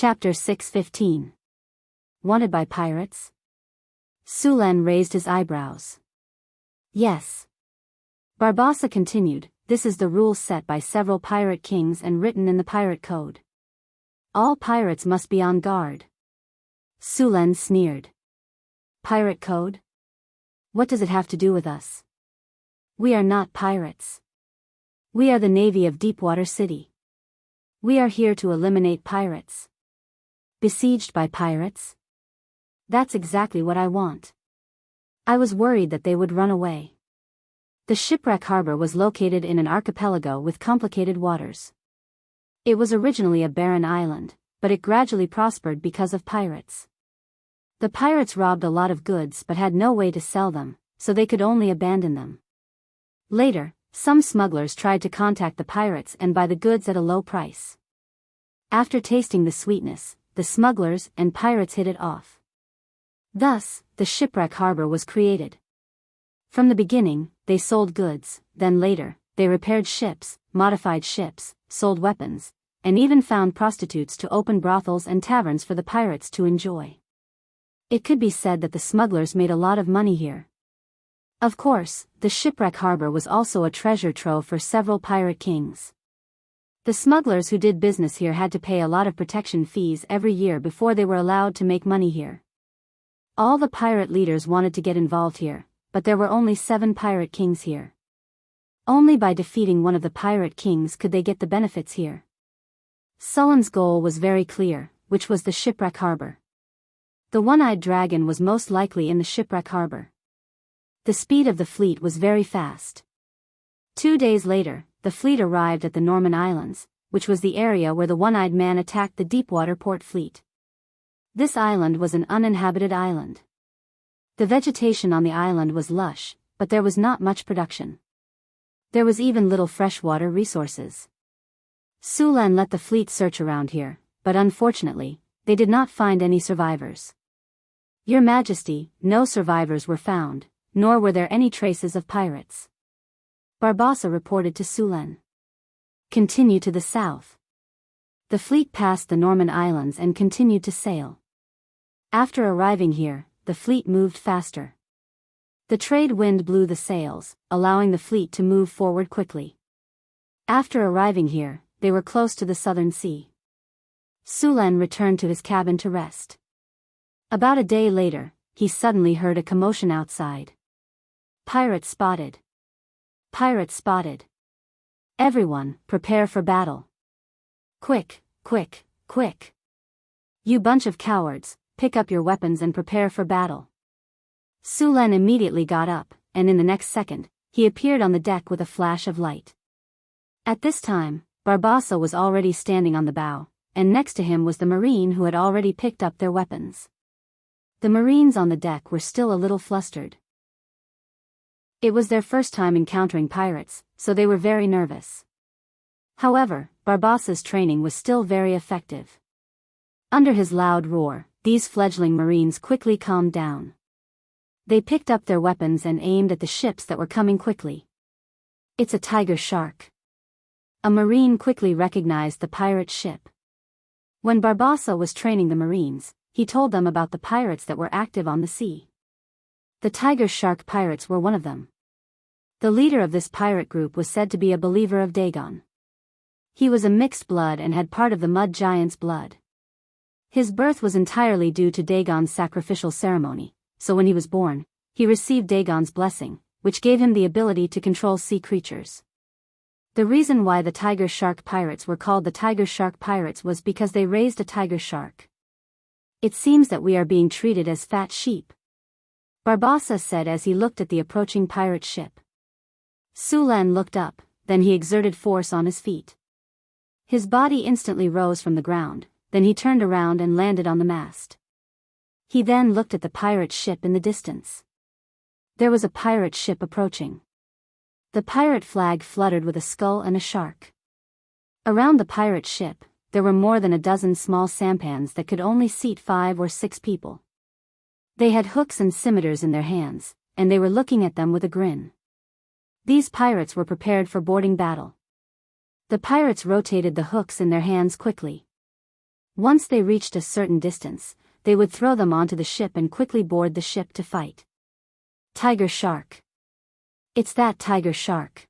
Chapter 6:15. Wanted by pirates? Sulen raised his eyebrows. Yes. Barbossa continued, this is the rule set by several pirate kings and written in the pirate code. All pirates must be on guard. Sulen sneered. Pirate code? What does it have to do with us? We are not pirates. We are the Navy of Deepwater City. We are here to eliminate pirates. Besieged by pirates? That's exactly what I want. I was worried that they would run away. The shipwreck harbor was located in an archipelago with complicated waters. It was originally a barren island, but it gradually prospered because of pirates. The pirates robbed a lot of goods but had no way to sell them, so they could only abandon them. Later, some smugglers tried to contact the pirates and buy the goods at a low price. After tasting the sweetness, the smugglers and pirates hit it off. Thus, the shipwreck harbor was created. From the beginning, they sold goods, then later, they repaired ships, modified ships, sold weapons, and even found prostitutes to open brothels and taverns for the pirates to enjoy. It could be said that the smugglers made a lot of money here. Of course, the shipwreck harbor was also a treasure trove for several pirate kings. The smugglers who did business here had to pay a lot of protection fees every year before they were allowed to make money here. All the pirate leaders wanted to get involved here, but there were only 7 pirate kings here. Only by defeating one of the pirate kings could they get the benefits here. Sulen's goal was very clear, which was the shipwreck harbor. The one-eyed dragon was most likely in the shipwreck harbor. The speed of the fleet was very fast. 2 days later, the fleet arrived at the Norman Islands, which was the area where the one-eyed man attacked the Deepwater Port fleet. This island was an uninhabited island. The vegetation on the island was lush, but there was not much production. There was even little freshwater resources. Sulen let the fleet search around here, but unfortunately, they did not find any survivors. Your Majesty, no survivors were found, nor were there any traces of pirates. Barbossa reported to Sulen. Continue to the south. The fleet passed the Norman Islands and continued to sail. After arriving here, the fleet moved faster. The trade wind blew the sails, allowing the fleet to move forward quickly. After arriving here, they were close to the southern sea. Sulen returned to his cabin to rest. About a day later, he suddenly heard a commotion outside. Pirates spotted. Pirates spotted. Everyone, prepare for battle. Quick, quick, quick. You bunch of cowards, pick up your weapons and prepare for battle. Sulen immediately got up, and in the next second, he appeared on the deck with a flash of light. At this time, Barbossa was already standing on the bow, and next to him was the marine who had already picked up their weapons. The marines on the deck were still a little flustered. It was their first time encountering pirates, so they were very nervous. However, Barbossa's training was still very effective. Under his loud roar, these fledgling marines quickly calmed down. They picked up their weapons and aimed at the ships that were coming quickly. It's a tiger shark. A marine quickly recognized the pirate ship. When Barbossa was training the marines, he told them about the pirates that were active on the sea. The tiger shark pirates were one of them. The leader of this pirate group was said to be a believer of Dagon. He was a mixed blood and had part of the mud giant's blood. His birth was entirely due to Dagon's sacrificial ceremony, so when he was born, he received Dagon's blessing, which gave him the ability to control sea creatures. The reason why the tiger shark pirates were called the tiger shark pirates was because they raised a tiger shark. It seems that we are being treated as fat sheep, Barbossa said as he looked at the approaching pirate ship. Sulen looked up, then he exerted force on his feet. His body instantly rose from the ground, then he turned around and landed on the mast. He then looked at the pirate ship in the distance. There was a pirate ship approaching. The pirate flag fluttered with a skull and a shark. Around the pirate ship, there were more than a dozen small sampans that could only seat 5 or 6 people. They had hooks and scimitars in their hands, and they were looking at them with a grin. These pirates were prepared for boarding battle. The pirates rotated the hooks in their hands quickly. Once they reached a certain distance, they would throw them onto the ship and quickly board the ship to fight. Tiger shark. It's that tiger shark.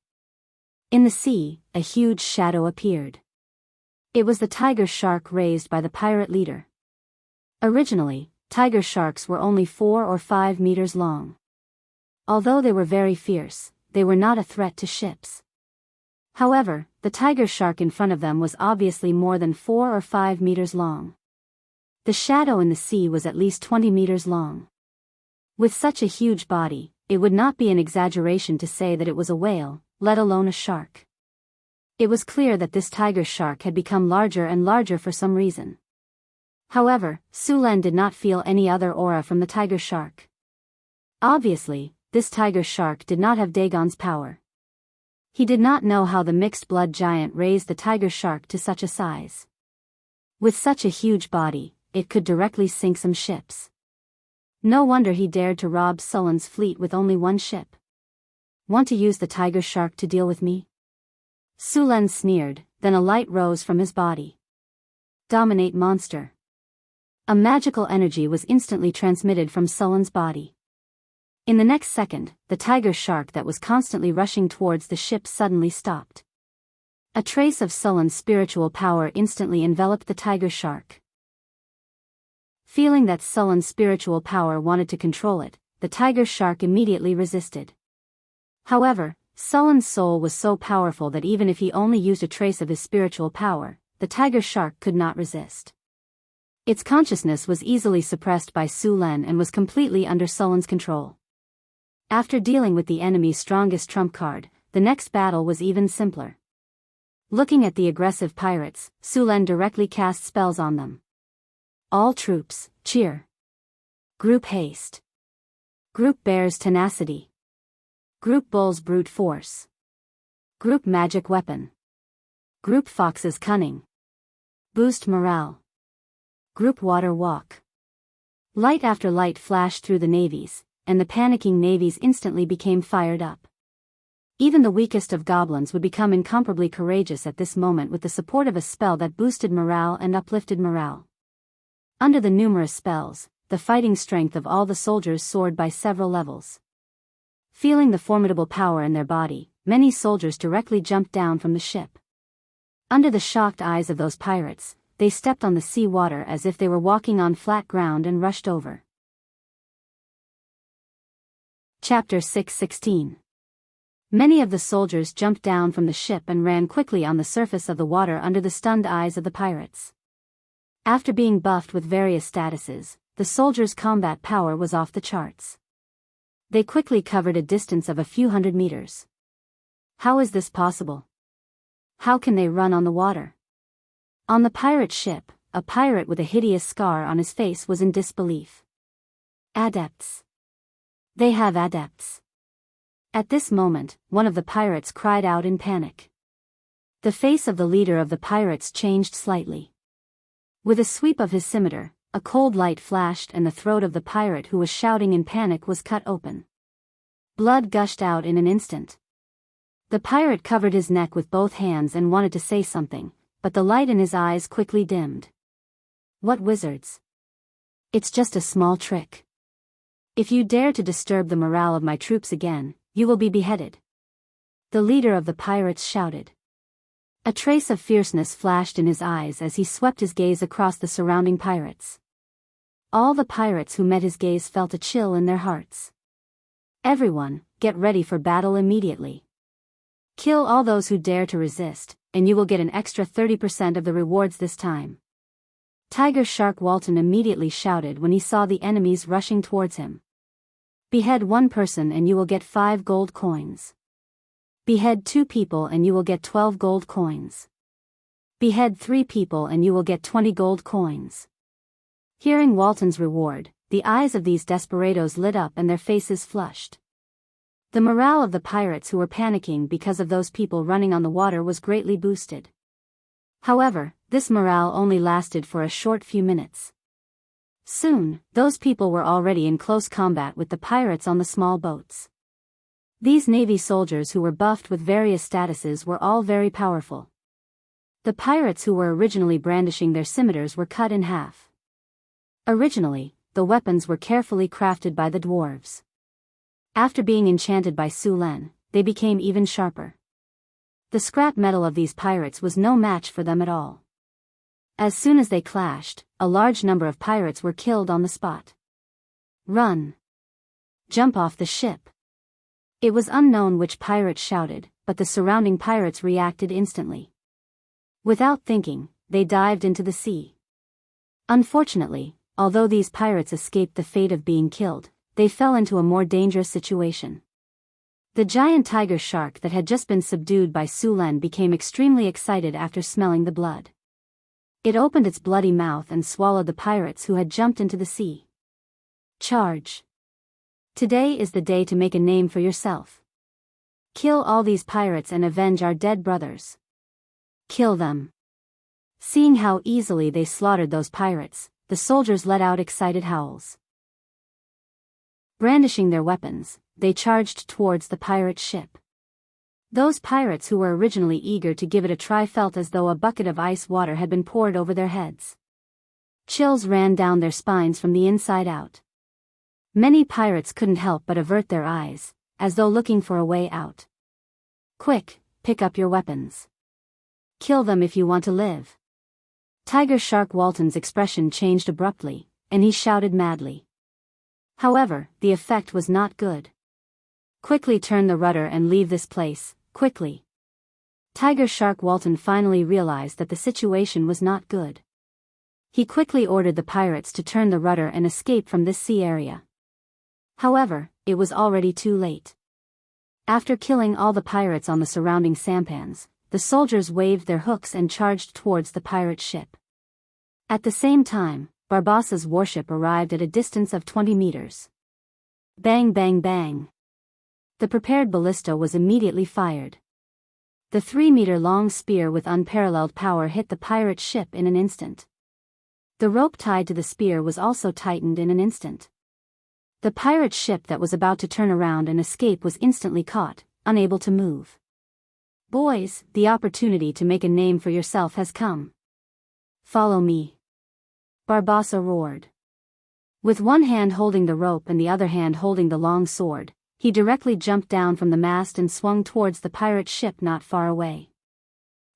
In the sea, a huge shadow appeared. It was the tiger shark raised by the pirate leader. Originally, tiger sharks were only 4 or 5 meters long. Although they were very fierce, they were not a threat to ships. However, the tiger shark in front of them was obviously more than 4 or 5 meters long. The shadow in the sea was at least 20 meters long. With such a huge body, it would not be an exaggeration to say that it was a whale, let alone a shark. It was clear that this tiger shark had become larger and larger for some reason. However, Sulan did not feel any other aura from the tiger shark. Obviously, this tiger shark did not have Dagon's power. He did not know how the mixed-blood giant raised the tiger shark to such a size. With such a huge body, it could directly sink some ships. No wonder he dared to rob Sulan's fleet with only one ship. Want to use the tiger shark to deal with me? Sulan sneered, then a light rose from his body. Dominate monster. A magical energy was instantly transmitted from Sulan's body. In the next second, the tiger shark that was constantly rushing towards the ship suddenly stopped. A trace of Sulan's spiritual power instantly enveloped the tiger shark. Feeling that Sulan's spiritual power wanted to control it, the tiger shark immediately resisted. However, Sulan's soul was so powerful that even if he only used a trace of his spiritual power, the tiger shark could not resist. Its consciousness was easily suppressed by Sulan and was completely under Sulan's control. After dealing with the enemy's strongest trump card, the next battle was even simpler. Looking at the aggressive pirates, Sulan directly cast spells on them. All troops, cheer. Group haste. Group bears tenacity. Group bulls brute force. Group magic weapon. Group foxes cunning. Boost morale. Group water walk. Light after light flashed through the navies, and the panicking navies instantly became fired up. Even the weakest of goblins would become incomparably courageous at this moment with the support of a spell that boosted morale and uplifted morale. Under the numerous spells, the fighting strength of all the soldiers soared by several levels. Feeling the formidable power in their body, many soldiers directly jumped down from the ship. Under the shocked eyes of those pirates, they stepped on the sea water as if they were walking on flat ground and rushed over. Chapter 6:16. Many of the soldiers jumped down from the ship and ran quickly on the surface of the water under the stunned eyes of the pirates. After being buffed with various statuses, the soldiers' combat power was off the charts. They quickly covered a distance of a few hundred meters. How is this possible? How can they run on the water? On the pirate ship, a pirate with a hideous scar on his face was in disbelief. Adepts. They have adepts. At this moment, one of the pirates cried out in panic. The face of the leader of the pirates changed slightly. With a sweep of his scimitar, a cold light flashed and the throat of the pirate who was shouting in panic was cut open. Blood gushed out in an instant. The pirate covered his neck with both hands and wanted to say something, but the light in his eyes quickly dimmed. What wizards? It's just a small trick. If you dare to disturb the morale of my troops again, you will be beheaded. The leader of the pirates shouted. A trace of fierceness flashed in his eyes as he swept his gaze across the surrounding pirates. All the pirates who met his gaze felt a chill in their hearts. Everyone, get ready for battle immediately. Kill all those who dare to resist, and you will get an extra 30% of the rewards this time. Tiger Shark Walton immediately shouted when he saw the enemies rushing towards him. Behead one person and you will get 5 gold coins. Behead 2 people and you will get 12 gold coins. Behead 3 people and you will get 20 gold coins. Hearing Walton's reward, the eyes of these desperados lit up and their faces flushed. The morale of the pirates who were panicking because of those people running on the water was greatly boosted. However, this morale only lasted for a short few minutes. Soon, those people were already in close combat with the pirates on the small boats. These Navy soldiers who were buffed with various statuses were all very powerful. The pirates who were originally brandishing their scimitars were cut in half. Originally, the weapons were carefully crafted by the dwarves. After being enchanted by Sulen, they became even sharper. The scrap metal of these pirates was no match for them at all. As soon as they clashed, a large number of pirates were killed on the spot. Run! Jump off the ship! It was unknown which pirate shouted, but the surrounding pirates reacted instantly. Without thinking, they dived into the sea. Unfortunately, although these pirates escaped the fate of being killed, they fell into a more dangerous situation. The giant tiger shark that had just been subdued by Sulen became extremely excited after smelling the blood. It opened its bloody mouth and swallowed the pirates who had jumped into the sea. Charge! Today is the day to make a name for yourself. Kill all these pirates and avenge our dead brothers. Kill them. Seeing how easily they slaughtered those pirates, the soldiers let out excited howls. Brandishing their weapons, they charged towards the pirate ship. Those pirates who were originally eager to give it a try felt as though a bucket of ice water had been poured over their heads. Chills ran down their spines from the inside out. Many pirates couldn't help but avert their eyes, as though looking for a way out. Quick, pick up your weapons. Kill them if you want to live. Tiger Shark Walton's expression changed abruptly, and he shouted madly. However, the effect was not good. Quickly turn the rudder and leave this place, quickly. Tiger Shark Walton finally realized that the situation was not good. He quickly ordered the pirates to turn the rudder and escape from this sea area. However, it was already too late. After killing all the pirates on the surrounding sampans, the soldiers waved their hooks and charged towards the pirate ship. At the same time, Barbossa's warship arrived at a distance of 20 meters. Bang bang bang. The prepared ballista was immediately fired. The 3-meter-long spear with unparalleled power hit the pirate ship in an instant. The rope tied to the spear was also tightened in an instant. The pirate ship that was about to turn around and escape was instantly caught, unable to move. Boys, the opportunity to make a name for yourself has come. Follow me. Barbossa roared. With one hand holding the rope and the other hand holding the long sword, he directly jumped down from the mast and swung towards the pirate ship not far away.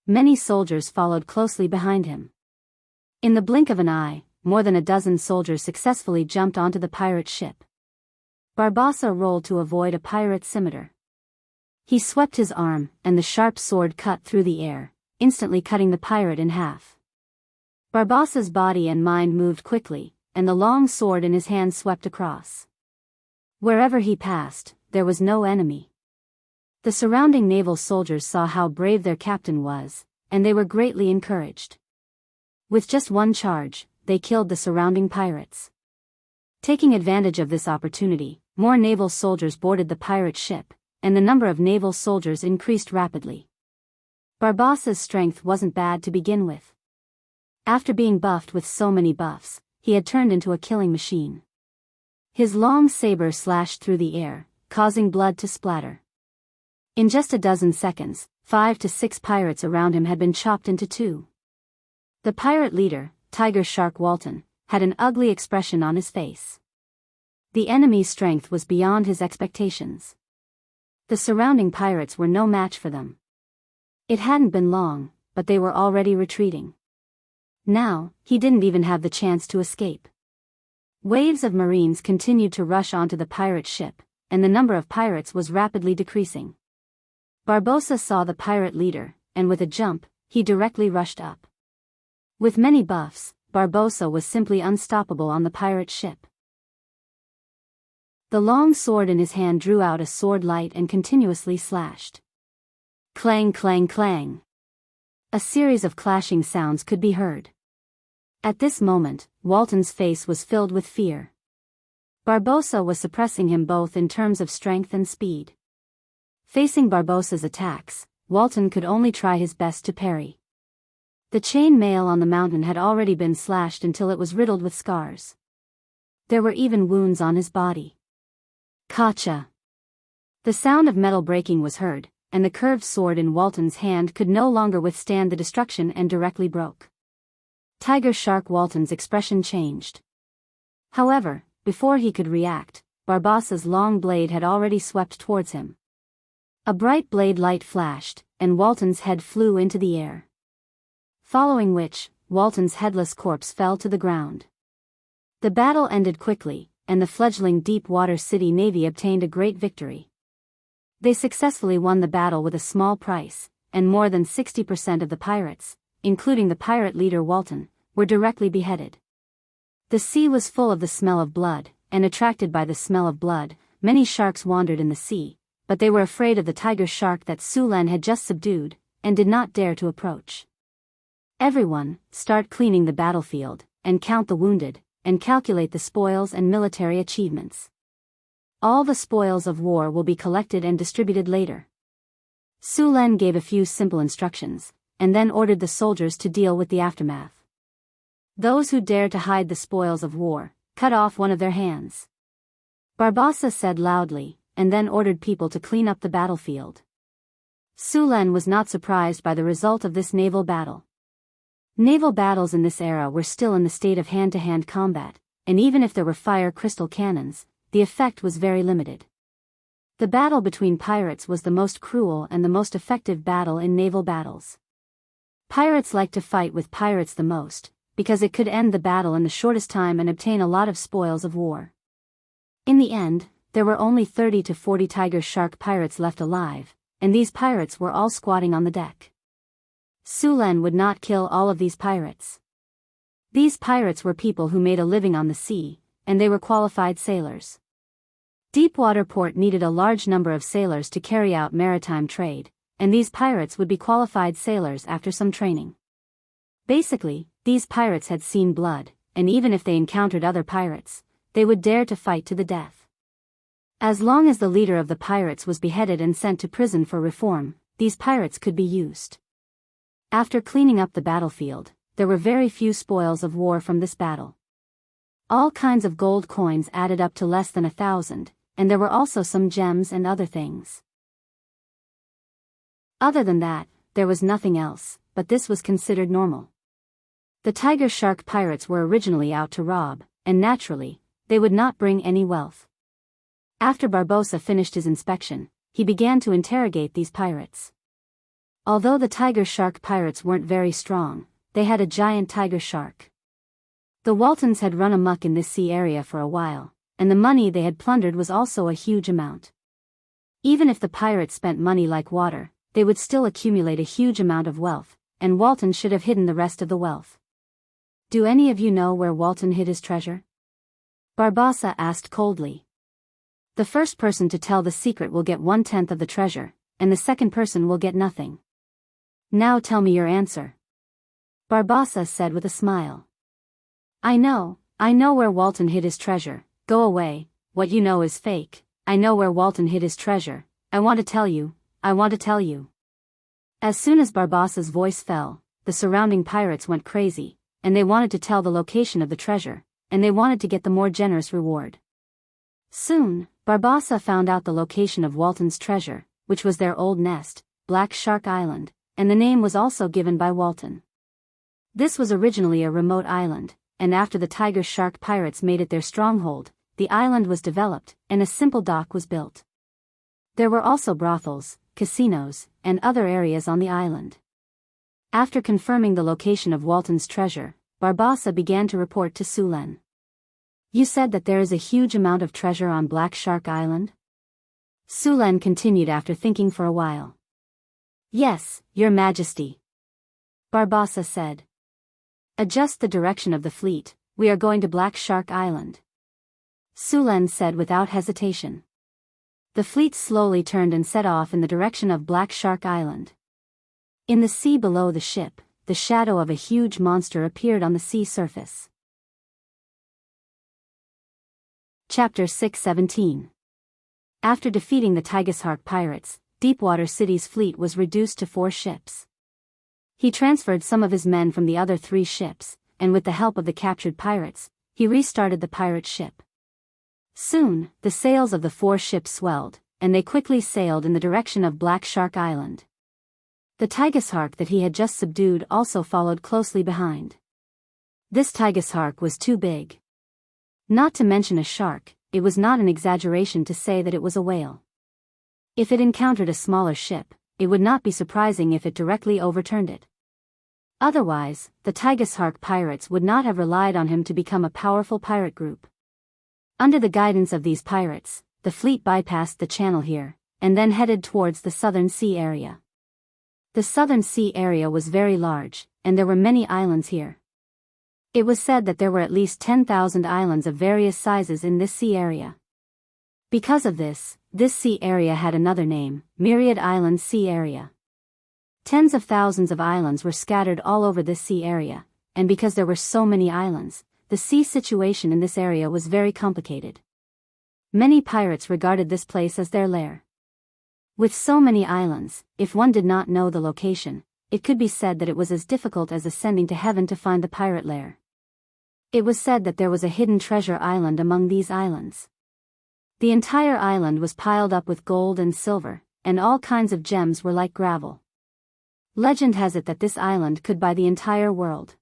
Many soldiers followed closely behind him. In the blink of an eye, more than a dozen soldiers successfully jumped onto the pirate ship. Barbossa rolled to avoid a pirate scimitar. He swept his arm, and the sharp sword cut through the air, instantly cutting the pirate in half. Barbossa's body and mind moved quickly, and the long sword in his hand swept across. Wherever he passed, there was no enemy. The surrounding naval soldiers saw how brave their captain was, and they were greatly encouraged. With just one charge, they killed the surrounding pirates. Taking advantage of this opportunity, more naval soldiers boarded the pirate ship, and the number of naval soldiers increased rapidly. Barbossa's strength wasn't bad to begin with. After being buffed with so many buffs, he had turned into a killing machine. His long saber slashed through the air, causing blood to splatter. In just a dozen seconds, 5 to 6 pirates around him had been chopped into two. The pirate leader, Tiger Shark Walton, had an ugly expression on his face. The enemy's strength was beyond his expectations. The surrounding pirates were no match for them. It hadn't been long, but they were already retreating. Now, he didn't even have the chance to escape. Waves of marines continued to rush onto the pirate ship, and the number of pirates was rapidly decreasing. Barbossa saw the pirate leader, and with a jump, he directly rushed up. With many buffs, Barbossa was simply unstoppable on the pirate ship. The long sword in his hand drew out a sword light and continuously slashed. Clang clang clang. A series of clashing sounds could be heard. At this moment, Walton's face was filled with fear. Barbossa was suppressing him both in terms of strength and speed. Facing Barbossa's attacks, Walton could only try his best to parry. The chain mail on the mountain had already been slashed until it was riddled with scars. There were even wounds on his body. Gotcha! The sound of metal breaking was heard, and the curved sword in Walton's hand could no longer withstand the destruction and directly broke. Tiger Shark Walton's expression changed. However, before he could react, Barbassa's long blade had already swept towards him. A bright blade light flashed, and Walton's head flew into the air. Following which, Walton's headless corpse fell to the ground. The battle ended quickly, and the fledgling deep-water city navy obtained a great victory. They successfully won the battle with a small price, and more than 60% of the pirates, including the pirate leader Walton, were directly beheaded. The sea was full of the smell of blood, and attracted by the smell of blood, many sharks wandered in the sea, but they were afraid of the tiger shark that Sulan had just subdued, and did not dare to approach. Everyone, start cleaning the battlefield, and count the wounded, and calculate the spoils and military achievements. All the spoils of war will be collected and distributed later. Sulan gave a few simple instructions, and then ordered the soldiers to deal with the aftermath. Those who dared to hide the spoils of war, cut off one of their hands. Barbassa said loudly, and then ordered people to clean up the battlefield. Sulan was not surprised by the result of this naval battle. Naval battles in this era were still in the state of hand-to-hand combat, and even if there were fire crystal cannons, the effect was very limited. The battle between pirates was the most cruel and the most effective battle in naval battles. Pirates liked to fight with pirates the most, because it could end the battle in the shortest time and obtain a lot of spoils of war. In the end, there were only 30 to 40 tiger shark pirates left alive, and these pirates were all squatting on the deck. Sulan would not kill all of these pirates. These pirates were people who made a living on the sea, and they were qualified sailors. Deepwater port needed a large number of sailors to carry out maritime trade, and these pirates would be qualified sailors after some training. Basically, these pirates had seen blood, and even if they encountered other pirates, they would dare to fight to the death. As long as the leader of the pirates was beheaded and sent to prison for reform, these pirates could be used. After cleaning up the battlefield, there were very few spoils of war from this battle. All kinds of gold coins added up to less than 1,000, and there were also some gems and other things. Other than that, there was nothing else, but this was considered normal. The tiger shark pirates were originally out to rob, and naturally, they would not bring any wealth. After Barbossa finished his inspection, he began to interrogate these pirates. Although the tiger shark pirates weren't very strong, they had a giant tiger shark. The Waltons had run amok in this sea area for a while, and the money they had plundered was also a huge amount. Even if the pirates spent money like water, they would still accumulate a huge amount of wealth, and Walton should have hidden the rest of the wealth. Do any of you know where Walton hid his treasure? Barbassa asked coldly. The first person to tell the secret will get 1/10 of the treasure, and the second person will get nothing. Now tell me your answer. Barbassa said with a smile. I know where Walton hid his treasure. Go away, what you know is fake. I know where Walton hid his treasure. I want to tell you. As soon as Barbassa's voice fell, the surrounding pirates went crazy, and they wanted to tell the location of the treasure, and they wanted to get the more generous reward. Soon, Barbassa found out the location of Walton's treasure, which was their old nest, Black Shark Island, and the name was also given by Walton. This was originally a remote island, and after the tiger shark pirates made it their stronghold, the island was developed, and a simple dock was built. There were also brothels, casinos, and other areas on the island. After confirming the location of Walton's treasure, Barbassa began to report to Sulan. You said that there is a huge amount of treasure on Black Shark Island? Sulan continued after thinking for a while. Yes, Your Majesty. Barbassa said. Adjust the direction of the fleet, we are going to Black Shark Island. Sulan said without hesitation. The fleet slowly turned and set off in the direction of Black Shark Island. In the sea below the ship, the shadow of a huge monster appeared on the sea surface. Chapter 617. After defeating the Tigershark pirates, Deepwater City's fleet was reduced to 4 ships. He transferred some of his men from the other 3 ships, and with the help of the captured pirates, he restarted the pirate ship. Soon, the sails of the 4 ships swelled, and they quickly sailed in the direction of Black Shark Island. The Tigershark that he had just subdued also followed closely behind. This Tigershark was too big. Not to mention a shark, it was not an exaggeration to say that it was a whale. If it encountered a smaller ship, it would not be surprising if it directly overturned it. Otherwise, the Tigershark pirates would not have relied on him to become a powerful pirate group. Under the guidance of these pirates, the fleet bypassed the channel here, and then headed towards the Southern Sea area. The Southern Sea area was very large, and there were many islands here. It was said that there were at least 10,000 islands of various sizes in this sea area. Because of this sea area had another name, Myriad Island Sea Area. Tens of thousands of islands were scattered all over this sea area, and because there were so many islands, the sea situation in this area was very complicated. Many pirates regarded this place as their lair. With so many islands, if one did not know the location, it could be said that it was as difficult as ascending to heaven to find the pirate lair. It was said that there was a hidden treasure island among these islands. The entire island was piled up with gold and silver, and all kinds of gems were like gravel. Legend has it that this island could buy the entire world.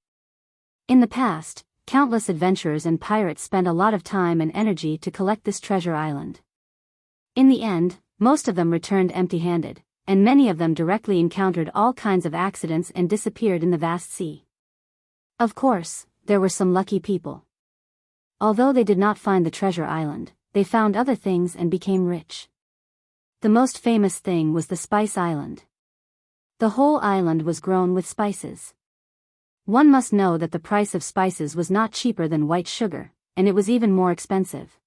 In the past, countless adventurers and pirates spent a lot of time and energy to collect this treasure island. In the end, most of them returned empty-handed, and many of them directly encountered all kinds of accidents and disappeared in the vast sea. Of course, there were some lucky people. Although they did not find the treasure island, they found other things and became rich. The most famous thing was the Spice Island. The whole island was grown with spices. One must know that the price of spices was not cheaper than white sugar, and it was even more expensive.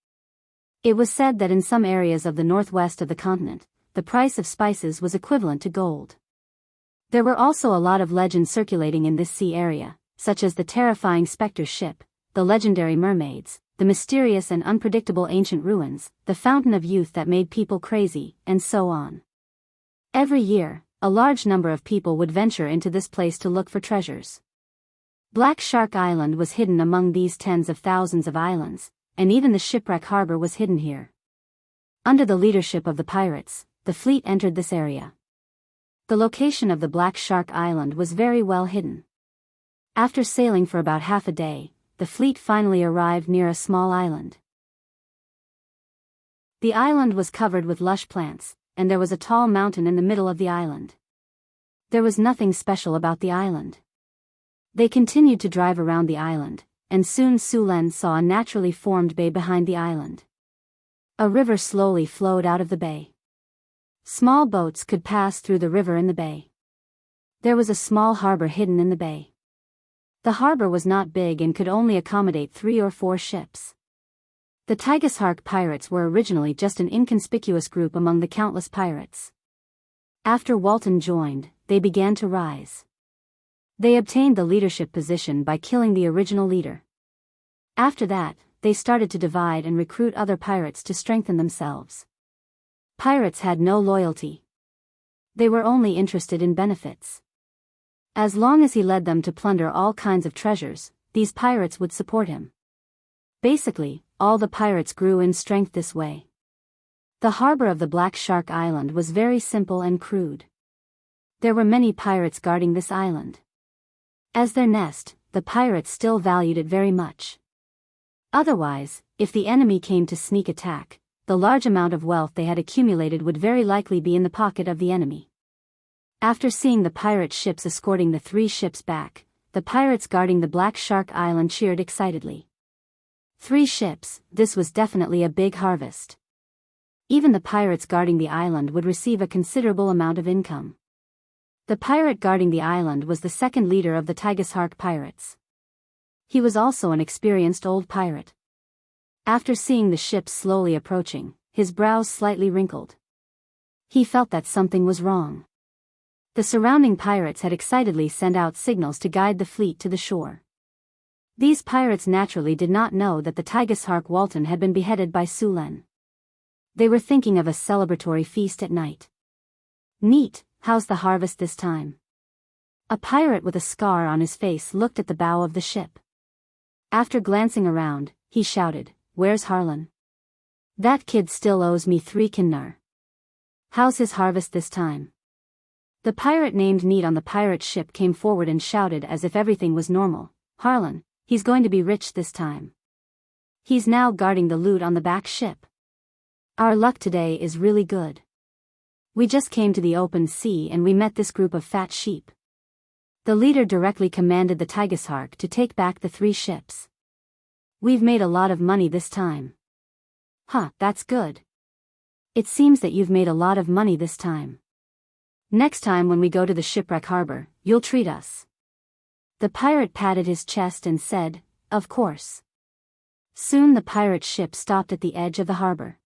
It was said that in some areas of the northwest of the continent, the price of spices was equivalent to gold. There were also a lot of legends circulating in this sea area, such as the terrifying specter ship, the legendary mermaids, the mysterious and unpredictable ancient ruins, the fountain of youth that made people crazy, and so on. Every year, a large number of people would venture into this place to look for treasures. Black Shark Island was hidden among these tens of thousands of islands, and even the shipwreck harbor was hidden here. Under the leadership of the pirates, the fleet entered this area. The location of the Black Shark Island was very well hidden. After sailing for about half a day, the fleet finally arrived near a small island. The island was covered with lush plants, and there was a tall mountain in the middle of the island. There was nothing special about the island. They continued to drive around the island, and soon Sulen saw a naturally formed bay behind the island. A river slowly flowed out of the bay. Small boats could pass through the river in the bay. There was a small harbor hidden in the bay. The harbor was not big and could only accommodate 3 or 4 ships. The Tigershark pirates were originally just an inconspicuous group among the countless pirates. After Walton joined, they began to rise. They obtained the leadership position by killing the original leader. After that, they started to divide and recruit other pirates to strengthen themselves. Pirates had no loyalty. They were only interested in benefits. As long as he led them to plunder all kinds of treasures, these pirates would support him. Basically, all the pirates grew in strength this way. The harbor of the Black Shark Island was very simple and crude. There were many pirates guarding this island. As their nest, the pirates still valued it very much. Otherwise, if the enemy came to sneak attack, the large amount of wealth they had accumulated would very likely be in the pocket of the enemy. After seeing the pirate ships escorting the 3 ships back, the pirates guarding the Black Shark Island cheered excitedly. 3 ships, this was definitely a big harvest. Even the pirates guarding the island would receive a considerable amount of income. The pirate guarding the island was the second leader of the Tigershark pirates. He was also an experienced old pirate. After seeing the ships slowly approaching, his brows slightly wrinkled. He felt that something was wrong. The surrounding pirates had excitedly sent out signals to guide the fleet to the shore. These pirates naturally did not know that the Tigershark Walton had been beheaded by Sulen. They were thinking of a celebratory feast at night. Neat, how's the harvest this time? A pirate with a scar on his face looked at the bow of the ship. After glancing around, he shouted, "Where's Harlan? That kid still owes me 3 kinnar." How's his harvest this time? The pirate named Neat on the pirate ship came forward and shouted as if everything was normal. Harlan, he's going to be rich this time. He's now guarding the loot on the back ship. Our luck today is really good. We just came to the open sea and we met this group of fat sheep. The leader directly commanded the Tigershark to take back the 3 ships. We've made a lot of money this time. Huh, that's good. It seems that you've made a lot of money this time. Next time when we go to the shipwreck harbor, you'll treat us. The pirate patted his chest and said, of course. Soon the pirate ship stopped at the edge of the harbor.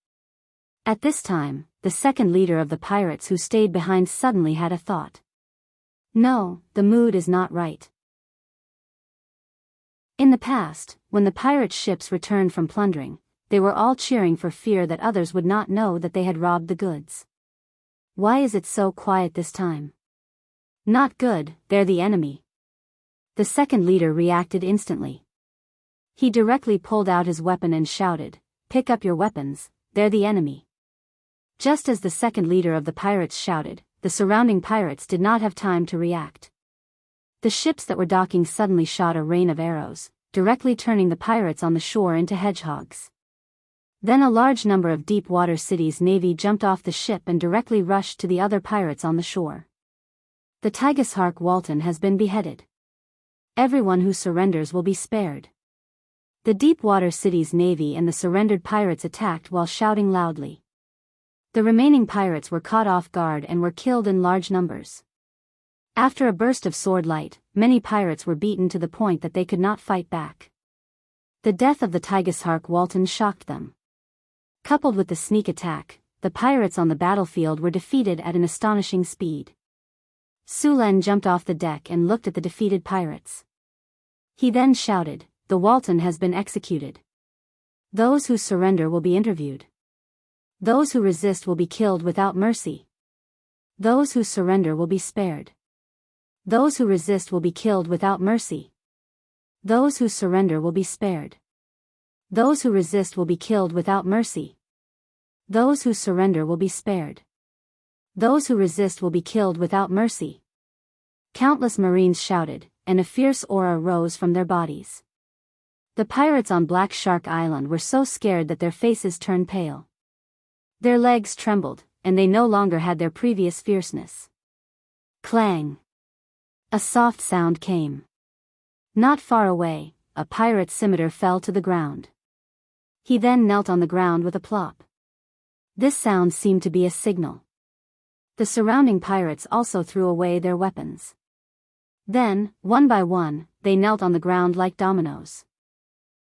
At this time, the second leader of the pirates who stayed behind suddenly had a thought. No, the mood is not right. In the past, when the pirate ships returned from plundering, they were all cheering for fear that others would not know that they had robbed the goods. Why is it so quiet this time? Not good, they're the enemy. The second leader reacted instantly. He directly pulled out his weapon and shouted, pick up your weapons, they're the enemy. Just as the second leader of the pirates shouted, the surrounding pirates did not have time to react. The ships that were docking suddenly shot a rain of arrows, directly turning the pirates on the shore into hedgehogs. Then a large number of deep-water cities' navy jumped off the ship and directly rushed to the other pirates on the shore. The Tigershark Walton has been beheaded. Everyone who surrenders will be spared. The deep-water cities' navy and the surrendered pirates attacked while shouting loudly. The remaining pirates were caught off guard and were killed in large numbers. After a burst of sword light, many pirates were beaten to the point that they could not fight back. The death of the Tigershark Walton shocked them. Coupled with the sneak attack, the pirates on the battlefield were defeated at an astonishing speed. Sulen jumped off the deck and looked at the defeated pirates. He then shouted, the Walton has been executed. Those who surrender will be interviewed. Those who resist will be killed without mercy. Those who surrender will be spared. Those who resist will be killed without mercy. Those who surrender will be spared. Those who resist will be killed without mercy. Those who surrender will be spared. Those who resist will be killed without mercy. Countless Marines shouted, and a fierce aura rose from their bodies. The pirates on Black Shark Island were so scared that their faces turned pale. Their legs trembled, and they no longer had their previous fierceness. Clang! A soft sound came. Not far away, a pirate's scimitar fell to the ground. He then knelt on the ground with a plop. This sound seemed to be a signal. The surrounding pirates also threw away their weapons. Then, one by one, they knelt on the ground like dominoes.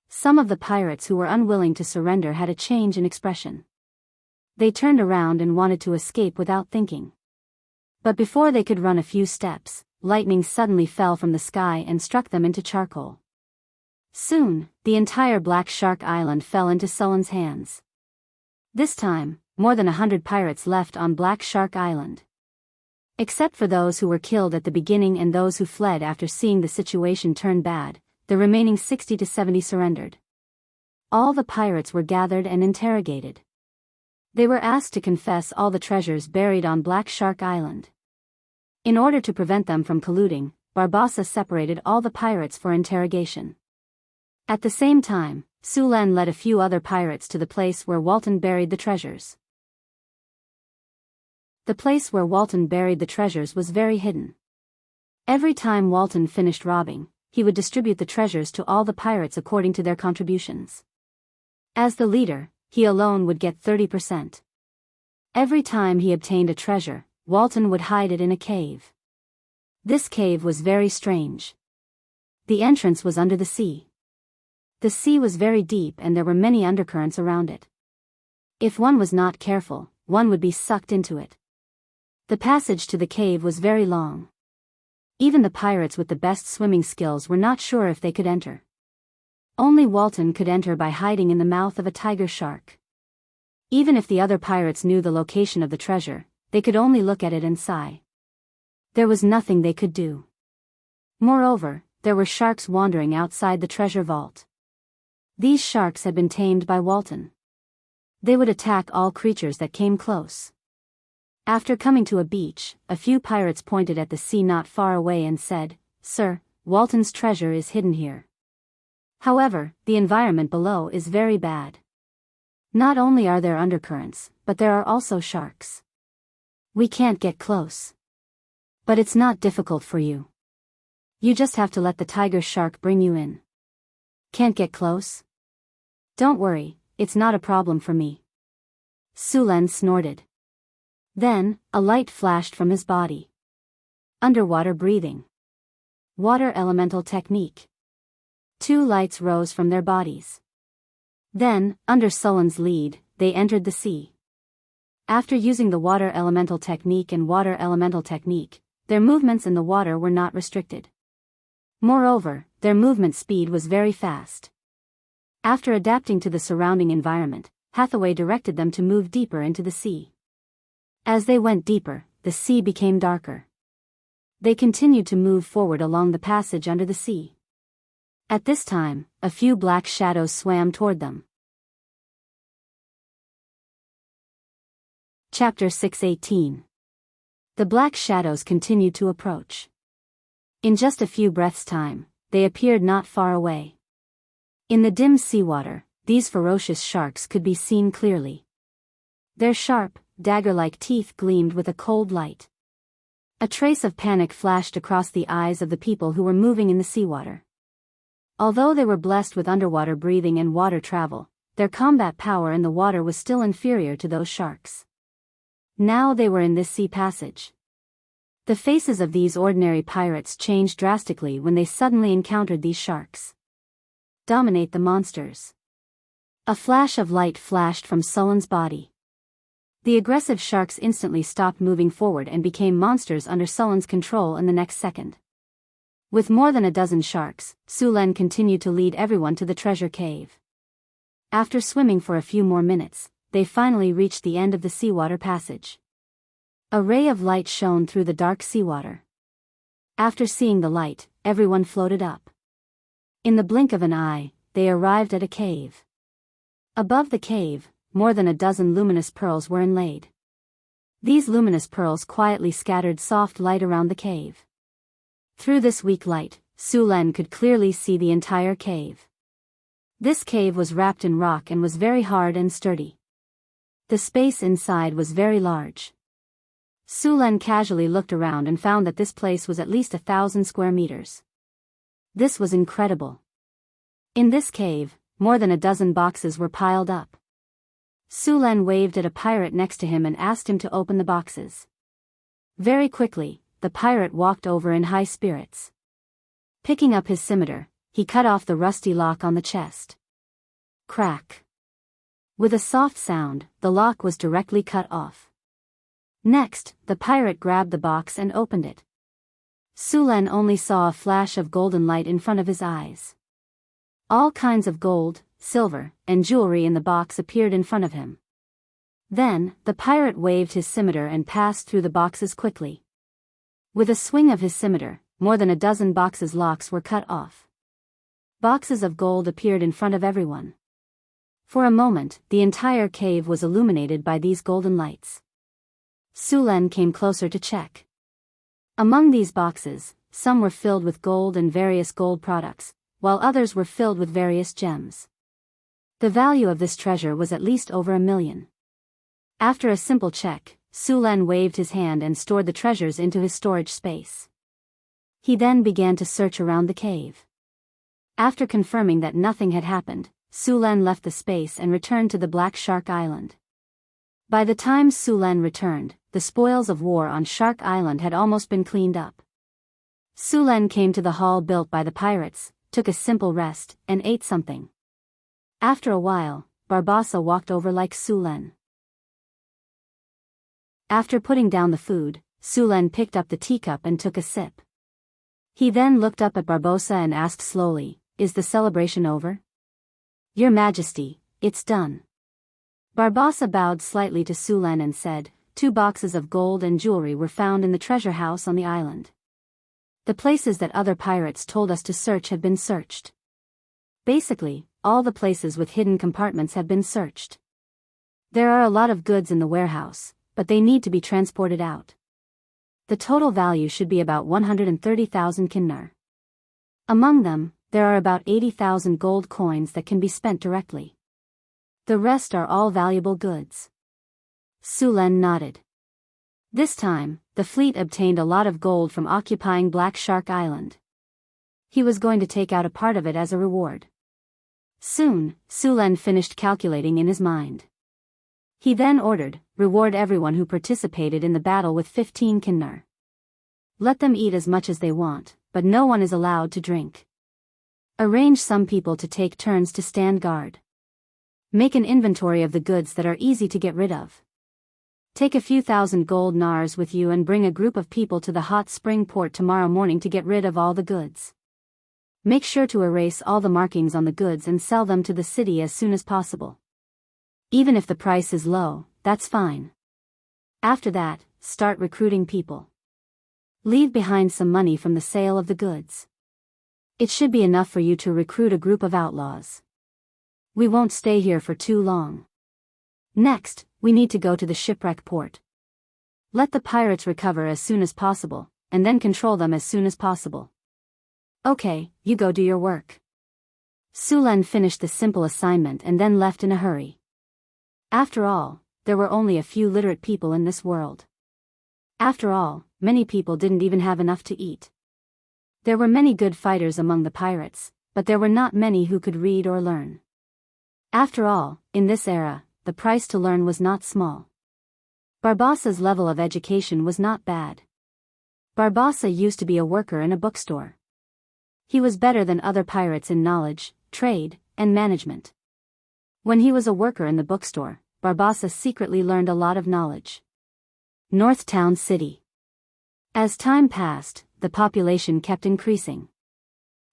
Some of the pirates who were unwilling to surrender had a change in expression. They turned around and wanted to escape without thinking. But before they could run a few steps, lightning suddenly fell from the sky and struck them into charcoal. Soon, the entire Black Shark Island fell into Sullen's hands. This time, more than 100 pirates left on Black Shark Island. Except for those who were killed at the beginning and those who fled after seeing the situation turn bad, the remaining 60 to 70 surrendered. All the pirates were gathered and interrogated. They were asked to confess all the treasures buried on Black Shark Island. In order to prevent them from colluding, Barbossa separated all the pirates for interrogation. At the same time, Sulen led a few other pirates to the place where Walton buried the treasures. The place where Walton buried the treasures was very hidden. Every time Walton finished robbing, he would distribute the treasures to all the pirates according to their contributions. As the leader, he alone would get 30%. Every time he obtained a treasure, Walton would hide it in a cave. This cave was very strange. The entrance was under the sea. The sea was very deep and there were many undercurrents around it. If one was not careful, one would be sucked into it. The passage to the cave was very long. Even the pirates with the best swimming skills were not sure if they could enter. Only Walton could enter by hiding in the mouth of a tiger shark. Even if the other pirates knew the location of the treasure, they could only look at it and sigh. There was nothing they could do. Moreover, there were sharks wandering outside the treasure vault. These sharks had been tamed by Walton. They would attack all creatures that came close. After coming to a beach, a few pirates pointed at the sea not far away and said, "Sir, Walton's treasure is hidden here." However, the environment below is very bad. Not only are there undercurrents, but there are also sharks. We can't get close. But it's not difficult for you. You just have to let the tiger shark bring you in. Can't get close? Don't worry, it's not a problem for me. Sulen snorted. Then, a light flashed from his body. Underwater breathing. Water elemental technique. 2 lights rose from their bodies. Then, under Sulen's lead, they entered the sea. After using the water elemental technique and water elemental technique, their movements in the water were not restricted. Moreover, their movement speed was very fast. After adapting to the surrounding environment, Hathaway directed them to move deeper into the sea. As they went deeper, the sea became darker. They continued to move forward along the passage under the sea. At this time, a few black shadows swam toward them. Chapter 6:18. The black shadows continued to approach. In just a few breaths' time, they appeared not far away. In the dim seawater, these ferocious sharks could be seen clearly. Their sharp, dagger-like teeth gleamed with a cold light. A trace of panic flashed across the eyes of the people who were moving in the seawater. Although they were blessed with underwater breathing and water travel, their combat power in the water was still inferior to those sharks. Now they were in this sea passage. The faces of these ordinary pirates changed drastically when they suddenly encountered these sharks. Dominate the monsters. A flash of light flashed from Sulen's body. The aggressive sharks instantly stopped moving forward and became monsters under Sulen's control in the next second. With more than a dozen sharks, Sulen continued to lead everyone to the treasure cave. After swimming for a few more minutes, they finally reached the end of the seawater passage. A ray of light shone through the dark seawater. After seeing the light, everyone floated up. In the blink of an eye, they arrived at a cave. Above the cave, more than a dozen luminous pearls were inlaid. These luminous pearls quietly scattered soft light around the cave. Through this weak light, Sulen could clearly see the entire cave. This cave was wrapped in rock and was very hard and sturdy. The space inside was very large. Sulen casually looked around and found that this place was at least 1,000 square meters. This was incredible. In this cave, more than a dozen boxes were piled up. Sulen waved at a pirate next to him and asked him to open the boxes. Very quickly, the pirate walked over in high spirits. Picking up his scimitar, he cut off the rusty lock on the chest. Crack. With a soft sound, the lock was directly cut off. Next, the pirate grabbed the box and opened it. Sulen only saw a flash of golden light in front of his eyes. All kinds of gold, silver, and jewelry in the box appeared in front of him. Then, the pirate waved his scimitar and passed through the boxes quickly. With a swing of his scimitar, more than a dozen boxes' locks were cut off. Boxes of gold appeared in front of everyone. For a moment, the entire cave was illuminated by these golden lights. Sulen came closer to check. Among these boxes, some were filled with gold and various gold products, while others were filled with various gems. The value of this treasure was at least over 1 million. After a simple check, Sulen waved his hand and stored the treasures into his storage space. He then began to search around the cave. After confirming that nothing had happened, Sulen left the space and returned to the Black Shark Island. By the time Sulen returned, the spoils of war on Shark Island had almost been cleaned up. Sulen came to the hall built by the pirates, took a simple rest, and ate something. After a while, Barbossa walked over like Sulen. After putting down the food, Sulen picked up the teacup and took a sip. He then looked up at Barbossa and asked slowly, "Is the celebration over?" "Your Majesty, it's done." Barbossa bowed slightly to Sulen and said, 2 boxes of gold and jewelry were found in the treasure house on the island. The places that other pirates told us to search have been searched. Basically, all the places with hidden compartments have been searched. There are a lot of goods in the warehouse, but they need to be transported out. The total value should be about 130,000 kinnar. Among them, there are about 80,000 gold coins that can be spent directly. The rest are all valuable goods. Sulen nodded. This time, the fleet obtained a lot of gold from occupying Black Shark Island. He was going to take out a part of it as a reward. Soon, Sulen finished calculating in his mind. He then ordered, reward everyone who participated in the battle with 15 kinnar. Let them eat as much as they want, but no one is allowed to drink. Arrange some people to take turns to stand guard. Make an inventory of the goods that are easy to get rid of. Take a few thousand gold nars with you and bring a group of people to the hot spring port tomorrow morning to get rid of all the goods. Make sure to erase all the markings on the goods and sell them to the city as soon as possible. Even if the price is low, that's fine. After that, start recruiting people. Leave behind some money from the sale of the goods. It should be enough for you to recruit a group of outlaws. We won't stay here for too long. Next, we need to go to the shipwreck port. Let the pirates recover as soon as possible, and then control them as soon as possible. Okay, you go do your work. Sulen finished the simple assignment and then left in a hurry. After all, there were only a few literate people in this world. After all, many people didn't even have enough to eat. There were many good fighters among the pirates, but there were not many who could read or learn. After all, in this era, the price to learn was not small. Barbossa's level of education was not bad. Barbossa used to be a worker in a bookstore. He was better than other pirates in knowledge, trade, and management. When he was a worker in the bookstore, Barbossa secretly learned a lot of knowledge. Northtown City. As time passed, the population kept increasing.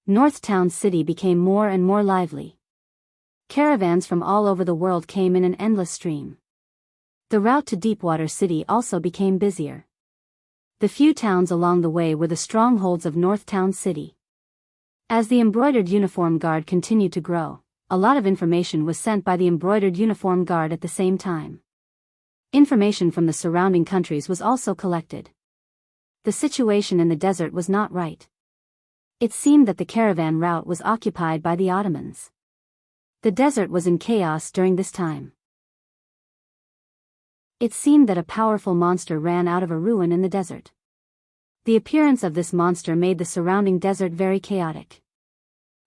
Northtown City became more and more lively. Caravans from all over the world came in an endless stream. The route to Deepwater City also became busier. The few towns along the way were the strongholds of Northtown City. As the embroidered uniform guard continued to grow, a lot of information was sent by the embroidered uniform guard at the same time. Information from the surrounding countries was also collected. The situation in the desert was not right. It seemed that the caravan route was occupied by the Ottomans. The desert was in chaos during this time. It seemed that a powerful monster ran out of a ruin in the desert. The appearance of this monster made the surrounding desert very chaotic.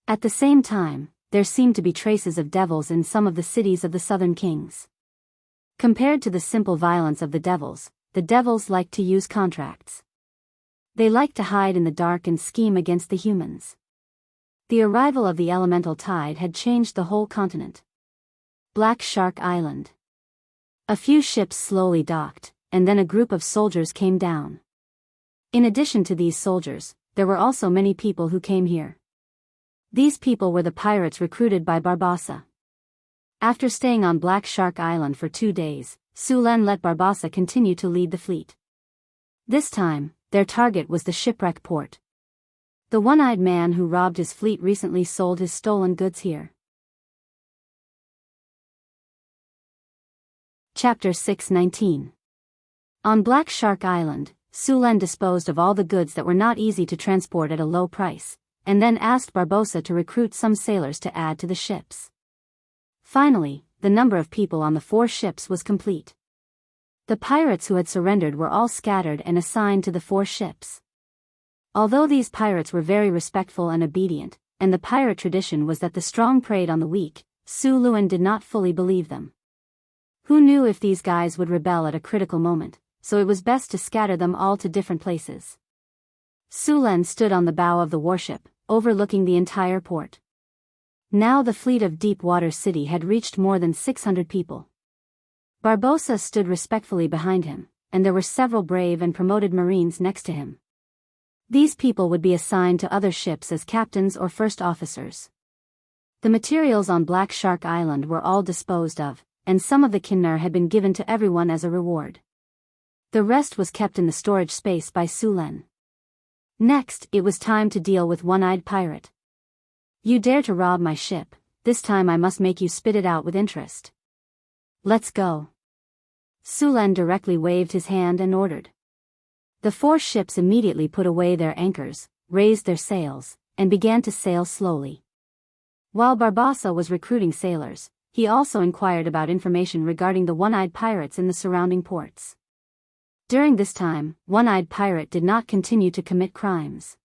At the same time, there seemed to be traces of devils in some of the cities of the southern kings. Compared to the simple violence of the devils liked to use contracts. They liked to hide in the dark and scheme against the humans. The arrival of the elemental tide had changed the whole continent. Black Shark Island. A few ships slowly docked, and then a group of soldiers came down. In addition to these soldiers, there were also many people who came here. These people were the pirates recruited by Barbossa. After staying on Black Shark Island for 2 days, Sulen let Barbossa continue to lead the fleet. This time, their target was the shipwreck port. The one-eyed man who robbed his fleet recently sold his stolen goods here. Chapter 619. On Black Shark Island, Sulen disposed of all the goods that were not easy to transport at a low price, and then asked Barbossa to recruit some sailors to add to the ships. Finally, the number of people on the 4 ships was complete. The pirates who had surrendered were all scattered and assigned to the 4 ships. Although these pirates were very respectful and obedient, and the pirate tradition was that the strong preyed on the weak, Sulen did not fully believe them. Who knew if these guys would rebel at a critical moment, so it was best to scatter them all to different places. Sulen stood on the bow of the warship, overlooking the entire port. Now the fleet of Deepwater City had reached more than 600 people. Barbossa stood respectfully behind him, and there were several brave and promoted Marines next to him. These people would be assigned to other ships as captains or first officers. The materials on Black Shark Island were all disposed of, and some of the kinnar had been given to everyone as a reward. The rest was kept in the storage space by Sulen. Next, it was time to deal with One-Eyed Pirate. You dare to rob my ship, this time I must make you spit it out with interest. Let's go. Sulan directly waved his hand and ordered. The 4 ships immediately put away their anchors, raised their sails, and began to sail slowly. While Barbossa was recruiting sailors, he also inquired about information regarding the one-eyed pirates in the surrounding ports. During this time, One-Eyed Pirate did not continue to commit crimes.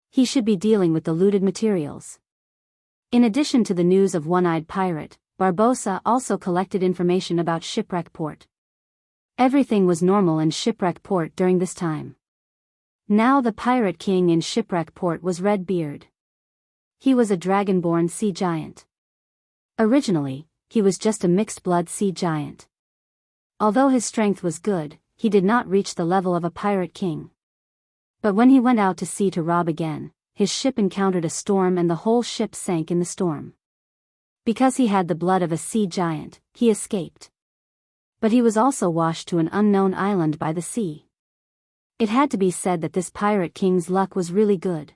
He should be dealing with the looted materials. In addition to the news of One-Eyed Pirate, Barbossa also collected information about Shipwreck Port. Everything was normal in Shipwreck Port during this time. Now the Pirate King in Shipwreck Port was Redbeard. He was a dragonborn sea giant. Originally, he was just a mixed-blood sea giant. Although his strength was good, he did not reach the level of a pirate king. But when he went out to sea to rob again, his ship encountered a storm and the whole ship sank in the storm. Because he had the blood of a sea giant, he escaped. But he was also washed to an unknown island by the sea. It had to be said that this pirate king's luck was really good.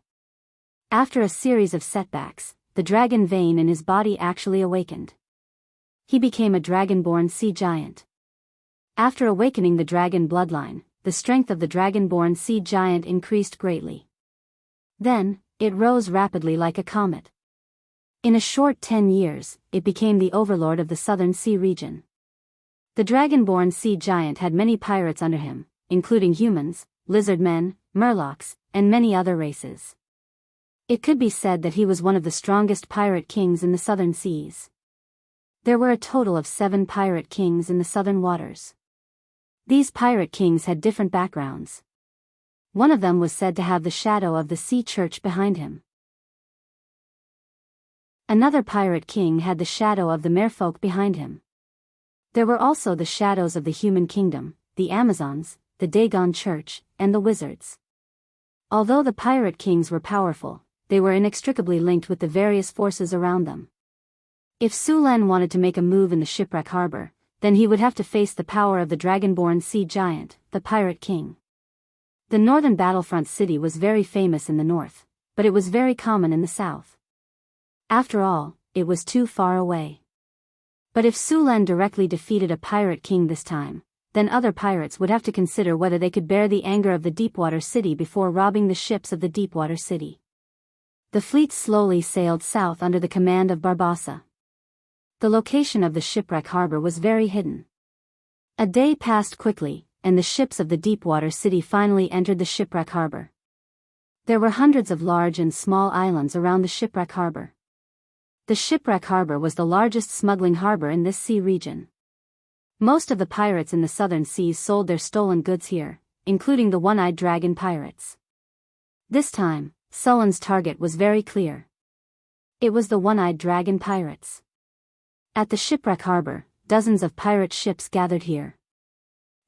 After a series of setbacks, the dragon vein in his body actually awakened. He became a dragonborn sea giant. After awakening the dragon bloodline, the strength of the dragonborn sea giant increased greatly. Then, it rose rapidly like a comet. In a short 10 years, it became the overlord of the southern sea region. The dragonborn sea giant had many pirates under him, including humans, lizard men, murlocs, and many other races. It could be said that he was one of the strongest pirate kings in the southern seas. There were a total of 7 pirate kings in the southern waters. These pirate kings had different backgrounds. One of them was said to have the shadow of the sea church behind him. Another pirate king had the shadow of the merfolk behind him. There were also the shadows of the human kingdom, the Amazons, the Dagon church, and the wizards. Although the pirate kings were powerful, they were inextricably linked with the various forces around them. If Sulan wanted to make a move in the shipwreck harbor, then he would have to face the power of the dragonborn sea giant, the Pirate King. The northern battlefront city was very famous in the north, but it was very common in the south. After all, it was too far away. But if Sulan directly defeated a pirate king this time, then other pirates would have to consider whether they could bear the anger of the Deepwater City before robbing the ships of the Deepwater City. The fleet slowly sailed south under the command of Barbossa. The location of the shipwreck harbor was very hidden. A day passed quickly, and the ships of the Deepwater City finally entered the shipwreck harbor. There were hundreds of large and small islands around the shipwreck harbor. The shipwreck harbor was the largest smuggling harbor in this sea region. Most of the pirates in the southern seas sold their stolen goods here, including the one-eyed dragon pirates. This time, Sulan's target was very clear. It was the one-eyed dragon pirates. At the shipwreck harbor, dozens of pirate ships gathered here.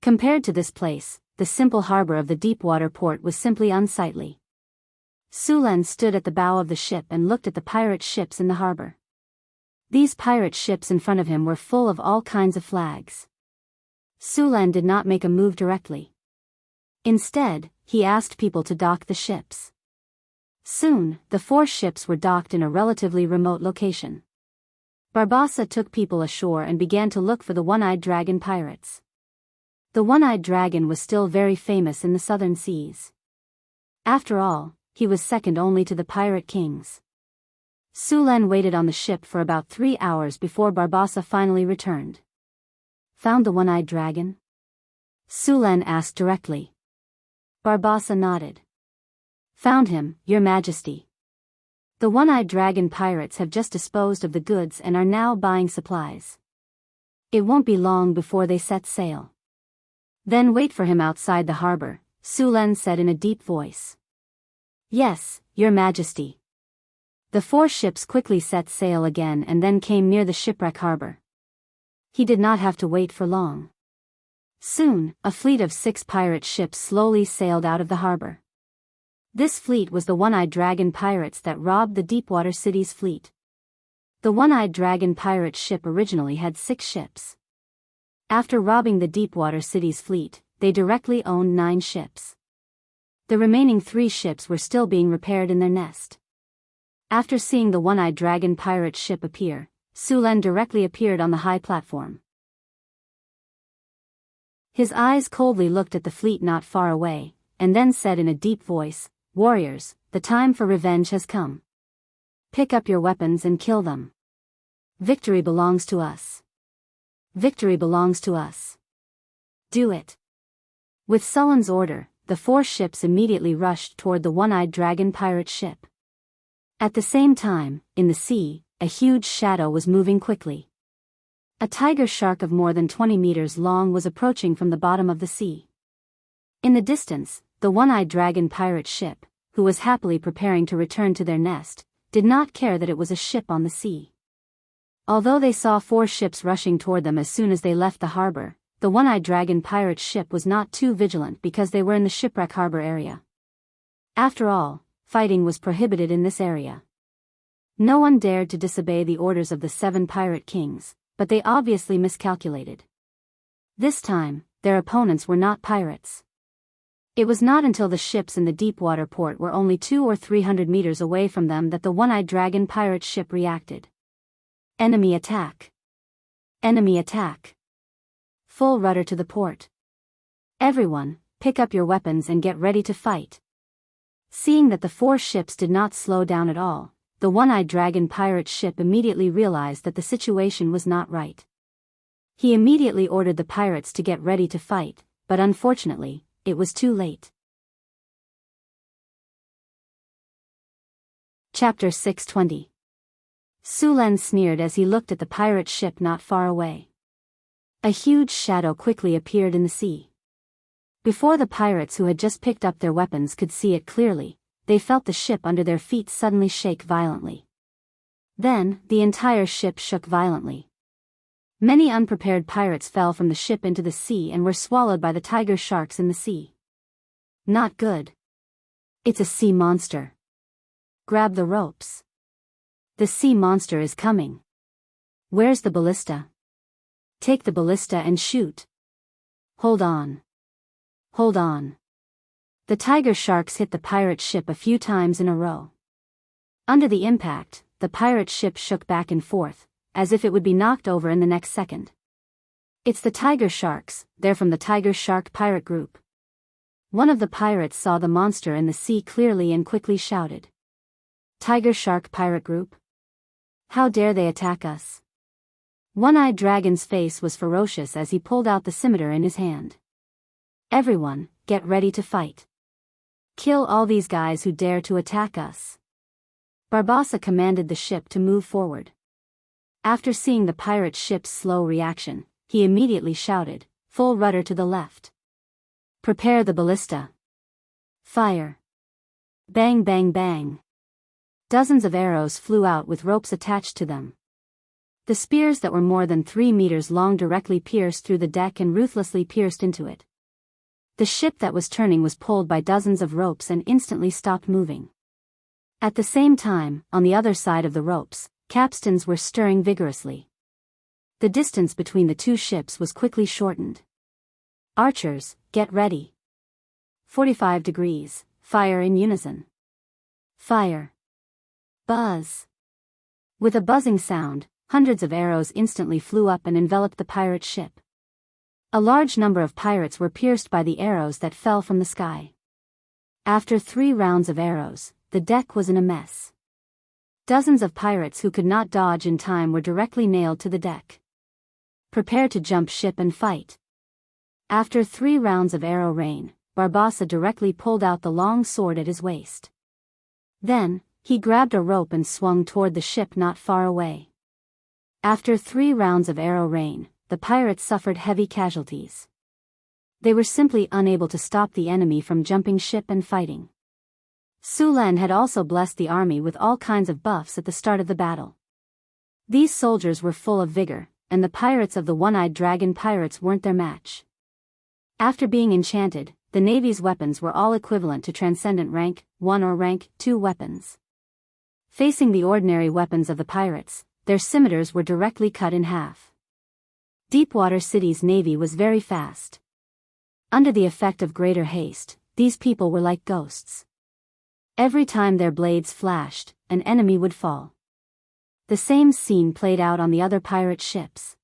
Compared to this place, the simple harbor of the Deepwater port was simply unsightly. Sulan stood at the bow of the ship and looked at the pirate ships in the harbor. These pirate ships in front of him were full of all kinds of flags. Sulan did not make a move directly. Instead, he asked people to dock the ships. Soon, the 4 ships were docked in a relatively remote location. Barbossa took people ashore and began to look for the one-eyed dragon pirates. The one-eyed dragon was still very famous in the southern seas. After all, he was second only to the pirate kings. Sulan waited on the ship for about 3 hours before Barbossa finally returned. "Found the one-eyed dragon?" Sulan asked directly. Barbossa nodded. "Found him, Your Majesty. The one-eyed dragon pirates have just disposed of the goods and are now buying supplies. It won't be long before they set sail." "Then wait for him outside the harbor," Sulan said in a deep voice. "Yes, Your Majesty." The 4 ships quickly set sail again and then came near the shipwreck harbor. He did not have to wait for long. Soon, a fleet of 6 pirate ships slowly sailed out of the harbor. This fleet was the one-eyed dragon pirates that robbed the Deepwater City's fleet. The one-eyed dragon pirate ship originally had 6 ships. After robbing the Deepwater City's fleet, they directly owned 9 ships. The remaining 3 ships were still being repaired in their nest. After seeing the one-eyed dragon pirate ship appear, Sulan directly appeared on the high platform. His eyes coldly looked at the fleet not far away, and then said in a deep voice, "Warriors, the time for revenge has come. Pick up your weapons and kill them. Victory belongs to us. Victory belongs to us. Do it." With Sullen's order, the 4 ships immediately rushed toward the one-eyed dragon pirate ship. At the same time, in the sea, a huge shadow was moving quickly. A tiger shark of more than 20 meters long was approaching from the bottom of the sea. In the distance, the one-eyed dragon pirate ship, who was happily preparing to return to their nest, did not care that it was a ship on the sea. Although they saw 4 ships rushing toward them as soon as they left the harbor, the one-eyed dragon pirate ship was not too vigilant because they were in the shipwreck harbor area. After all, fighting was prohibited in this area. No one dared to disobey the orders of the 7 pirate kings, but they obviously miscalculated. This time, their opponents were not pirates. It was not until the ships in the deep-water port were only 200 or 300 meters away from them that the one-eyed dragon pirate ship reacted. Enemy attack! Enemy attack! Full rudder to the port. Everyone, pick up your weapons and get ready to fight. Seeing that the 4 ships did not slow down at all, the one-eyed dragon pirate ship immediately realized that the situation was not right. He immediately ordered the pirates to get ready to fight, but unfortunately, it was too late. Chapter 620. Sulen sneered as he looked at the pirate ship not far away. A huge shadow quickly appeared in the sea. Before the pirates who had just picked up their weapons could see it clearly, they felt the ship under their feet suddenly shake violently. Then, the entire ship shook violently. Many unprepared pirates fell from the ship into the sea and were swallowed by the tiger sharks in the sea. Not good. It's a sea monster. Grab the ropes. The sea monster is coming. Where's the ballista? Take the ballista and shoot. Hold on. Hold on. The tiger sharks hit the pirate ship a few times in a row. Under the impact, the pirate ship shook back and forth, as if it would be knocked over in the next second. It's the tiger sharks, they're from the tiger shark pirate group. One of the pirates saw the monster in the sea clearly and quickly shouted. Tiger shark pirate group? How dare they attack us? One-eyed dragon's face was ferocious as he pulled out the scimitar in his hand. Everyone, get ready to fight. Kill all these guys who dare to attack us. Barbossa commanded the ship to move forward. After seeing the pirate ship's slow reaction, he immediately shouted, full rudder to the left. Prepare the ballista. Fire. Bang bang bang. Dozens of arrows flew out with ropes attached to them. The spears that were more than 3 meters long directly pierced through the deck and ruthlessly pierced into it. The ship that was turning was pulled by dozens of ropes and instantly stopped moving. At the same time, on the other side of the ropes, capstans were stirring vigorously. The distance between the 2 ships was quickly shortened. Archers, get ready. 45 degrees, fire in unison. Fire. Buzz. With a buzzing sound, hundreds of arrows instantly flew up and enveloped the pirate ship. A large number of pirates were pierced by the arrows that fell from the sky. After 3 rounds of arrows, the deck was in a mess. Dozens of pirates who could not dodge in time were directly nailed to the deck. Prepare to jump ship and fight. After 3 rounds of arrow rain, Barbossa directly pulled out the long sword at his waist. Then, he grabbed a rope and swung toward the ship not far away. After 3 rounds of arrow rain, the pirates suffered heavy casualties. They were simply unable to stop the enemy from jumping ship and fighting. Sulen had also blessed the army with all kinds of buffs at the start of the battle. These soldiers were full of vigor, and the pirates of the one-eyed dragon pirates weren't their match. After being enchanted, the Navy's weapons were all equivalent to transcendent rank 1 or rank 2 weapons. Facing the ordinary weapons of the pirates, their scimitars were directly cut in half. Deepwater City's navy was very fast. Under the effect of greater haste, these people were like ghosts. Every time their blades flashed, an enemy would fall. The same scene played out on the other pirate ships.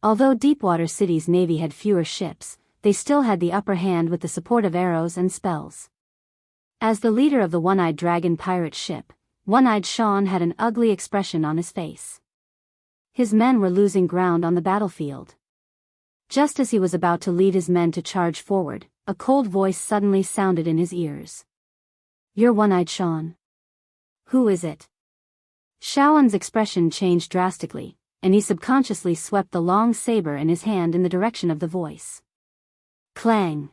Although Deepwater City's navy had fewer ships, they still had the upper hand with the support of arrows and spells. As the leader of the One-Eyed Dragon pirate ship, One-Eyed Sean had an ugly expression on his face. His men were losing ground on the battlefield. Just as he was about to lead his men to charge forward, a cold voice suddenly sounded in his ears. "You're One-Eyed Sean. Who is it?" Shaoan's expression changed drastically, and he subconsciously swept the long saber in his hand in the direction of the voice. Clang!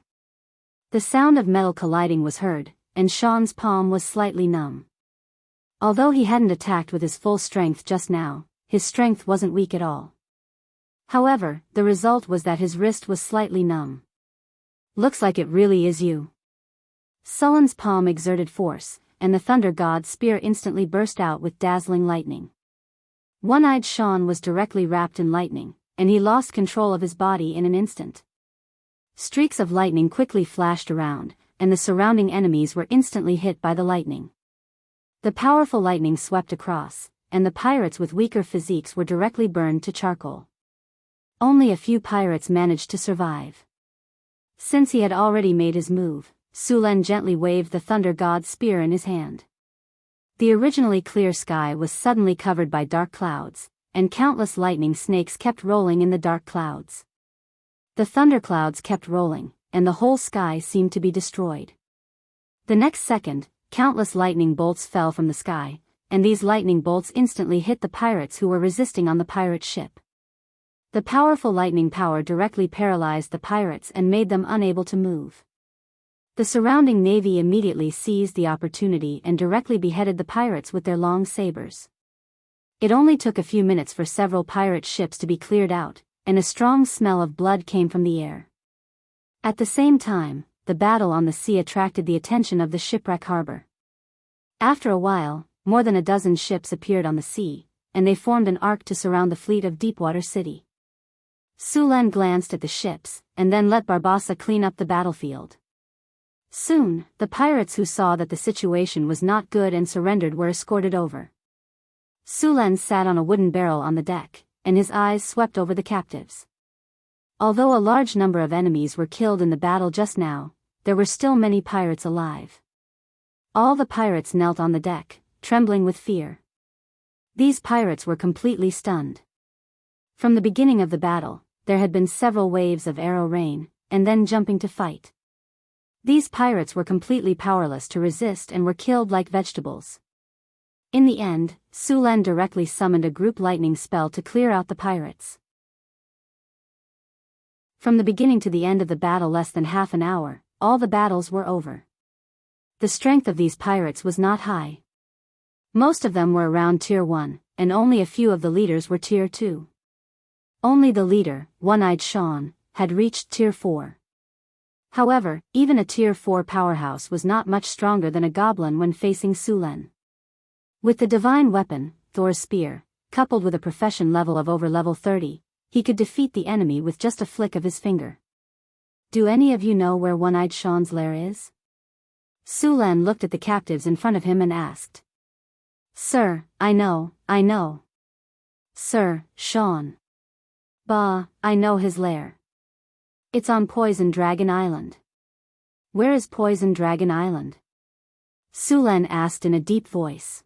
The sound of metal colliding was heard, and Sean's palm was slightly numb. Although he hadn't attacked with his full strength just now, his strength wasn't weak at all. However, the result was that his wrist was slightly numb. "Looks like it really is you." Sullen's palm exerted force, and the Thunder God's spear instantly burst out with dazzling lightning. One-Eyed Sean was directly wrapped in lightning, and he lost control of his body in an instant. Streaks of lightning quickly flashed around, and the surrounding enemies were instantly hit by the lightning. The powerful lightning swept across, and the pirates with weaker physiques were directly burned to charcoal. Only a few pirates managed to survive. Since he had already made his move, Sulen gently waved the Thunder God's spear in his hand. The originally clear sky was suddenly covered by dark clouds, and countless lightning snakes kept rolling in the dark clouds. The thunderclouds kept rolling, and the whole sky seemed to be destroyed. The next second, countless lightning bolts fell from the sky, and these lightning bolts instantly hit the pirates who were resisting on the pirate ship. The powerful lightning power directly paralyzed the pirates and made them unable to move. The surrounding navy immediately seized the opportunity and directly beheaded the pirates with their long sabers. It only took a few minutes for several pirate ships to be cleared out, and a strong smell of blood came from the air. At the same time, the battle on the sea attracted the attention of the shipwreck harbor. After a while, more than a dozen ships appeared on the sea, and they formed an arc to surround the fleet of Deepwater City. Sulen glanced at the ships, and then let Barbossa clean up the battlefield. Soon, the pirates who saw that the situation was not good and surrendered were escorted over. Sulen sat on a wooden barrel on the deck, and his eyes swept over the captives. Although a large number of enemies were killed in the battle just now, there were still many pirates alive. All the pirates knelt on the deck, trembling with fear. These pirates were completely stunned. From the beginning of the battle, there had been several waves of arrow rain, and then jumping to fight. These pirates were completely powerless to resist and were killed like vegetables. In the end, Sulen directly summoned a group lightning spell to clear out the pirates. From the beginning to the end of the battle, less than half an hour, all the battles were over. The strength of these pirates was not high. Most of them were around Tier 1, and only a few of the leaders were Tier 2. Only the leader, One-Eyed Sean, had reached Tier 4. However, even a Tier 4 powerhouse was not much stronger than a goblin when facing Sulen. With the divine weapon, Thor's spear, coupled with a profession level of over level 30, he could defeat the enemy with just a flick of his finger. Do any of you know where One-Eyed Sean's lair is? Sulen looked at the captives in front of him and asked. Sir, I know. Sir, Sean. Bah, I know his lair. It's on Poison Dragon Island. Where is Poison Dragon Island? Sulen asked in a deep voice.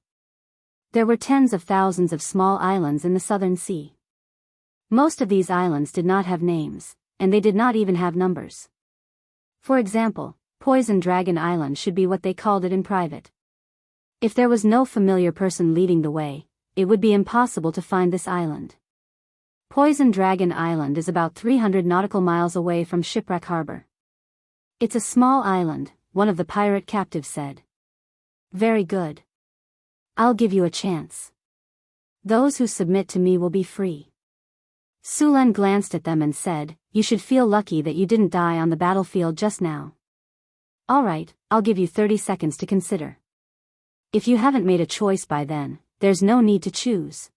There were tens of thousands of small islands in the southern sea. Most of these islands did not have names, and they did not even have numbers. For example, Poison Dragon Island should be what they called it in private. If there was no familiar person leading the way, it would be impossible to find this island. Poison Dragon Island is about 300 nautical miles away from Shipwreck Harbor. It's a small island, one of the pirate captives said. Very good. I'll give you a chance. Those who submit to me will be free. Sulen glanced at them and said, You should feel lucky that you didn't die on the battlefield just now. Alright, I'll give you 30 seconds to consider. If you haven't made a choice by then, there's no need to choose.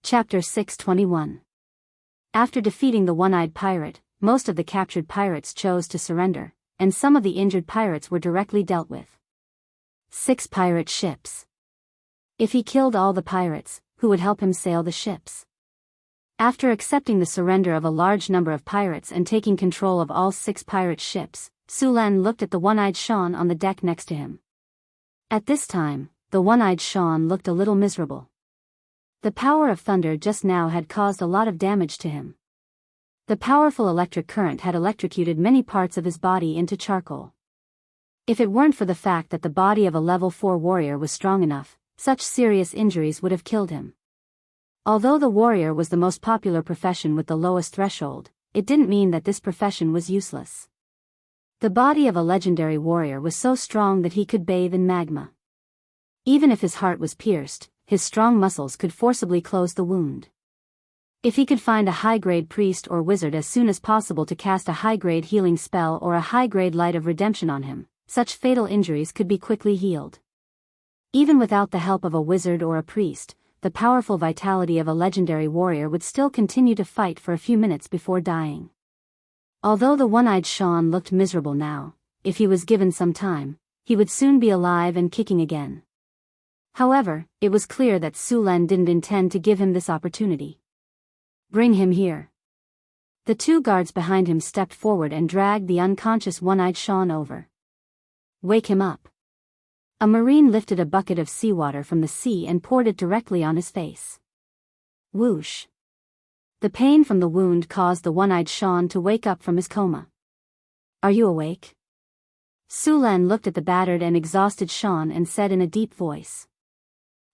Chapter 621. After defeating the one-eyed pirate, most of the captured pirates chose to surrender, and some of the injured pirates were directly dealt with. 6 pirate ships. If he killed all the pirates, who would help him sail the ships? After accepting the surrender of a large number of pirates and taking control of all 6 pirate ships, Sulan looked at the one-eyed Sean on the deck next to him. At this time, the one-eyed Sean looked a little miserable. The power of thunder just now had caused a lot of damage to him. The powerful electric current had electrocuted many parts of his body into charcoal. If it weren't for the fact that the body of a level 4 warrior was strong enough, such serious injuries would have killed him. Although the warrior was the most popular profession with the lowest threshold, it didn't mean that this profession was useless. The body of a legendary warrior was so strong that he could bathe in magma. Even if his heart was pierced, his strong muscles could forcibly close the wound. If he could find a high-grade priest or wizard as soon as possible to cast a high-grade healing spell or a high-grade light of redemption on him, such fatal injuries could be quickly healed. Even without the help of a wizard or a priest, the powerful vitality of a legendary warrior would still continue to fight for a few minutes before dying. Although the one-eyed Sean looked miserable now, if he was given some time, he would soon be alive and kicking again. However, it was clear that Sulan didn't intend to give him this opportunity. Bring him here. The 2 guards behind him stepped forward and dragged the unconscious one-eyed Sean over. Wake him up. A marine lifted a bucket of seawater from the sea and poured it directly on his face. Whoosh. The pain from the wound caused the one-eyed Sean to wake up from his coma. Are you awake? Sulan looked at the battered and exhausted Sean and said in a deep voice.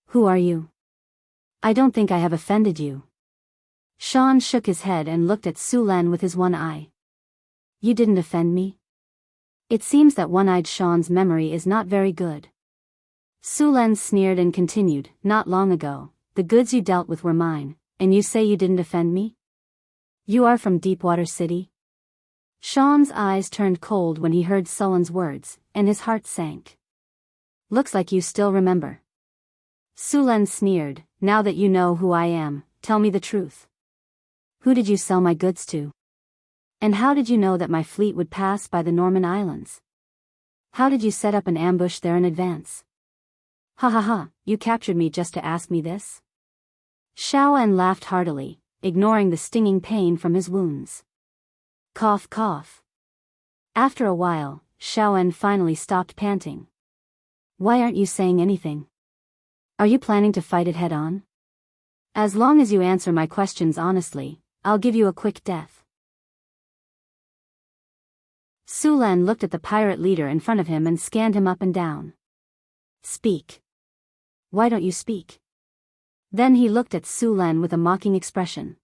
Who are you? I don't think I have offended you. Sean shook his head and looked at Sulan with his one eye. You didn't offend me? It seems that one-eyed Sean's memory is not very good. Sulan sneered and continued, not long ago, the goods you dealt with were mine, and you say you didn't offend me? You are from Deepwater City? Sean's eyes turned cold when he heard Sulan's words, and his heart sank. Looks like you still remember. Sulan sneered, now that you know who I am, tell me the truth. Who did you sell my goods to? And how did you know that my fleet would pass by the Norman Islands? How did you set up an ambush there in advance? Ha ha ha, you captured me just to ask me this? Xiaoan laughed heartily, ignoring the stinging pain from his wounds. Cough cough. After a while, Xiaoan finally stopped panting. Why aren't you saying anything? Are you planning to fight it head on? As long as you answer my questions honestly, I'll give you a quick death. Sulan looked at the pirate leader in front of him and scanned him up and down. Speak. Why don't you speak? Then he looked at Sulan with a mocking expression.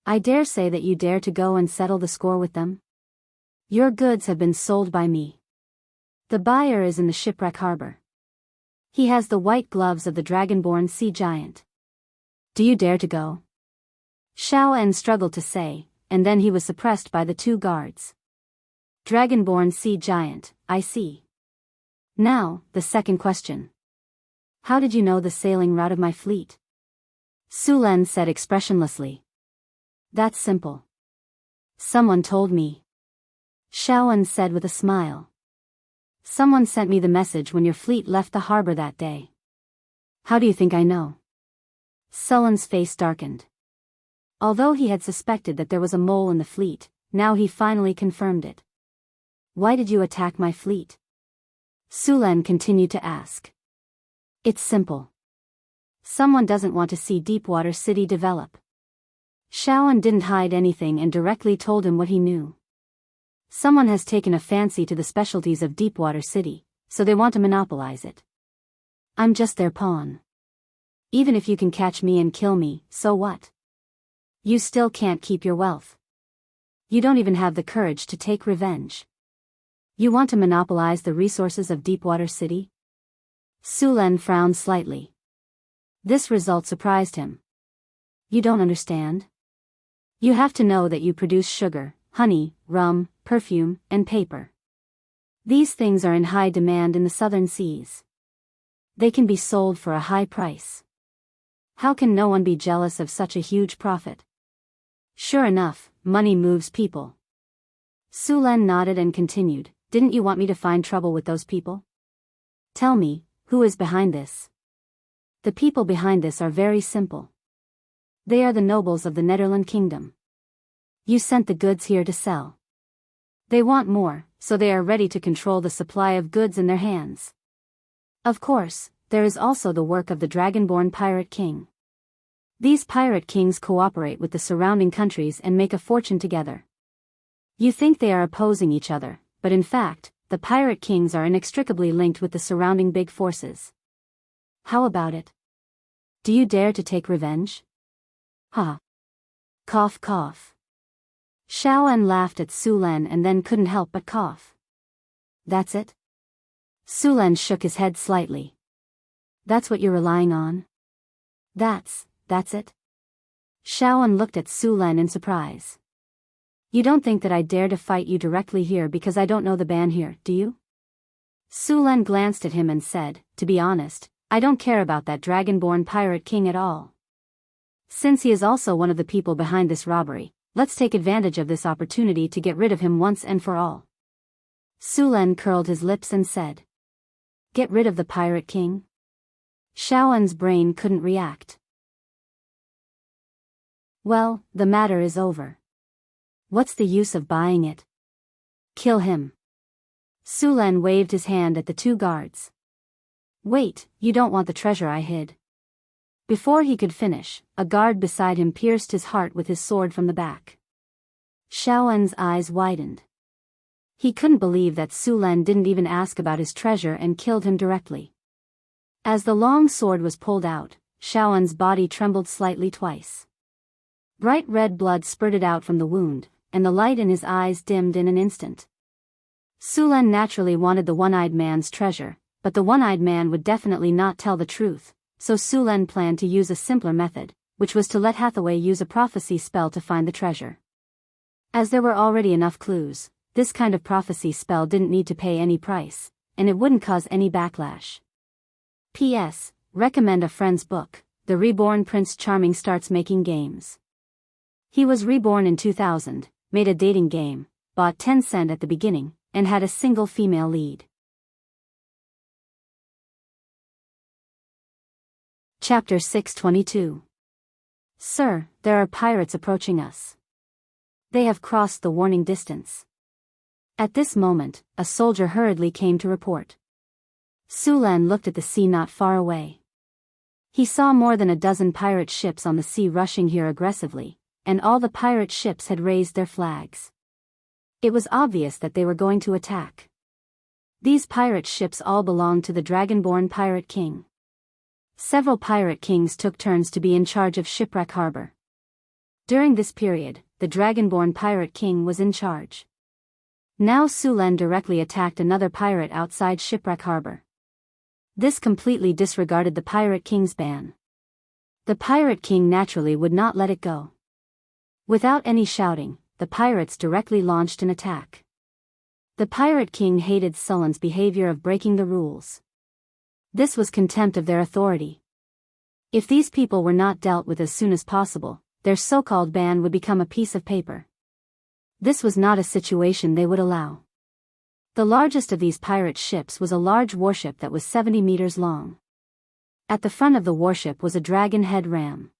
I dare say that you dare to go and settle the score with them? Your goods have been sold by me. The buyer is in the shipwreck harbor. He has the white gloves of the dragonborn sea giant. Do you dare to go? Xiaoan struggled to say, and then he was suppressed by the 2 guards. Dragonborn sea giant, I see. Now, the second question. How did you know the sailing route of my fleet? Sulan said expressionlessly. That's simple. Someone told me. Xiaoan said with a smile. Someone sent me the message when your fleet left the harbor that day. How do you think I know? Sulan's face darkened. Although he had suspected that there was a mole in the fleet, now he finally confirmed it. Why did you attack my fleet? Sulan continued to ask. It's simple. Someone doesn't want to see Deepwater City develop. Xiaoan didn't hide anything and directly told him what he knew. Someone has taken a fancy to the specialties of Deepwater City, so they want to monopolize it. I'm just their pawn. Even if you can catch me and kill me, so what? You still can't keep your wealth. You don't even have the courage to take revenge. You want to monopolize the resources of Deepwater City? Sulan frowned slightly. This result surprised him. You don't understand? You have to know that you produce sugar, honey, rum, perfume, and paper. These things are in high demand in the southern seas. They can be sold for a high price. How can no one be jealous of such a huge profit? Sure enough, money moves people. Sulan nodded and continued, didn't you want me to find trouble with those people? Tell me, who is behind this? The people behind this are very simple. They are the nobles of the Netherland Kingdom. You sent the goods here to sell. They want more, so they are ready to control the supply of goods in their hands. Of course, there is also the work of the Dragonborn Pirate King. These pirate kings cooperate with the surrounding countries and make a fortune together. You think they are opposing each other, but in fact, the pirate kings are inextricably linked with the surrounding big forces. How about it? Do you dare to take revenge? Ha. Cough cough. Xiaoan laughed at Sulan and then couldn't help but cough. That's it? Sulan shook his head slightly. That's what you're relying on? That's it? Xiaoan looked at Sulan in surprise. You don't think that I dare to fight you directly here because I don't know the ban here, do you? Sulan glanced at him and said, to be honest, I don't care about that Dragonborn Pirate King at all. Since he is also one of the people behind this robbery, let's take advantage of this opportunity to get rid of him once and for all. Sulan curled his lips and said, Get rid of the Pirate King? Xiaoan's brain couldn't react. Well, the matter is over. What's the use of buying it? Kill him. Sulan waved his hand at the two guards. Wait, you don't want the treasure I hid. Before he could finish, a guard beside him pierced his heart with his sword from the back. Xiaoan's eyes widened. He couldn't believe that Sulan didn't even ask about his treasure and killed him directly. As the long sword was pulled out, Xiaoan's body trembled slightly twice. Bright red blood spurted out from the wound, and the light in his eyes dimmed in an instant. Sulan naturally wanted the one-eyed man's treasure, but the one-eyed man would definitely not tell the truth. So Sulan planned to use a simpler method, which was to let Hathaway use a prophecy spell to find the treasure. As there were already enough clues, this kind of prophecy spell didn't need to pay any price, and it wouldn't cause any backlash. P.S. Recommend a friend's book, The Reborn Prince Charming Starts Making Games. He was reborn in 2000, made a dating game, bought 10 cent at the beginning, and had a single female lead. Chapter 622. Sir, there are pirates approaching us. They have crossed the warning distance. At this moment, a soldier hurriedly came to report. Sulan looked at the sea not far away. He saw more than a dozen pirate ships on the sea rushing here aggressively, and all the pirate ships had raised their flags. It was obvious that they were going to attack. These pirate ships all belonged to the Dragonborn Pirate King. Several pirate kings took turns to be in charge of Shipwreck Harbor. During this period, the Dragonborn Pirate King was in charge. Now Sulan directly attacked another pirate outside Shipwreck Harbor. This completely disregarded the Pirate King's ban. The Pirate King naturally would not let it go. Without any shouting, the pirates directly launched an attack. The Pirate King hated Sulan's behavior of breaking the rules. This was contempt of their authority. If these people were not dealt with as soon as possible, their so-called ban would become a piece of paper. This was not a situation they would allow. The largest of these pirate ships was a large warship that was 70 meters long. At the front of the warship was a dragon head ram.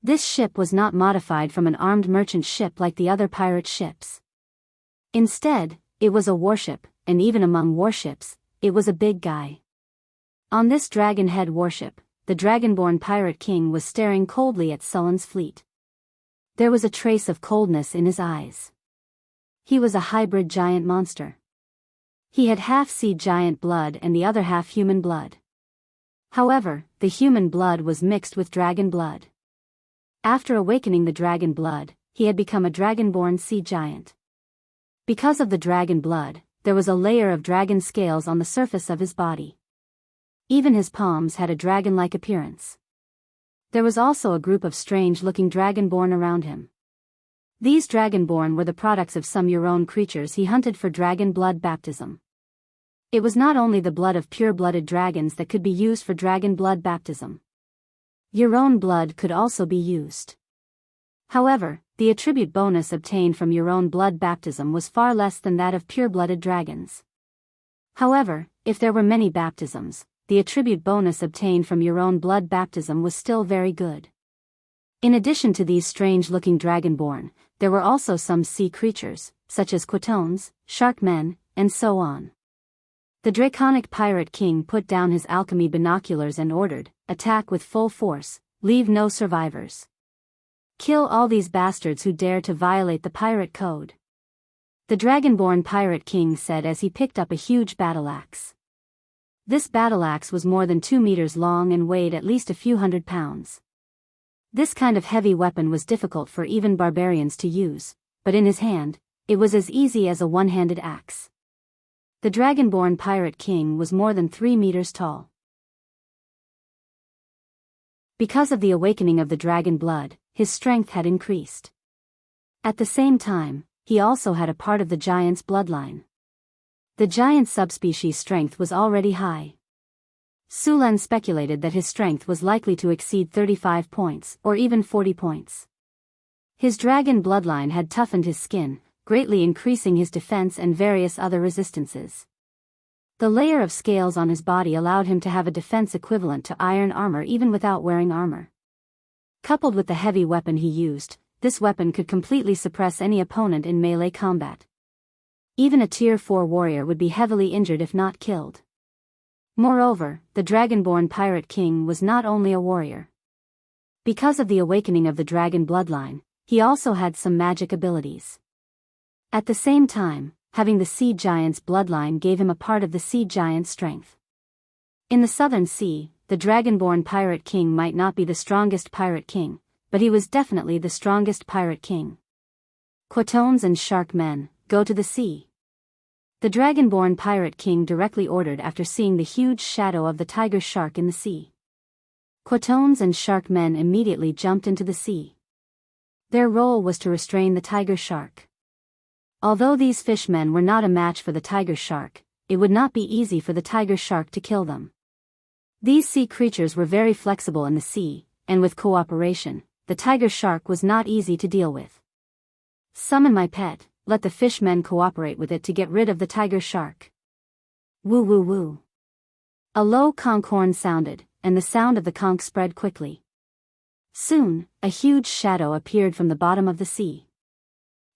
This ship was not modified from an armed merchant ship like the other pirate ships. Instead, it was a warship, and even among warships, it was a big guy. On this dragon-head warship, the Dragonborn Pirate King was staring coldly at Sulan's fleet. There was a trace of coldness in his eyes. He was a hybrid giant monster. He had half sea giant blood and the other half human blood. However, the human blood was mixed with dragon blood. After awakening the dragon blood, he had become a dragonborn sea giant. Because of the dragon blood, there was a layer of dragon scales on the surface of his body. Even his palms had a dragon-like appearance. There was also a group of strange-looking dragonborn around him. These dragonborn were the products of some Euron creatures he hunted for dragon blood baptism. It was not only the blood of pure-blooded dragons that could be used for dragon blood baptism. Euron blood could also be used. However, the attribute bonus obtained from Euron blood baptism was far less than that of pure-blooded dragons. However, if there were many baptisms, the attribute bonus obtained from your own blood baptism was still very good. In addition to these strange-looking dragonborn, there were also some sea creatures, such as quatones, sharkmen, and so on. The draconic pirate king put down his alchemy binoculars and ordered, "Attack with full force, leave no survivors. Kill all these bastards who dare to violate the pirate code." The dragonborn pirate king said as he picked up a huge battle-axe. This battle-axe was more than 2 meters long and weighed at least a few hundred pounds. This kind of heavy weapon was difficult for even barbarians to use, but in his hand, it was as easy as a one-handed axe. The dragonborn pirate king was more than 3 meters tall. Because of the awakening of the dragon blood, his strength had increased. At the same time, he also had a part of the giant's bloodline. The giant subspecies' strength was already high. Sulan speculated that his strength was likely to exceed 35 points, or even 40 points. His dragon bloodline had toughened his skin, greatly increasing his defense and various other resistances. The layer of scales on his body allowed him to have a defense equivalent to iron armor even without wearing armor. Coupled with the heavy weapon he used, this weapon could completely suppress any opponent in melee combat. Even a Tier 4 warrior would be heavily injured if not killed. Moreover, the dragonborn pirate king was not only a warrior. Because of the awakening of the dragon bloodline, he also had some magic abilities. At the same time, having the sea giant's bloodline gave him a part of the sea giant's strength. In the southern sea, the dragonborn pirate king might not be the strongest pirate king, but he was definitely the strongest pirate king. Quatones and sharkmen, go to the sea. The dragonborn pirate king directly ordered after seeing the huge shadow of the tiger shark in the sea. Quatones and sharkmen immediately jumped into the sea. Their role was to restrain the tiger shark. Although these fishmen were not a match for the tiger shark, it would not be easy for the tiger shark to kill them. These sea creatures were very flexible in the sea, and with cooperation, the tiger shark was not easy to deal with. "Summon my pet, let the fishmen cooperate with it to get rid of the tiger shark." Woo woo woo. A low conch horn sounded, and the sound of the conch spread quickly. Soon, a huge shadow appeared from the bottom of the sea.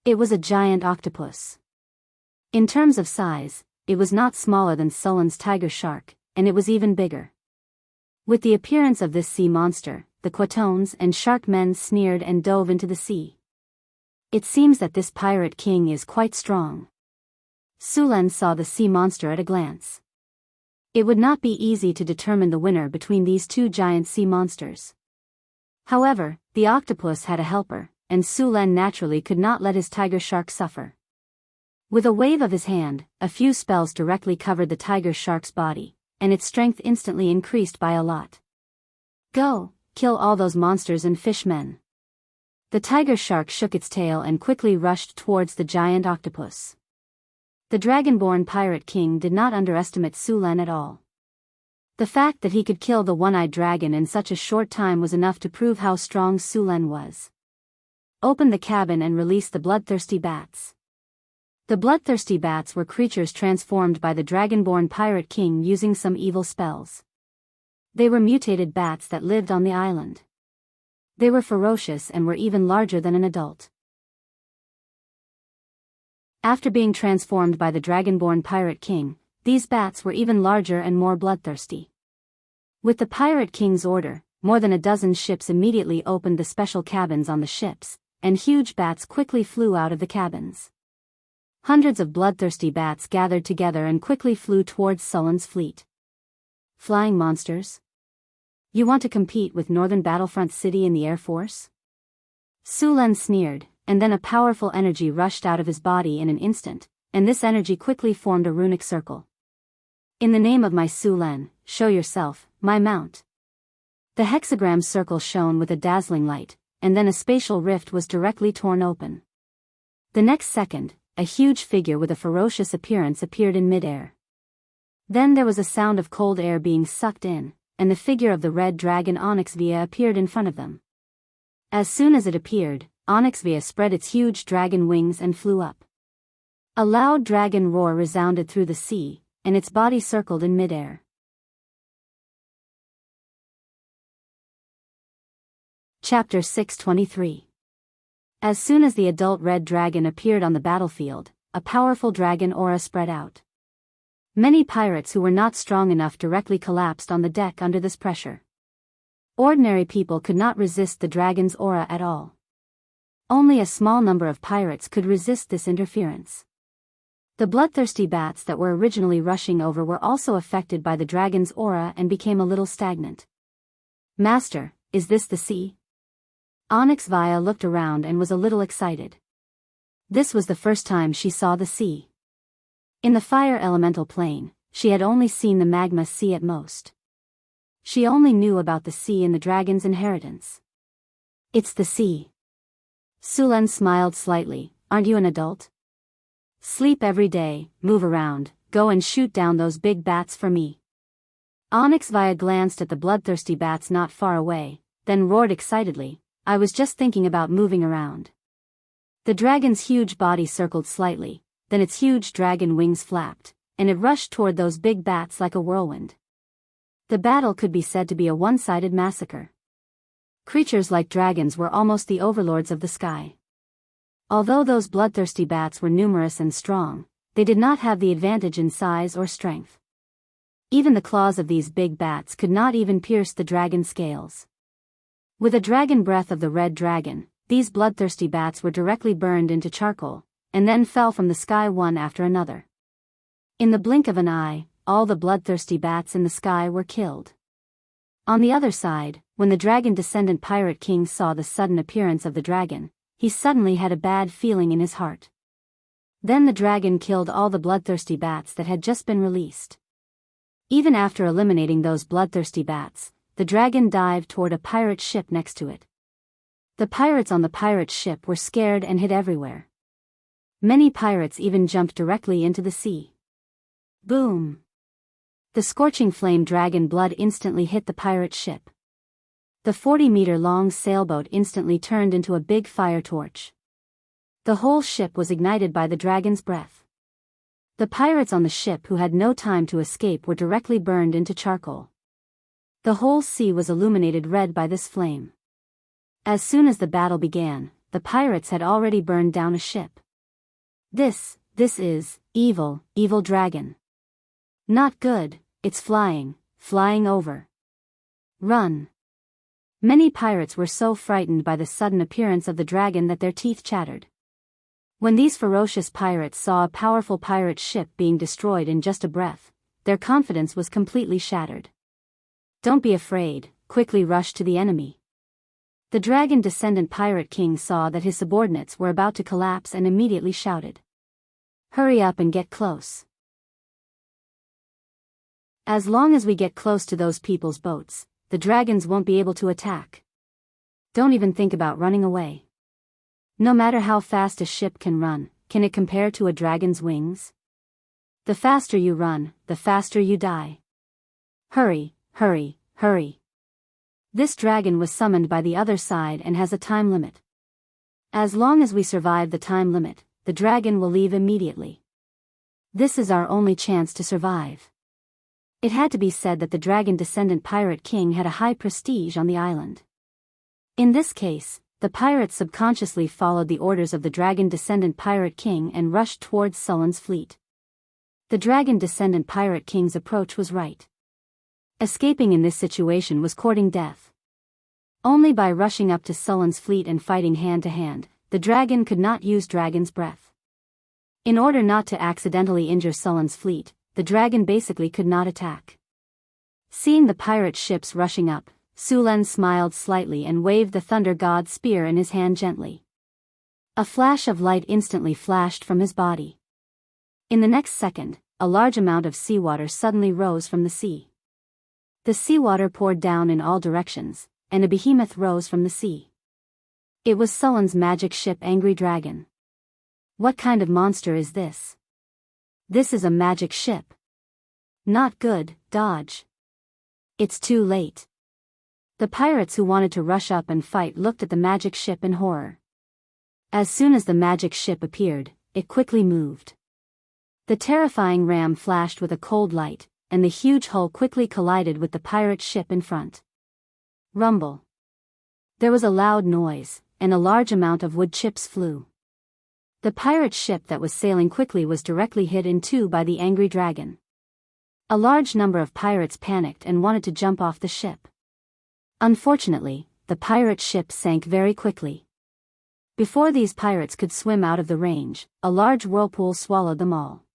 It was a giant octopus. In terms of size, it was not smaller than Sulan's tiger shark, and it was even bigger. With the appearance of this sea monster, the quatones and sharkmen sneered and dove into the sea. It seems that this pirate king is quite strong. Sulan saw the sea monster at a glance. It would not be easy to determine the winner between these two giant sea monsters. However, the octopus had a helper, and Sulan naturally could not let his tiger shark suffer. With a wave of his hand, a few spells directly covered the tiger shark's body, and its strength instantly increased by a lot. "Go, kill all those monsters and fishmen." The tiger shark shook its tail and quickly rushed towards the giant octopus. The dragonborn pirate king did not underestimate Sulan at all. The fact that he could kill the one-eyed dragon in such a short time was enough to prove how strong Sulan was. Open the cabin and release the bloodthirsty bats. The bloodthirsty bats were creatures transformed by the dragonborn pirate king using some evil spells. They were mutated bats that lived on the island. They were ferocious and were even larger than an adult. After being transformed by the dragonborn pirate king, these bats were even larger and more bloodthirsty. With the pirate king's order, more than a dozen ships immediately opened the special cabins on the ships, and huge bats quickly flew out of the cabins. Hundreds of bloodthirsty bats gathered together and quickly flew towards Sulan's fleet. "Flying monsters? You want to compete with Northern Battlefront City in the Air Force?" Sulan sneered, and then a powerful energy rushed out of his body in an instant, and this energy quickly formed a runic circle. "In the name of my Sulan, show yourself, my mount." The hexagram circle shone with a dazzling light, and then a spatial rift was directly torn open. The next second, a huge figure with a ferocious appearance appeared in midair. Then there was a sound of cold air being sucked in, and the figure of the red dragon Onyxvia appeared in front of them. As soon as it appeared, Onyxvia spread its huge dragon wings and flew up. A loud dragon roar resounded through the sea, and its body circled in midair. Chapter 623. As soon as the adult red dragon appeared on the battlefield, a powerful dragon aura spread out. Many pirates who were not strong enough directly collapsed on the deck under this pressure. Ordinary people could not resist the dragon's aura at all. Only a small number of pirates could resist this interference. The bloodthirsty bats that were originally rushing over were also affected by the dragon's aura and became a little stagnant. "Master, is this the sea?" Onyx Vaya looked around and was a little excited. This was the first time she saw the sea. In the fire elemental plane, she had only seen the magma sea at most. She only knew about the sea in the dragon's inheritance. "It's the sea." Sulen smiled slightly. "Aren't you an adult? Sleep every day, move around, go and shoot down those big bats for me." Onyx Vaya glanced at the bloodthirsty bats not far away, then roared excitedly, "I was just thinking about moving around." The dragon's huge body circled slightly, then its huge dragon wings flapped, and it rushed toward those big bats like a whirlwind. The battle could be said to be a one-sided massacre. Creatures like dragons were almost the overlords of the sky. Although those bloodthirsty bats were numerous and strong, they did not have the advantage in size or strength. Even the claws of these big bats could not even pierce the dragon's scales. With a dragon breath of the red dragon, these bloodthirsty bats were directly burned into charcoal, and then fell from the sky one after another. In the blink of an eye, all the bloodthirsty bats in the sky were killed. On the other side, when the dragon descendant pirate king saw the sudden appearance of the dragon, he suddenly had a bad feeling in his heart. Then the dragon killed all the bloodthirsty bats that had just been released. Even after eliminating those bloodthirsty bats, the dragon dived toward a pirate ship next to it. The pirates on the pirate ship were scared and hid everywhere. Many pirates even jumped directly into the sea. Boom! The scorching flame dragon blood instantly hit the pirate ship. The 40-meter-long sailboat instantly turned into a big fire torch. The whole ship was ignited by the dragon's breath. The pirates on the ship who had no time to escape were directly burned into charcoal. The whole sea was illuminated red by this flame. As soon as the battle began, the pirates had already burned down a ship. This is evil dragon. Not good, it's flying over. Run. Many pirates were so frightened by the sudden appearance of the dragon that their teeth chattered. When these ferocious pirates saw a powerful pirate ship being destroyed in just a breath, their confidence was completely shattered. "Don't be afraid, quickly rush to the enemy." The dragon descendant pirate king saw that his subordinates were about to collapse and immediately shouted, "Hurry up and get close. As long as we get close to those people's boats, the dragons won't be able to attack. Don't even think about running away. No matter how fast a ship can run, can it compare to a dragon's wings? The faster you run, the faster you die. Hurry, hurry, hurry." This dragon was summoned by the other side and has a time limit. As long as we survive the time limit, the dragon will leave immediately. This is our only chance to survive. It had to be said that the dragon descendant pirate king had a high prestige on the island. In this case, the pirates subconsciously followed the orders of the dragon descendant pirate king and rushed towards Sullen's fleet. The dragon descendant pirate king's approach was right. Escaping in this situation was courting death. Only by rushing up to Sullen's fleet and fighting hand to hand, the dragon could not use dragon's breath. In order not to accidentally injure Sullen's fleet, the dragon basically could not attack. Seeing the pirate ships rushing up, Sulen smiled slightly and waved the thunder god's spear in his hand gently. A flash of light instantly flashed from his body. In the next second, a large amount of seawater suddenly rose from the sea. The seawater poured down in all directions, and a behemoth rose from the sea. It was Sullen's magic ship Angry Dragon. What kind of monster is this? This is a magic ship. Not good, dodge. It's too late. The pirates who wanted to rush up and fight looked at the magic ship in horror. As soon as the magic ship appeared, it quickly moved. The terrifying ram flashed with a cold light, and the huge hull quickly collided with the pirate ship in front. Rumble. There was a loud noise, and a large amount of wood chips flew. The pirate ship that was sailing quickly was directly hit in two by the angry dragon. A large number of pirates panicked and wanted to jump off the ship. Unfortunately, the pirate ship sank very quickly. Before these pirates could swim out of the range, a large whirlpool swallowed them all.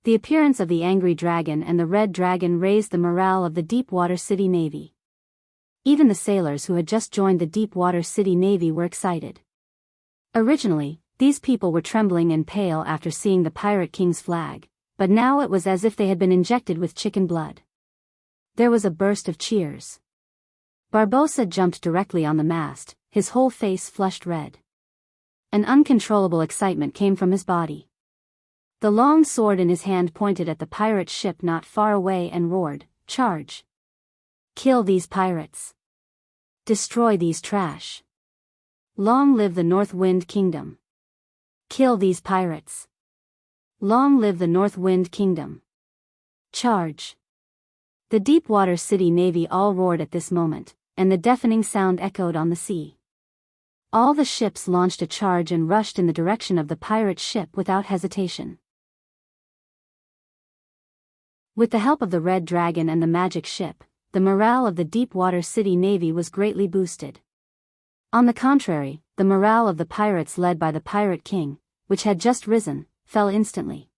The appearance of the angry dragon and the red dragon raised the morale of the Deepwater City Navy. Even the sailors who had just joined the Deepwater City Navy were excited. Originally, these people were trembling and pale after seeing the Pirate King's flag, but now it was as if they had been injected with chicken blood. There was a burst of cheers. Barbossa jumped directly on the mast, his whole face flushed red. An uncontrollable excitement came from his body. The long sword in his hand pointed at the pirate ship not far away and roared, "Charge! Kill these pirates! Destroy these trash! Long live the North Wind Kingdom! Kill these pirates! Long live the North Wind Kingdom! Charge!" The Deepwater City Navy all roared at this moment, and the deafening sound echoed on the sea. All the ships launched a charge and rushed in the direction of the pirate ship without hesitation. With the help of the Red Dragon and the magic ship, the morale of the Deepwater City Navy was greatly boosted. On the contrary, the morale of the pirates led by the Pirate King, which had just risen, fell instantly.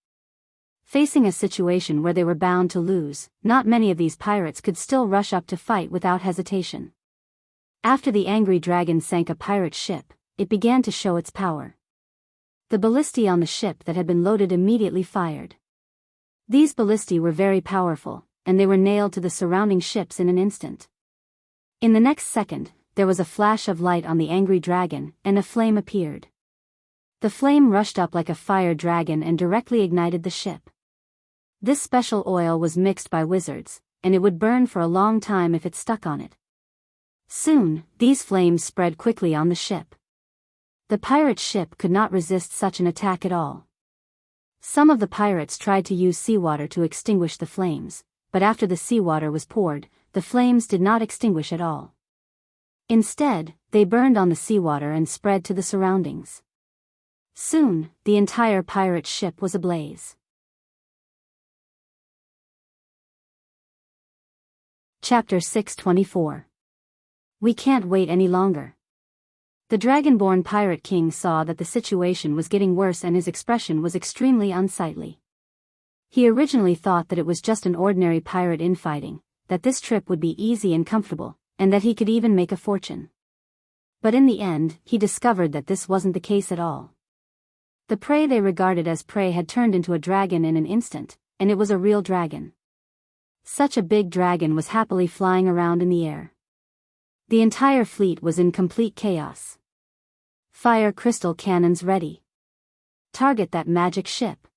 Facing a situation where they were bound to lose, not many of these pirates could still rush up to fight without hesitation. After the angry dragon sank a pirate ship, it began to show its power. The ballistae on the ship that had been loaded immediately fired. These ballistae were very powerful, and they were nailed to the surrounding ships in an instant. In the next second, there was a flash of light on the angry dragon, and a flame appeared. The flame rushed up like a fire dragon and directly ignited the ship. This special oil was mixed by wizards, and it would burn for a long time if it stuck on it. Soon, these flames spread quickly on the ship. The pirate ship could not resist such an attack at all. Some of the pirates tried to use seawater to extinguish the flames, but after the seawater was poured, the flames did not extinguish at all. Instead, they burned on the seawater and spread to the surroundings. Soon, the entire pirate ship was ablaze. Chapter 624. We can't wait any longer. The Dragonborn Pirate King saw that the situation was getting worse and his expression was extremely unsightly. He originally thought that it was just an ordinary pirate infighting, that this trip would be easy and comfortable, and that he could even make a fortune. But in the end, he discovered that this wasn't the case at all. The prey they regarded as prey had turned into a dragon in an instant, and it was a real dragon. Such a big dragon was happily flying around in the air. The entire fleet was in complete chaos. Fire crystal cannons ready. Target that magic ship.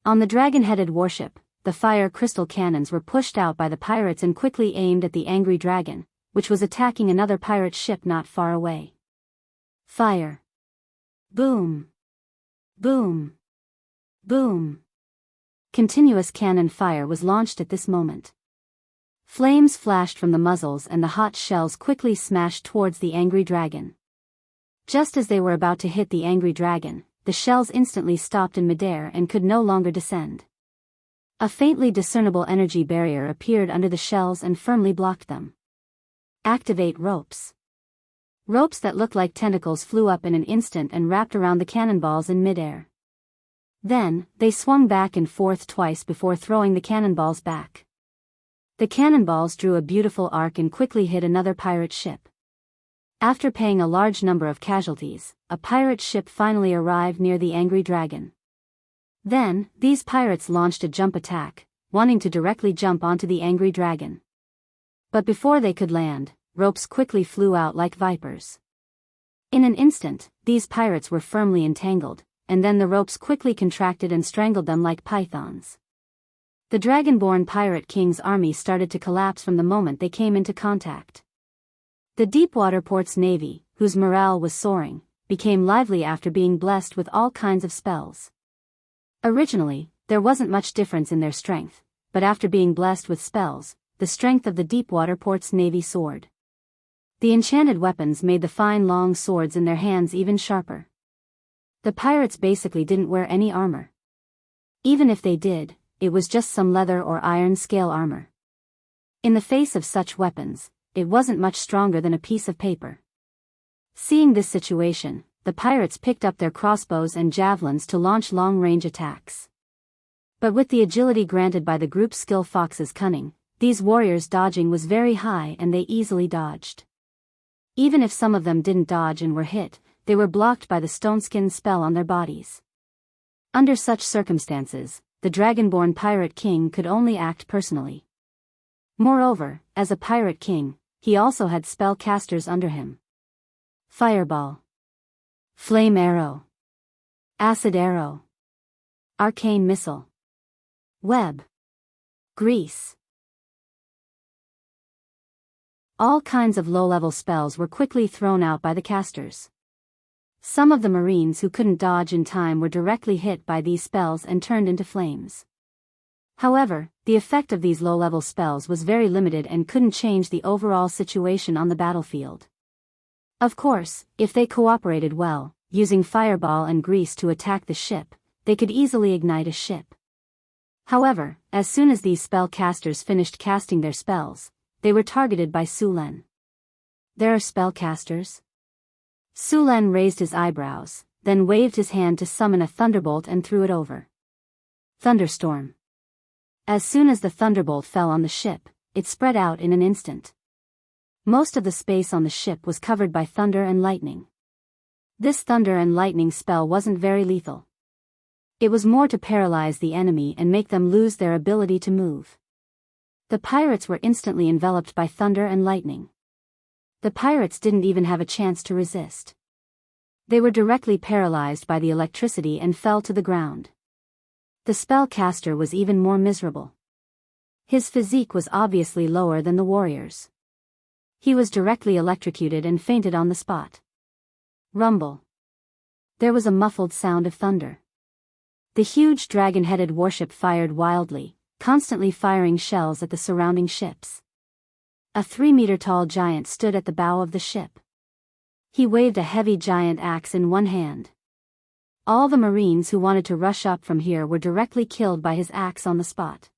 On the dragon-headed warship, the fire crystal cannons were pushed out by the pirates and quickly aimed at the angry dragon, which was attacking another pirate ship not far away. Fire. Boom. Boom. Boom. Continuous cannon fire was launched at this moment. Flames flashed from the muzzles and the hot shells quickly smashed towards the angry dragon. Just as they were about to hit the angry dragon, the shells instantly stopped in midair and could no longer descend. A faintly discernible energy barrier appeared under the shells and firmly blocked them. Activate ropes. Ropes that looked like tentacles flew up in an instant and wrapped around the cannonballs in midair. Then, they swung back and forth twice before throwing the cannonballs back. The cannonballs drew a beautiful arc and quickly hit another pirate ship. After paying a large number of casualties, a pirate ship finally arrived near the angry dragon. Then, these pirates launched a jump attack, wanting to directly jump onto the angry dragon. But before they could land, ropes quickly flew out like vipers. In an instant, these pirates were firmly entangled, and then the ropes quickly contracted and strangled them like pythons. The Dragonborn Pirate King's army started to collapse from the moment they came into contact. The Deepwater Port's navy, whose morale was soaring, became lively after being blessed with all kinds of spells. Originally, there wasn't much difference in their strength, but after being blessed with spells, the strength of the Deepwater Port's navy soared. The enchanted weapons made the fine long swords in their hands even sharper. The pirates basically didn't wear any armor. Even if they did, it was just some leather or iron scale armor. In the face of such weapons, it wasn't much stronger than a piece of paper. Seeing this situation, the pirates picked up their crossbows and javelins to launch long-range attacks. But with the agility granted by the group's skill Fox's cunning, these warriors' dodging was very high and they easily dodged. Even if some of them didn't dodge and were hit, they were blocked by the stoneskin spell on their bodies. Under such circumstances, the Dragonborn Pirate King could only act personally. Moreover, as a Pirate King, he also had spellcasters under him. Fireball, Flame Arrow, Acid Arrow, Arcane Missile, Web, Grease. All kinds of low-level spells were quickly thrown out by the casters. Some of the Marines who couldn't dodge in time were directly hit by these spells and turned into flames. However, the effect of these low-level spells was very limited and couldn't change the overall situation on the battlefield. Of course, if they cooperated well, using fireball and grease to attack the ship, they could easily ignite a ship. However, as soon as these spellcasters finished casting their spells, they were targeted by Sulen. There are spellcasters? Sulen raised his eyebrows, then waved his hand to summon a thunderbolt and threw it over. Thunderstorm. As soon as the thunderbolt fell on the ship, it spread out in an instant. Most of the space on the ship was covered by thunder and lightning. This thunder and lightning spell wasn't very lethal. It was more to paralyze the enemy and make them lose their ability to move. The pirates were instantly enveloped by thunder and lightning. The pirates didn't even have a chance to resist. They were directly paralyzed by the electricity and fell to the ground. The spellcaster was even more miserable. His physique was obviously lower than the warriors. He was directly electrocuted and fainted on the spot. Rumble. There was a muffled sound of thunder. The huge dragon-headed warship fired wildly, constantly firing shells at the surrounding ships. A 3-meter-tall giant stood at the bow of the ship. He waved a heavy giant axe in one hand. All the Marines who wanted to rush up from here were directly killed by his axe on the spot.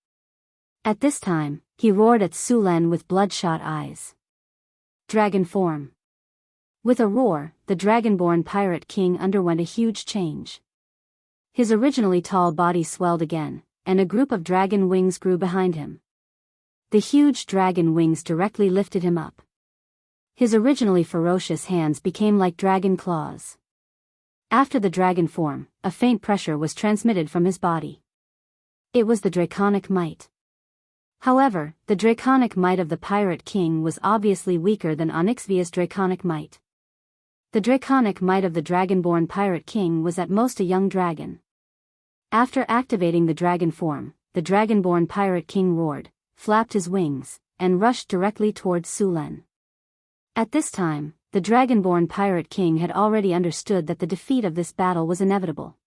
At this time, he roared at Sulen with bloodshot eyes. Dragon form. With a roar, the Dragonborn Pirate King underwent a huge change. His originally tall body swelled again, and a group of dragon wings grew behind him. The huge dragon wings directly lifted him up. His originally ferocious hands became like dragon claws. After the dragon form, a faint pressure was transmitted from his body. It was the draconic might. However, the draconic might of the Pirate King was obviously weaker than Onyxvia's draconic might. The draconic might of the Dragonborn Pirate King was at most a young dragon. After activating the dragon form, the Dragonborn Pirate King roared, flapped his wings, and rushed directly towards Sulen. At this time, the Dragonborn Pirate King had already understood that the defeat of this battle was inevitable.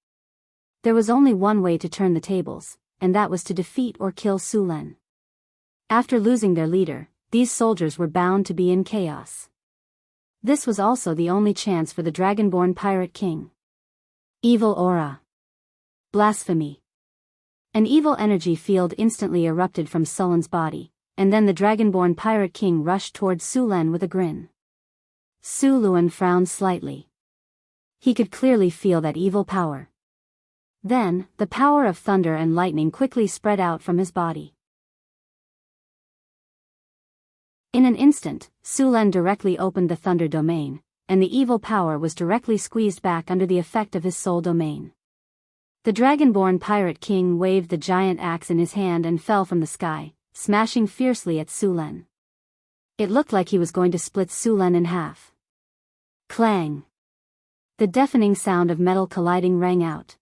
There was only one way to turn the tables, and that was to defeat or kill Sulen. After losing their leader, these soldiers were bound to be in chaos. This was also the only chance for the Dragonborn Pirate King. Evil aura. Blasphemy. An evil energy field instantly erupted from Sulen's body, and then the Dragonborn Pirate King rushed towards Sulen with a grin. Sulen frowned slightly. He could clearly feel that evil power. Then, the power of thunder and lightning quickly spread out from his body. In an instant, Sulen directly opened the thunder domain, and the evil power was directly squeezed back under the effect of his soul domain. The Dragonborn Pirate King waved the giant axe in his hand and fell from the sky, smashing fiercely at Sulen. It looked like he was going to split Sulen in half. Clang! The deafening sound of metal colliding rang out.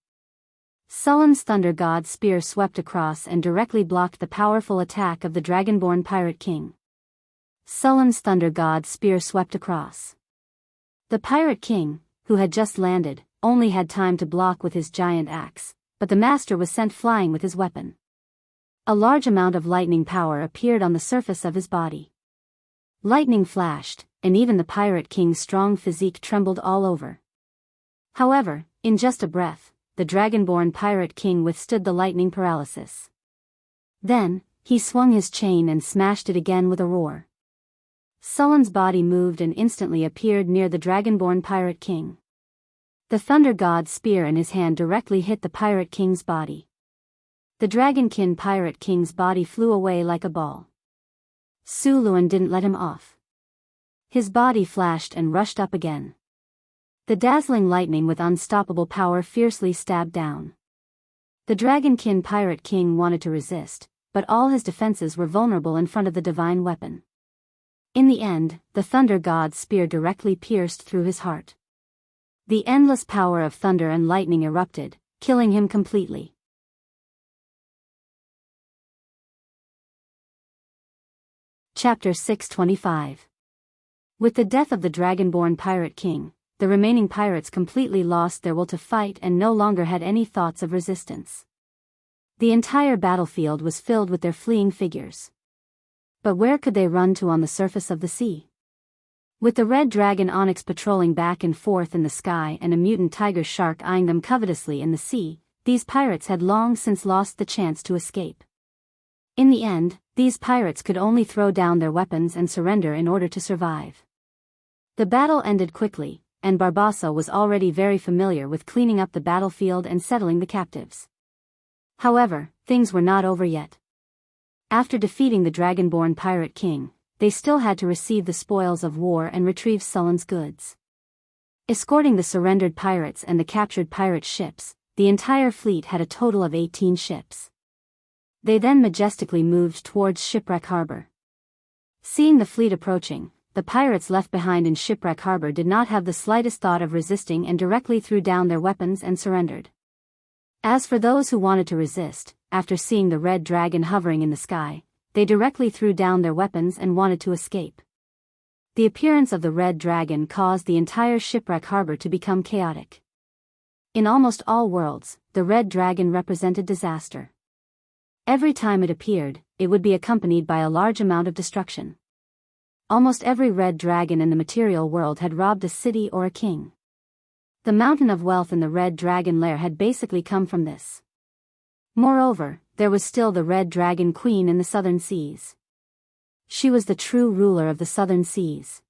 Sulen's Thunder God spear swept across and directly blocked the powerful attack of the Dragonborn Pirate King. Sulen's Thunder God spear swept across. The Pirate King, who had just landed, only had time to block with his giant axe, but the master was sent flying with his weapon. A large amount of lightning power appeared on the surface of his body. Lightning flashed, and even the Pirate King's strong physique trembled all over. However, in just a breath, the dragonborn Pirate King withstood the lightning paralysis. Then, he swung his chain and smashed it again with a roar. Sullen's body moved and instantly appeared near the dragonborn Pirate King. The Thunder God's spear in his hand directly hit the Pirate King's body. The Dragonkin Pirate King's body flew away like a ball. Su Luan didn't let him off. His body flashed and rushed up again. The dazzling lightning with unstoppable power fiercely stabbed down. The Dragonkin Pirate King wanted to resist, but all his defenses were vulnerable in front of the divine weapon. In the end, the Thunder God's spear directly pierced through his heart. The endless power of thunder and lightning erupted, killing him completely. Chapter 625. With the death of the Dragonborn Pirate King, the remaining pirates completely lost their will to fight and no longer had any thoughts of resistance. The entire battlefield was filled with their fleeing figures. But where could they run to on the surface of the sea? With the red dragon Onyx patrolling back and forth in the sky and a mutant tiger shark eyeing them covetously in the sea, these pirates had long since lost the chance to escape. In the end, these pirates could only throw down their weapons and surrender in order to survive. The battle ended quickly, and Barbossa was already very familiar with cleaning up the battlefield and settling the captives. However, things were not over yet. After defeating the Dragonborn Pirate King, they still had to receive the spoils of war and retrieve Sullen's goods. Escorting the surrendered pirates and the captured pirate ships, the entire fleet had a total of 18 ships. They then majestically moved towards Shipwreck Harbor. Seeing the fleet approaching, the pirates left behind in Shipwreck Harbor did not have the slightest thought of resisting and directly threw down their weapons and surrendered. As for those who wanted to resist, after seeing the red dragon hovering in the sky, they directly threw down their weapons and wanted to escape. The appearance of the red dragon caused the entire Shipwreck Harbor to become chaotic. In almost all worlds, the red dragon represented disaster. Every time it appeared, it would be accompanied by a large amount of destruction. Almost every red dragon in the material world had robbed a city or a king. The mountain of wealth in the red dragon lair had basically come from this. Moreover, there was still the red dragon queen in the southern seas. She was the true ruler of the southern seas.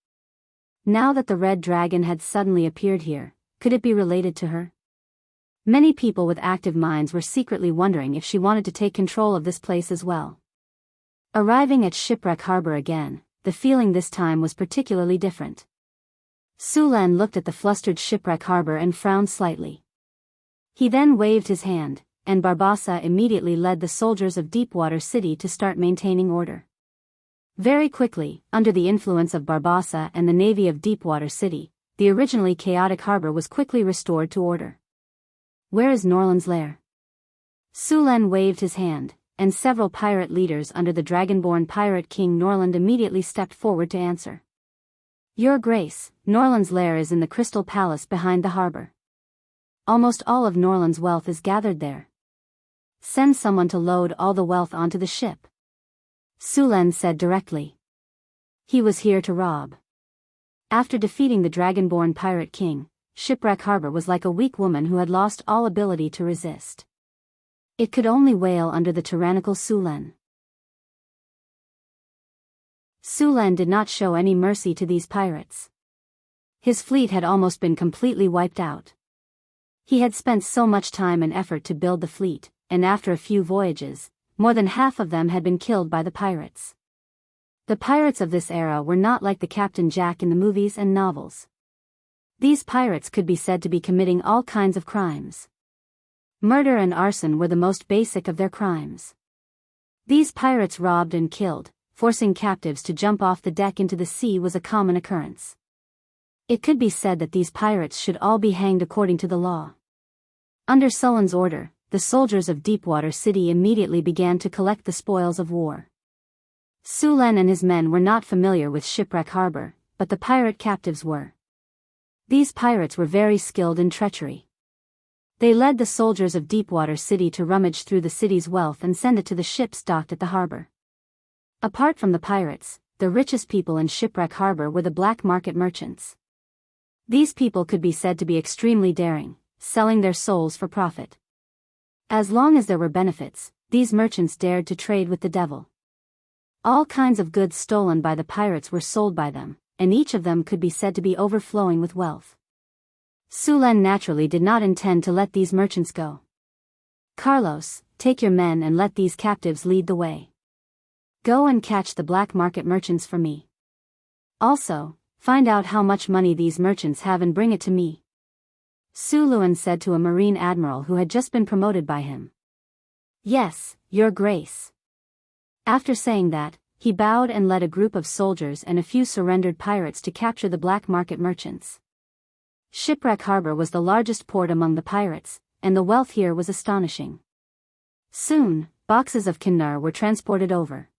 Now that the red dragon had suddenly appeared here, could it be related to her? Many people with active minds were secretly wondering if she wanted to take control of this place as well. Arriving at Shipwreck Harbor again, the feeling this time was particularly different. Sulan looked at the flustered Shipwreck Harbor and frowned slightly. He then waved his hand, and Barbossa immediately led the soldiers of Deepwater City to start maintaining order. Very quickly, under the influence of Barbossa and the navy of Deepwater City, the originally chaotic harbor was quickly restored to order. Where is Norland's lair? Sulan waved his hand, and several pirate leaders under the Dragonborn Pirate King Norland immediately stepped forward to answer. Your Grace, Norland's lair is in the Crystal Palace behind the harbor. Almost all of Norland's wealth is gathered there. Send someone to load all the wealth onto the ship. Sulan said directly. He was here to rob. After defeating the Dragonborn Pirate King, Shipwreck Harbor was like a weak woman who had lost all ability to resist. It could only wail under the tyrannical Sulan. Sulan did not show any mercy to these pirates. His fleet had almost been completely wiped out. He had spent so much time and effort to build the fleet, and after a few voyages, more than half of them had been killed by the pirates. The pirates of this era were not like the Captain Jack in the movies and novels. These pirates could be said to be committing all kinds of crimes. Murder and arson were the most basic of their crimes. These pirates robbed and killed, forcing captives to jump off the deck into the sea was a common occurrence. It could be said that these pirates should all be hanged according to the law. Under Sullen's order, the soldiers of Deepwater City immediately began to collect the spoils of war. Sulan and his men were not familiar with Shipwreck Harbor, but the pirate captives were. These pirates were very skilled in treachery. They led the soldiers of Deepwater City to rummage through the city's wealth and send it to the ships docked at the harbor. Apart from the pirates, the richest people in Shipwreck Harbor were the black market merchants. These people could be said to be extremely daring, selling their souls for profit. As long as there were benefits, these merchants dared to trade with the devil. All kinds of goods stolen by the pirates were sold by them, and each of them could be said to be overflowing with wealth. Sulen naturally did not intend to let these merchants go. Carlos, take your men and let these captives lead the way. Go and catch the black market merchants for me. Also, find out how much money these merchants have and bring it to me. Suluan said to a marine admiral who had just been promoted by him. Yes, Your Grace. After saying that, he bowed and led a group of soldiers and a few surrendered pirates to capture the black market merchants. Shipwreck Harbor was the largest port among the pirates, and the wealth here was astonishing. Soon, boxes of Kinnar were transported over.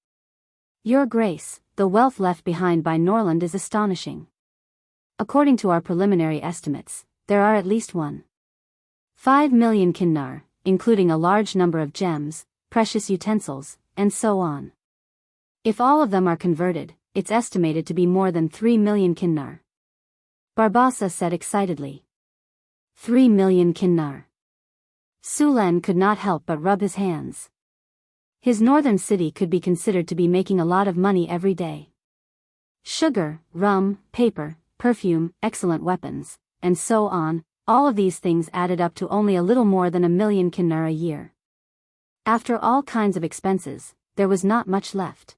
Your Grace, the wealth left behind by Norland is astonishing. According to our preliminary estimates, there are at least 1.5 million Kinnar, including a large number of gems, precious utensils, and so on. If all of them are converted, it's estimated to be more than 3 million Kinnar. Barbassa said excitedly. 3 million Kinnar. Sulen could not help but rub his hands. His northern city could be considered to be making a lot of money every day. Sugar, rum, paper, perfume, excellent weapons, and so on, all of these things added up to only a little more than 1 million Kinnar a year. After all kinds of expenses, there was not much left.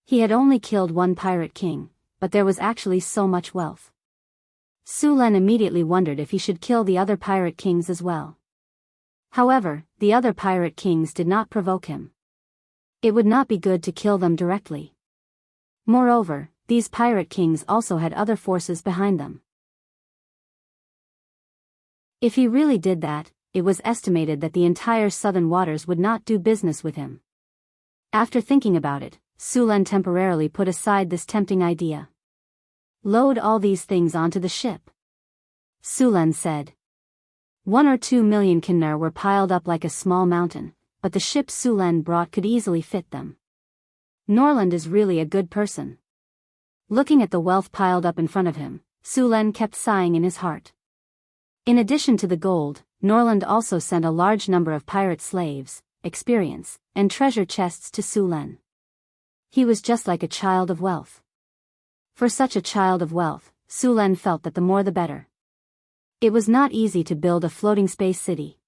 He had only killed one pirate king, but there was actually so much wealth. Sulen immediately wondered if he should kill the other pirate kings as well. However, the other pirate kings did not provoke him. It would not be good to kill them directly. Moreover, these pirate kings also had other forces behind them. If he really did that, it was estimated that the entire southern waters would not do business with him. After thinking about it, Sulen temporarily put aside this tempting idea. Load all these things onto the ship. Sulen said. 1 or 2 million Kinnar were piled up like a small mountain, but the ship Sulen brought could easily fit them. Norland is really a good person. Looking at the wealth piled up in front of him, Sulen kept sighing in his heart. In addition to the gold, Norland also sent a large number of pirate slaves, experience, and treasure chests to Sulen. He was just like a child of wealth. For such a child of wealth, Sulen felt that the more the better. It was not easy to build a floating space city.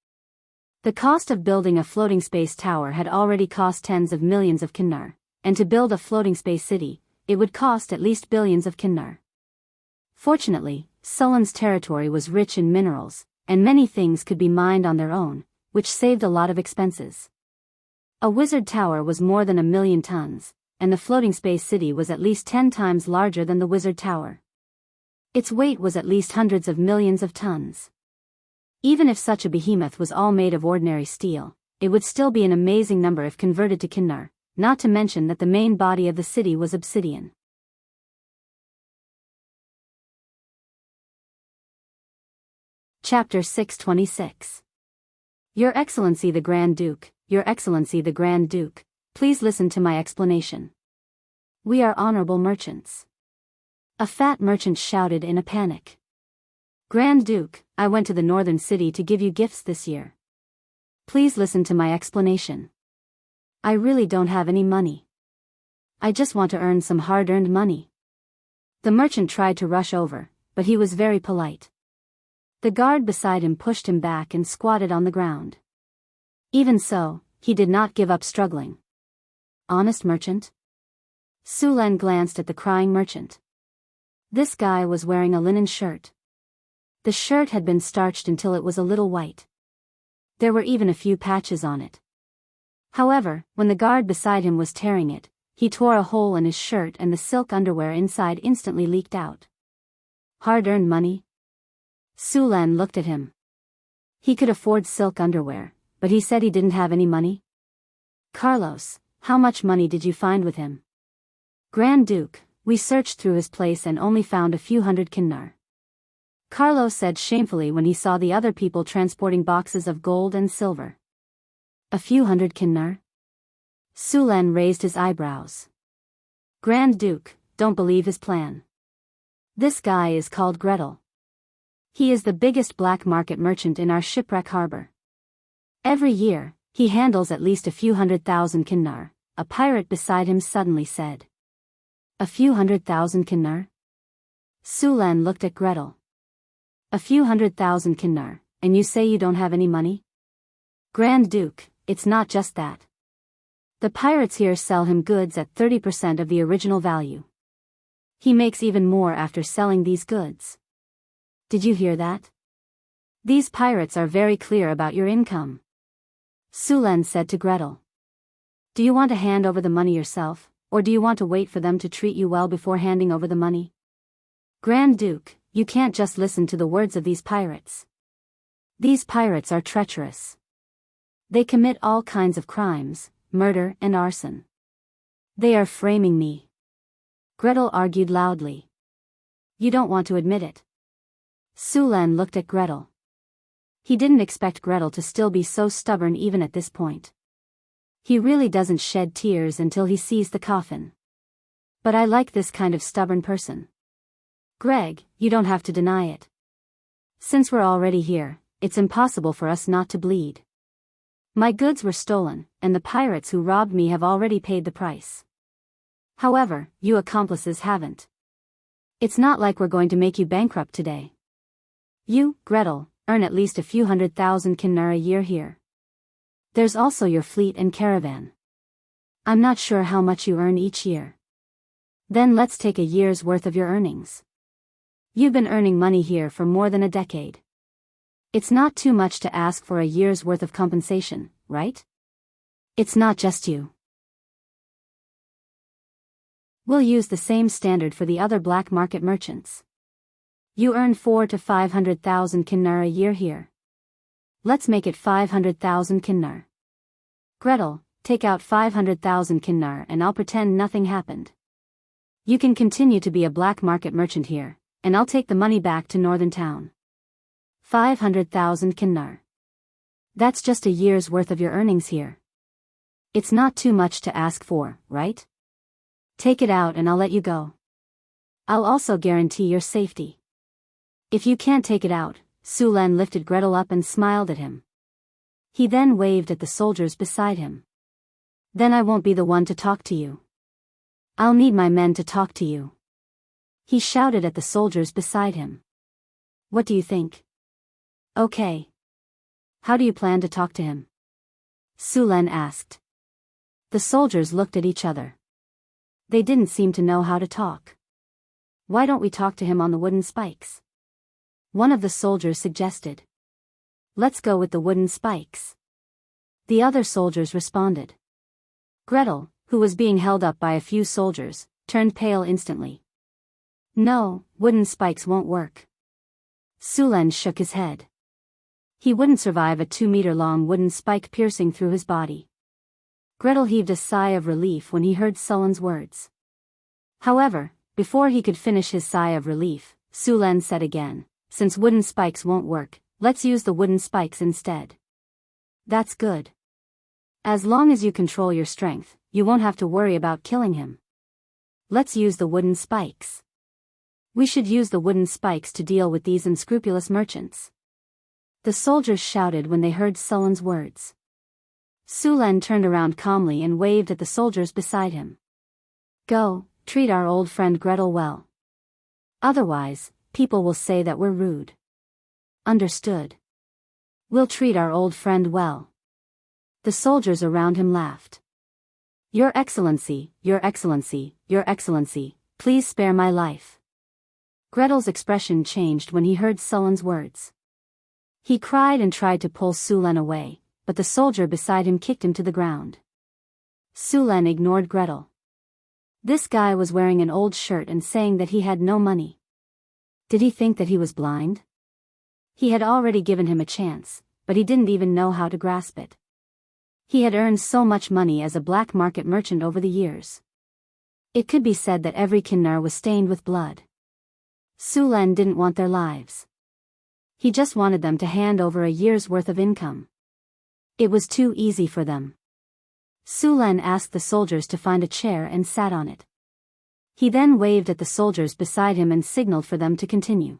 The cost of building a floating space tower had already cost tens of millions of Kinnar, and to build a floating space city, it would cost at least billions of Kinnar. Fortunately, Sulen's territory was rich in minerals, and many things could be mined on their own, which saved a lot of expenses. A wizard tower was more than 1 million tons, and the floating space city was at least 10 times larger than the wizard tower. Its weight was at least hundreds of millions of tons. Even if such a behemoth was all made of ordinary steel, it would still be an amazing number if converted to Kinnar, not to mention that the main body of the city was obsidian. Chapter 626. Your Excellency the Grand Duke, Your Excellency the Grand Duke, please listen to my explanation. We are honorable merchants. A fat merchant shouted in a panic. Grand Duke, I went to the northern city to give you gifts this year. Please listen to my explanation. I really don't have any money. I just want to earn some hard-earned money. The merchant tried to rush over, but he was very polite. The guard beside him pushed him back and squatted on the ground. Even so, he did not give up struggling. Honest merchant? Sulen glanced at the crying merchant. This guy was wearing a linen shirt. The shirt had been starched until it was a little white. There were even a few patches on it. However, when the guard beside him was tearing it, he tore a hole in his shirt and the silk underwear inside instantly leaked out. Hard-earned money? Sulen looked at him. He could afford silk underwear, but he said he didn't have any money. Carlos, how much money did you find with him? Grand Duke, we searched through his place and only found a few hundred Kinnar. Carlos said shamefully when he saw the other people transporting boxes of gold and silver. A few hundred Kinnar? Sulen raised his eyebrows. Grand Duke, don't believe his plan. This guy is called Gretel. He is the biggest black market merchant in our shipwreck harbor. Every year, he handles at least a few 100,000 kinnar, a pirate beside him suddenly said. A few 100,000 kinnar? Sulan looked at Gretel. A few 100,000 kinnar, and you say you don't have any money? Grand Duke, it's not just that. The pirates here sell him goods at 30% of the original value. He makes even more after selling these goods. Did you hear that? These pirates are very clear about your income. Sulan said to Gretel. Do you want to hand over the money yourself, or do you want to wait for them to treat you well before handing over the money? Grand Duke, you can't just listen to the words of these pirates. These pirates are treacherous. They commit all kinds of crimes, murder and arson. They are framing me. Gretel argued loudly. You don't want to admit it. Sulan looked at Gretel. He didn't expect Gretel to still be so stubborn even at this point. He really doesn't shed tears until he sees the coffin. But I like this kind of stubborn person. Greg, you don't have to deny it. Since we're already here, it's impossible for us not to bleed. My goods were stolen, and the pirates who robbed me have already paid the price. However, you accomplices haven't. It's not like we're going to make you bankrupt today. You, Gretel, earn at least a few 100,000 kinnar a year here. There's also your fleet and caravan. I'm not sure how much you earn each year. Then let's take a year's worth of your earnings. You've been earning money here for more than a decade. It's not too much to ask for a year's worth of compensation, right? It's not just you. We'll use the same standard for the other black market merchants. You earn 400,000 to 500,000 kinnar a year here. Let's make it 500,000 kinnar. Gretel, take out 500,000 kinnar and I'll pretend nothing happened. You can continue to be a black market merchant here, and I'll take the money back to Northern Town. 500,000 kinnar. That's just a year's worth of your earnings here. It's not too much to ask for, right? Take it out and I'll let you go. I'll also guarantee your safety. If you can't take it out, Sulan lifted Gretel up and smiled at him. He then waved at the soldiers beside him. Then I won't be the one to talk to you. I'll need my men to talk to you. He shouted at the soldiers beside him. What do you think? Okay. How do you plan to talk to him? Sulan asked. The soldiers looked at each other. They didn't seem to know how to talk. Why don't we talk to him on the wooden spikes? One of the soldiers suggested. Let's go with the wooden spikes. The other soldiers responded. Gretel, who was being held up by a few soldiers, turned pale instantly. No, wooden spikes won't work. Sulan shook his head. He wouldn't survive a 2-meter-long wooden spike piercing through his body. Gretel heaved a sigh of relief when he heard Sulan's words. However, before he could finish his sigh of relief, Sulan said again, since wooden spikes won't work, let's use the wooden spikes instead. That's good. As long as you control your strength, you won't have to worry about killing him. Let's use the wooden spikes. We should use the wooden spikes to deal with these unscrupulous merchants. The soldiers shouted when they heard Sulan's words. Sulan turned around calmly and waved at the soldiers beside him. Go, treat our old friend Gretel well. Otherwise, people will say that we're rude. Understood. We'll treat our old friend well. The soldiers around him laughed. Your Excellency, Your Excellency, Your Excellency, please spare my life. Gretel's expression changed when he heard Sulan's words. He cried and tried to pull Sulan away, but the soldier beside him kicked him to the ground. Sulan ignored Gretel. This guy was wearing an old shirt and saying that he had no money. Did he think that he was blind? He had already given him a chance, but he didn't even know how to grasp it. He had earned so much money as a black market merchant over the years. It could be said that every kinnar was stained with blood. Sulan didn't want their lives. He just wanted them to hand over a year's worth of income. It was too easy for them. Sulan asked the soldiers to find a chair and sat on it. He then waved at the soldiers beside him and signaled for them to continue.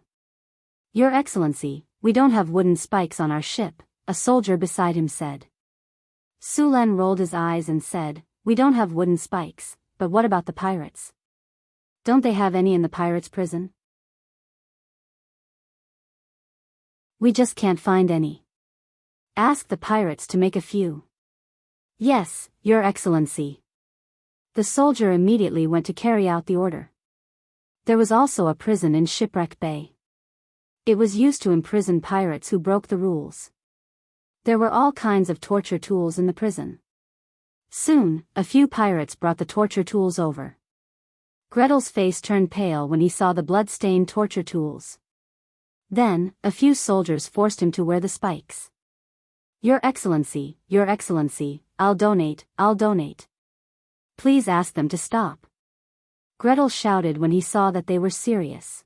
"Your Excellency, we don't have wooden spikes on our ship," a soldier beside him said. Sulan rolled his eyes and said, "We don't have wooden spikes, but what about the pirates? Don't they have any in the pirates' prison?" "We just can't find any. Ask the pirates to make a few." "Yes, Your Excellency." The soldier immediately went to carry out the order. There was also a prison in Shipwreck Bay. It was used to imprison pirates who broke the rules. There were all kinds of torture tools in the prison. Soon, a few pirates brought the torture tools over. Gretel's face turned pale when he saw the blood-stained torture tools. Then, a few soldiers forced him to wear the spikes. Your Excellency, I'll donate. Please ask them to stop." Gretel shouted when he saw that they were serious.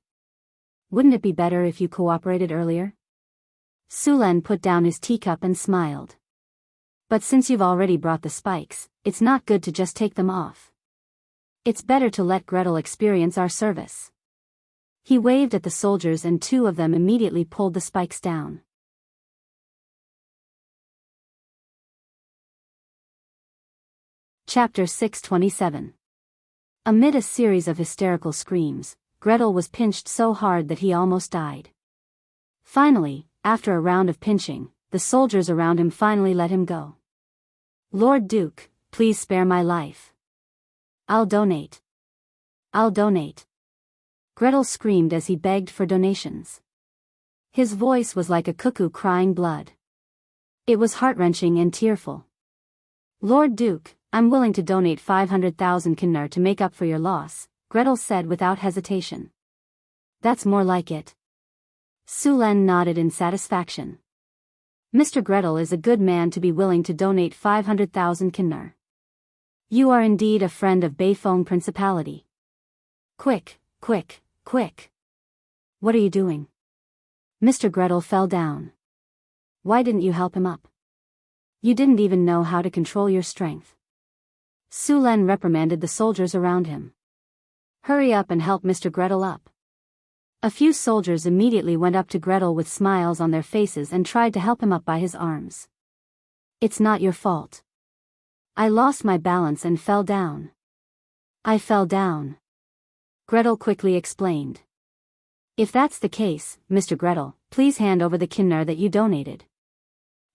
"Wouldn't it be better if you cooperated earlier?" Sulan put down his teacup and smiled. "But since you've already brought the spikes, it's not good to just take them off. It's better to let Gretel experience our service." He waved at the soldiers and two of them immediately pulled the spikes down. Chapter 627. Amid a series of hysterical screams, Gretel was pinched so hard that he almost died. Finally, after a round of pinching, the soldiers around him finally let him go. "Lord Duke, please spare my life. I'll donate. Gretel screamed as he begged for donations. His voice was like a cuckoo crying blood. It was heart-wrenching and tearful. "Lord Duke, I'm willing to donate 500,000 kynner to make up for your loss," Gretel said without hesitation. "That's more like it." Sulan nodded in satisfaction. "Mr. Gretel is a good man to be willing to donate 500,000 kynner. You are indeed a friend of Beifeng Principality. Quick. What are you doing?" Mr. Gretel fell down. "Why didn't you help him up? You didn't even know how to control your strength." Sulan reprimanded the soldiers around him. "Hurry up and help Mr. Gretel up." A few soldiers immediately went up to Gretel with smiles on their faces and tried to help him up by his arms. "It's not your fault. I lost my balance and fell down." "I fell down," Gretel quickly explained. "If that's the case, Mr. Gretel, please hand over the kynner that you donated."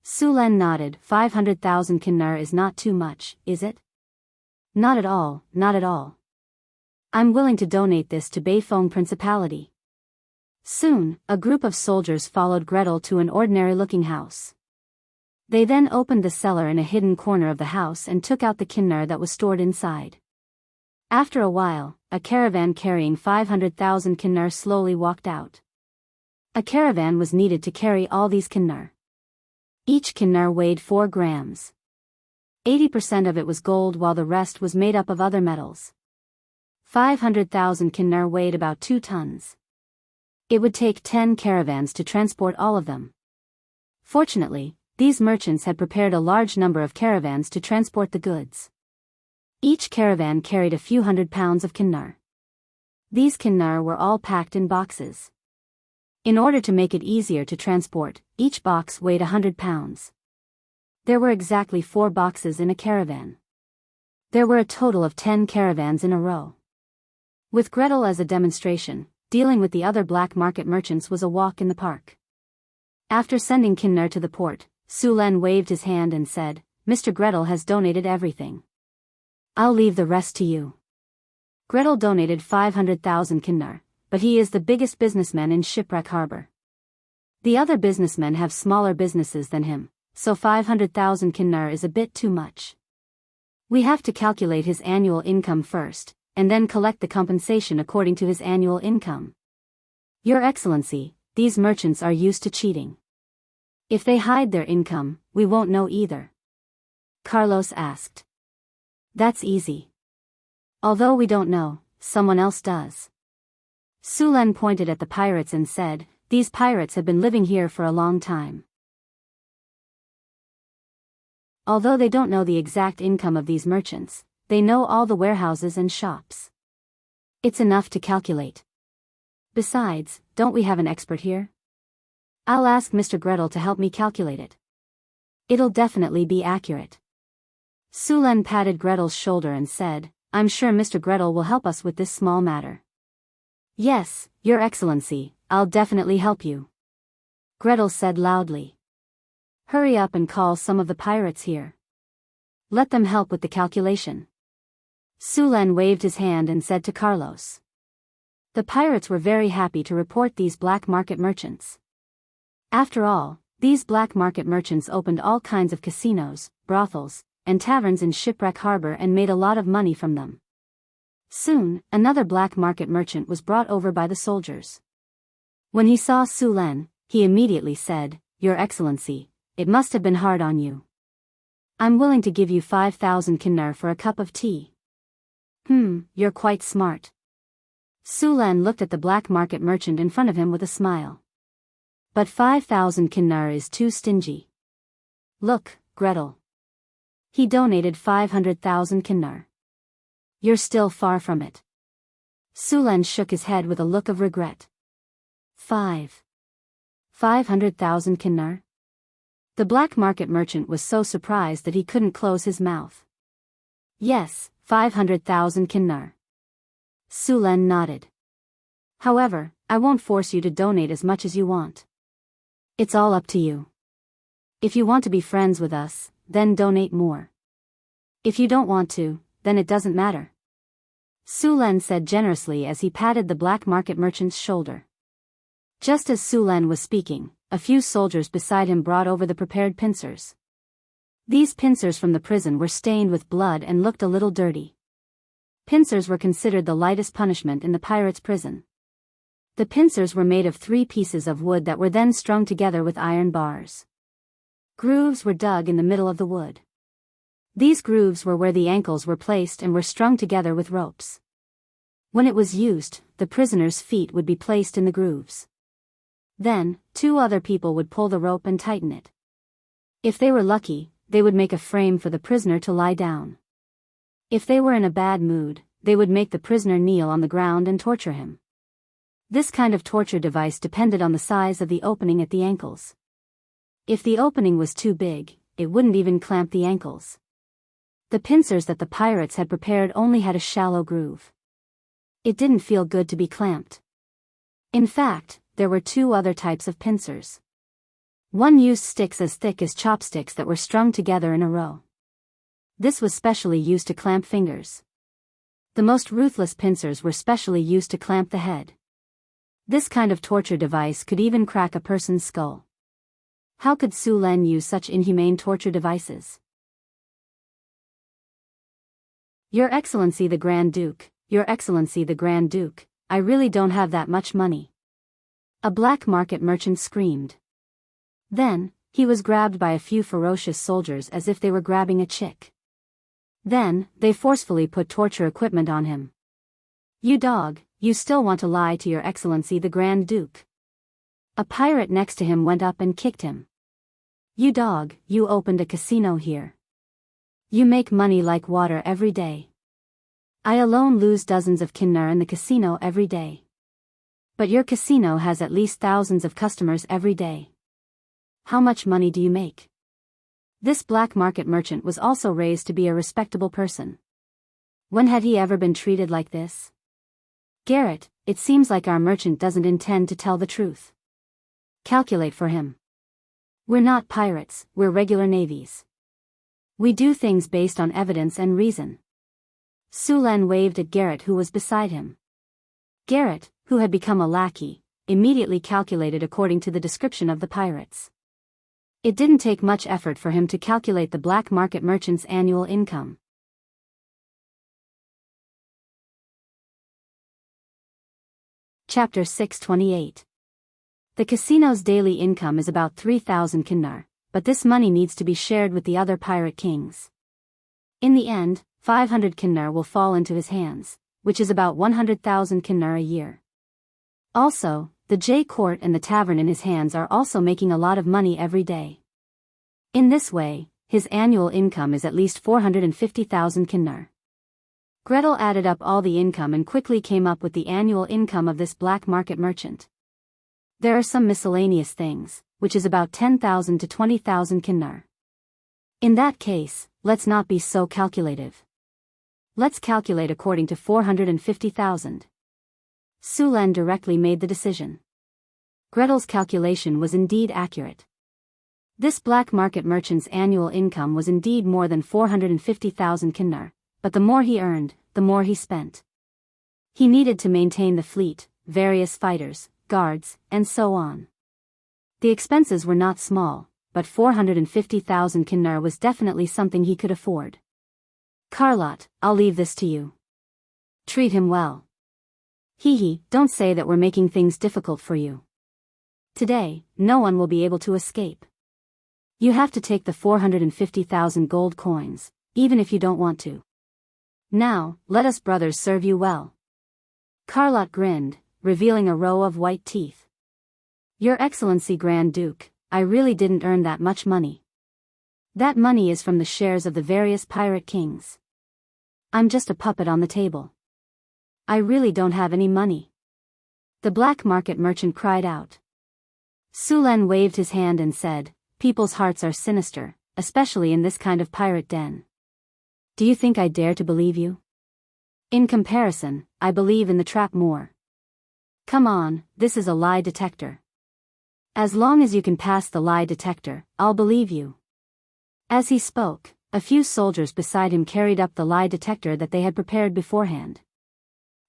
Sulan nodded. 500,000 kynner is not too much, is it? Not at all. I'm willing to donate this to Beifeng Principality." Soon, a group of soldiers followed Gretel to an ordinary-looking house. They then opened the cellar in a hidden corner of the house and took out the kynner that was stored inside. After a while, a caravan carrying 500,000 kynner slowly walked out. A caravan was needed to carry all these kynner. Each kynner weighed 4 grams. 80% of it was gold while the rest was made up of other metals. 500,000 kynner weighed about 2 tons. It would take 10 caravans to transport all of them. Fortunately, these merchants had prepared a large number of caravans to transport the goods. Each caravan carried a few hundred pounds of kynner. These kynner were all packed in boxes. In order to make it easier to transport, each box weighed 100 pounds. There were exactly 4 boxes in a caravan. There were a total of 10 caravans in a row. With Gretel as a demonstration, dealing with the other black market merchants was a walk in the park. After sending kynner to the port, Sulan waved his hand and said, "Mr. Gretel has donated everything. I'll leave the rest to you." Gretel donated 500,000 kynner, but he is the biggest businessman in Shipwreck Harbor. The other businessmen have smaller businesses than him, so 500,000 kynner is a bit too much. We have to calculate his annual income first, and then collect the compensation according to his annual income. Your Excellency, these merchants are used to cheating. If they hide their income, we won't know either. Carlos asked. That's easy. Although we don't know, someone else does. Sulan pointed at the pirates and said, "These pirates have been living here for a long time. Although they don't know the exact income of these merchants, they know all the warehouses and shops. It's enough to calculate. Besides, don't we have an expert here? I'll ask Mr. Gretel to help me calculate it. It'll definitely be accurate. Sulen patted Gretel's shoulder and said, I'm sure Mr. Gretel will help us with this small matter. Yes, Your Excellency, I'll definitely help you. Gretel said loudly. Hurry up and call some of the pirates here. Let them help with the calculation. Sulen waved his hand and said to Carlos. The pirates were very happy to report these black market merchants. After all, these black market merchants opened all kinds of casinos, brothels, and taverns in Shipwreck Harbor and made a lot of money from them. Soon, another black market merchant was brought over by the soldiers. When he saw Sulen, he immediately said, Your Excellency, it must have been hard on you. I'm willing to give you 5,000 kinnur for a cup of tea. You're quite smart. Sulen looked at the black market merchant in front of him with a smile. But 5,000 kinnur is too stingy. Look, Gretel. He donated 500,000 kinnur. You're still far from it. Sulen shook his head with a look of regret. 500,000 kinnur? The black market merchant was so surprised that he couldn't close his mouth. Yes, 500,000 kinnur. Sulen nodded. However, I won't force you to donate as much as you want. It's all up to you. If you want to be friends with us, then donate more. If you don't want to, then it doesn't matter. Sulen said generously as he patted the black market merchant's shoulder. Just as Sulen was speaking, a few soldiers beside him brought over the prepared pincers. These pincers from the prison were stained with blood and looked a little dirty. Pincers were considered the lightest punishment in the pirates' prison. The pincers were made of 3 pieces of wood that were then strung together with iron bars. Grooves were dug in the middle of the wood. These grooves were where the ankles were placed and were strung together with ropes. When it was used, the prisoner's feet would be placed in the grooves. Then, 2 other people would pull the rope and tighten it. If they were lucky, they would make a frame for the prisoner to lie down. If they were in a bad mood, they would make the prisoner kneel on the ground and torture him. This kind of torture device depended on the size of the opening at the ankles. If the opening was too big, it wouldn't even clamp the ankles. The pincers that the pirates had prepared only had a shallow groove. It didn't feel good to be clamped. In fact, there were 2 other types of pincers. One used sticks as thick as chopsticks that were strung together in a row. This was specially used to clamp fingers. The most ruthless pincers were specially used to clamp the head. This kind of torture device could even crack a person's skull. How could Sulen use such inhumane torture devices? Your Excellency the Grand Duke, Your Excellency the Grand Duke, I really don't have that much money. A black market merchant screamed. Then, he was grabbed by a few ferocious soldiers as if they were grabbing a chick. Then, they forcefully put torture equipment on him. You dog, you still want to lie to Your Excellency the Grand Duke. A pirate next to him went up and kicked him. You dog, you opened a casino here. You make money like water every day. I alone lose dozens of kinnur in the casino every day. But your casino has at least thousands of customers every day. How much money do you make? This black market merchant was also raised to be a respectable person. When had he ever been treated like this? Garrett, it seems like our merchant doesn't intend to tell the truth. Calculate for him. We're not pirates, we're regular navies. We do things based on evidence and reason. Sulen waved at Garrett who was beside him. Garrett, who had become a lackey, immediately calculated according to the description of the pirates. It didn't take much effort for him to calculate the black market merchant's annual income. Chapter 628. The casino's daily income is about 3,000 kinnur, but this money needs to be shared with the other pirate kings. In the end, 500 kinnur will fall into his hands, which is about 100,000 kinnur a year. Also, the J Court and the tavern in his hands are also making a lot of money every day. In this way, his annual income is at least 450,000 kinnur. Gretel added up all the income and quickly came up with the annual income of this black market merchant. There are some miscellaneous things, which is about 10,000 to 20,000 kinder. In that case, let's not be so calculative. Let's calculate according to 450,000. Sulan directly made the decision. Gretel's calculation was indeed accurate. This black market merchant's annual income was indeed more than 450,000 kinder, but the more he earned, the more he spent. He needed to maintain the fleet, various fighters, guards, and so on. The expenses were not small, but 450,000 kinder was definitely something he could afford. Carlot, I'll leave this to you. Treat him well. Hee, don't say that we're making things difficult for you. Today, no one will be able to escape. You have to take the 450,000 gold coins, even if you don't want to. Now, let us brothers serve you well. Carlot grinned, revealing a row of white teeth. Your Excellency Grand Duke, I really didn't earn that much money. That money is from the shares of the various pirate kings. I'm just a puppet on the table. I really don't have any money. The black market merchant cried out. Sulan waved his hand and said, people's hearts are sinister, especially in this kind of pirate den. Do you think I dare to believe you? In comparison, I believe in the trap more. Come on, this is a lie detector. As long as you can pass the lie detector, I'll believe you. As he spoke, a few soldiers beside him carried up the lie detector that they had prepared beforehand.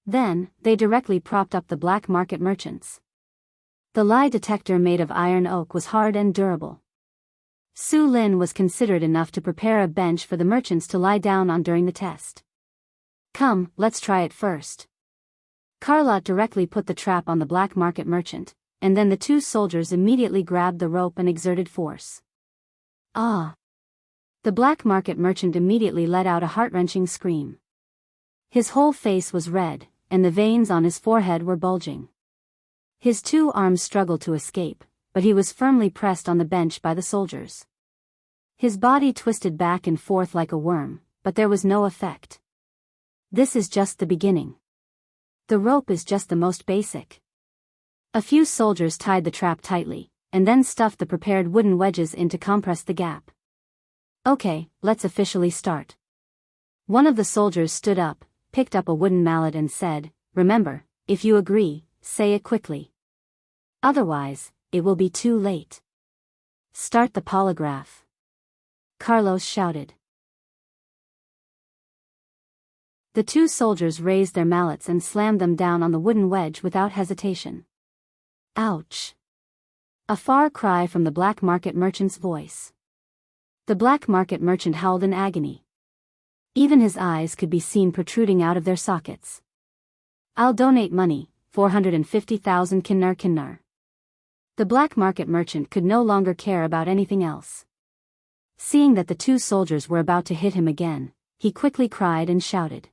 Then, they directly propped up the black market merchants. The lie detector made of iron oak was hard and durable. Su Lin was considerate enough to prepare a bench for the merchants to lie down on during the test. Come, let's try it first. Carlot directly put the trap on the black market merchant, and then the two soldiers immediately grabbed the rope and exerted force. Ah! The black market merchant immediately let out a heart-wrenching scream. His whole face was red, and the veins on his forehead were bulging. His two arms struggled to escape, but he was firmly pressed on the bench by the soldiers. His body twisted back and forth like a worm, but there was no effect. This is just the beginning. The rope is just the most basic. A few soldiers tied the trap tightly, and then stuffed the prepared wooden wedges in to compress the gap. Okay, let's officially start. One of the soldiers stood up, picked up a wooden mallet and said, remember, if you agree, say it quickly. Otherwise, it will be too late. Start the polygraph. Carlos shouted. The two soldiers raised their mallets and slammed them down on the wooden wedge without hesitation. Ouch! A far cry from the black market merchant's voice. The black market merchant howled in agony. Even his eyes could be seen protruding out of their sockets. I'll donate money, 450,000 kinder. The black market merchant could no longer care about anything else. Seeing that the two soldiers were about to hit him again, he quickly cried and shouted.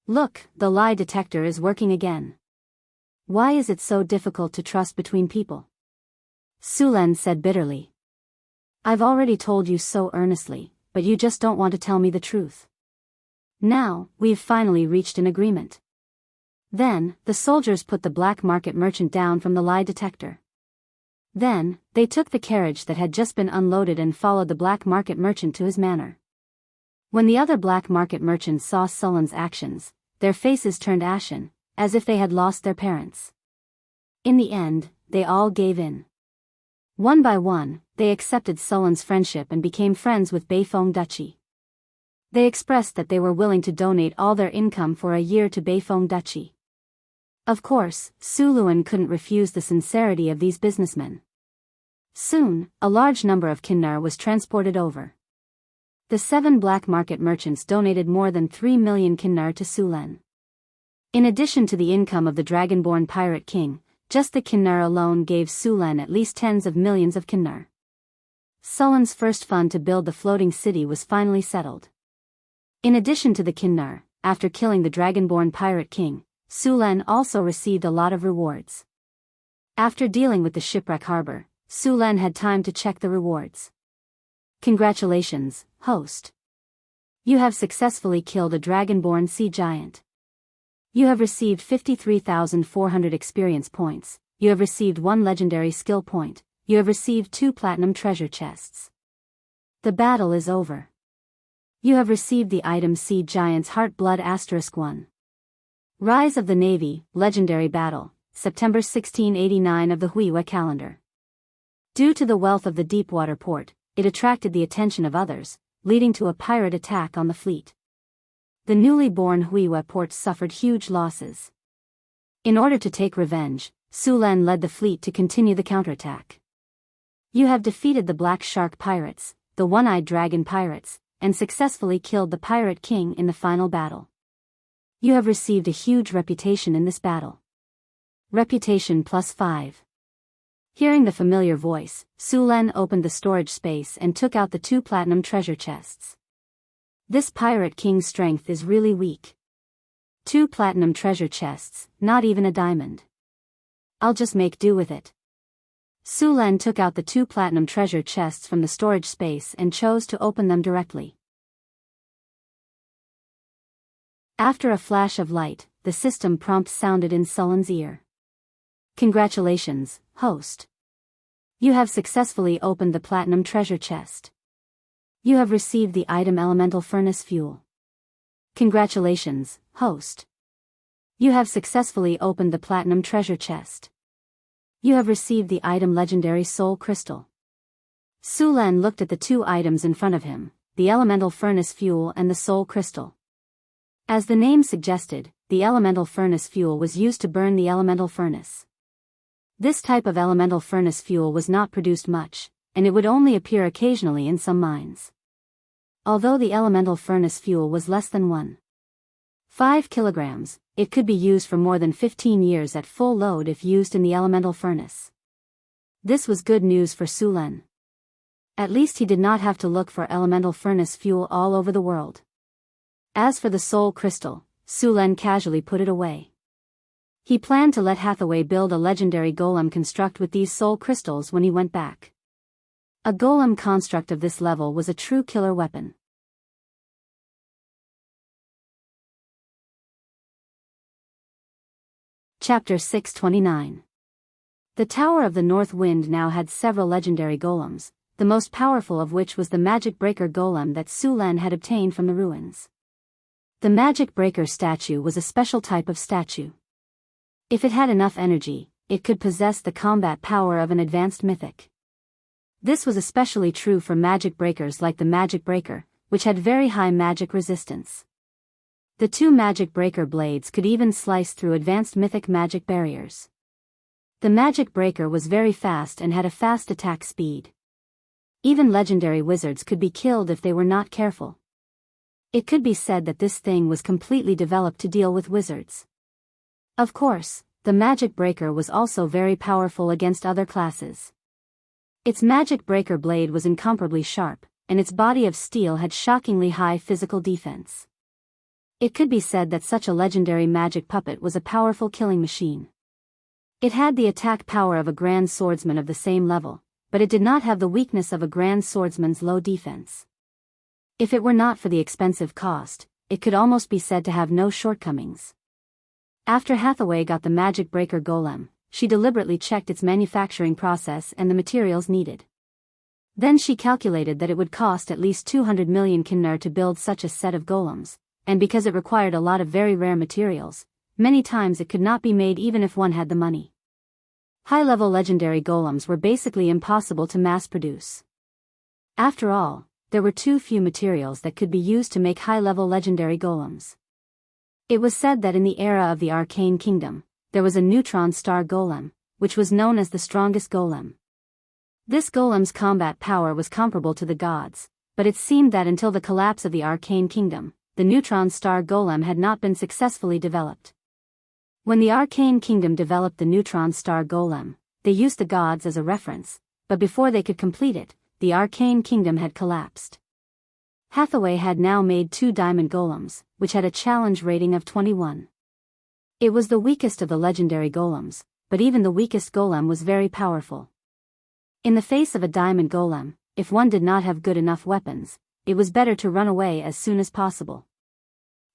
Look, the lie detector is working again. Why is it so difficult to trust between people? Sulan said bitterly. I've already told you so earnestly, but you just don't want to tell me the truth. Now, we've finally reached an agreement. Then, the soldiers put the black market merchant down from the lie detector. Then, they took the carriage that had just been unloaded and followed the black market merchant to his manor. When the other black market merchants saw Sulan's actions, their faces turned ashen, as if they had lost their parents. In the end, they all gave in. One by one, they accepted Sulan's friendship and became friends with Beifong Duchy. They expressed that they were willing to donate all their income for a year to Beifong Duchy. Of course, Suluan couldn't refuse the sincerity of these businessmen. Soon, a large number of kinder was transported over. The 7 black market merchants donated more than 3 million kinder to Sulan. In addition to the income of the dragonborn pirate king, just the kinder alone gave Sulan at least tens of millions of kinder. Sulan's first fund to build the floating city was finally settled. In addition to the kinder, after killing the dragonborn pirate king, Sulan also received a lot of rewards. After dealing with the shipwreck harbor, Sulan had time to check the rewards. Congratulations, host. You have successfully killed a dragonborn sea giant. You have received 53,400 experience points. You have received 1 legendary skill point. You have received 2 platinum treasure chests. The battle is over. You have received the item Sea Giant's Heartblood *1. Rise of the Navy, Legendary Battle, September 1689 of the Huiwa calendar. Due to the wealth of the deepwater port, it attracted the attention of others, leading to a pirate attack on the fleet. The newly born Huiwa port suffered huge losses. In order to take revenge, Sulan led the fleet to continue the counterattack. You have defeated the Black Shark pirates, the One-Eyed Dragon pirates, and successfully killed the Pirate King in the final battle. You have received a huge reputation in this battle. Reputation +5. Hearing the familiar voice, Sulan opened the storage space and took out the 2 platinum treasure chests. This Pirate King's strength is really weak. 2 platinum treasure chests, not even a diamond. I'll just make do with it. Sulan took out the 2 platinum treasure chests from the storage space and chose to open them directly. After a flash of light, the system prompt sounded in Sulan's ear. Congratulations, host. You have successfully opened the platinum treasure chest. You have received the item Elemental Furnace Fuel. Congratulations, host. You have successfully opened the platinum treasure chest. You have received the item Legendary Soul Crystal. Sulan looked at the 2 items in front of him, the Elemental Furnace Fuel and the Soul Crystal. As the name suggested, the Elemental Furnace Fuel was used to burn the elemental furnace. This type of elemental furnace fuel was not produced much, and it would only appear occasionally in some mines. Although the elemental furnace fuel was less than 1.5 kilograms, it could be used for more than 15 years at full load if used in the elemental furnace. This was good news for Sulan. At least he did not have to look for elemental furnace fuel all over the world. As for the soul crystal, Sulan casually put it away. He planned to let Hathaway build a legendary golem construct with these soul crystals when he went back. A golem construct of this level was a true killer weapon. Chapter 629. The Tower of the North Wind now had several legendary golems, the most powerful of which was the Magic Breaker golem that Sulan had obtained from the ruins. The Magic Breaker statue was a special type of statue. If it had enough energy, it could possess the combat power of an advanced mythic. This was especially true for magic breakers like the Magic Breaker, which had very high magic resistance. The 2 Magic Breaker blades could even slice through advanced mythic magic barriers. The Magic Breaker was very fast and had a fast attack speed. Even legendary wizards could be killed if they were not careful. It could be said that this thing was completely developed to deal with wizards. Of course, the Magic Breaker was also very powerful against other classes. Its Magic Breaker blade was incomparably sharp, and its body of steel had shockingly high physical defense. It could be said that such a legendary magic puppet was a powerful killing machine. It had the attack power of a grand swordsman of the same level, but it did not have the weakness of a grand swordsman's low defense. If it were not for the expensive cost, it could almost be said to have no shortcomings. After Hathaway got the Magic Breaker golem, she deliberately checked its manufacturing process and the materials needed. Then she calculated that it would cost at least 200 million kinner to build such a set of golems, and because it required a lot of very rare materials, many times it could not be made even if one had the money. High-level legendary golems were basically impossible to mass-produce. After all, there were too few materials that could be used to make high-level legendary golems. It was said that in the era of the Arcane Kingdom, there was a neutron star golem, which was known as the strongest golem. This golem's combat power was comparable to the gods, but it seemed that until the collapse of the Arcane Kingdom, the neutron star golem had not been successfully developed. When the Arcane Kingdom developed the neutron star golem, they used the gods as a reference, but before they could complete it, the Arcane Kingdom had collapsed. Hathaway had now made 2 diamond golems, which had a challenge rating of 21. It was the weakest of the legendary golems, but even the weakest golem was very powerful. In the face of a diamond golem, if one did not have good enough weapons, it was better to run away as soon as possible.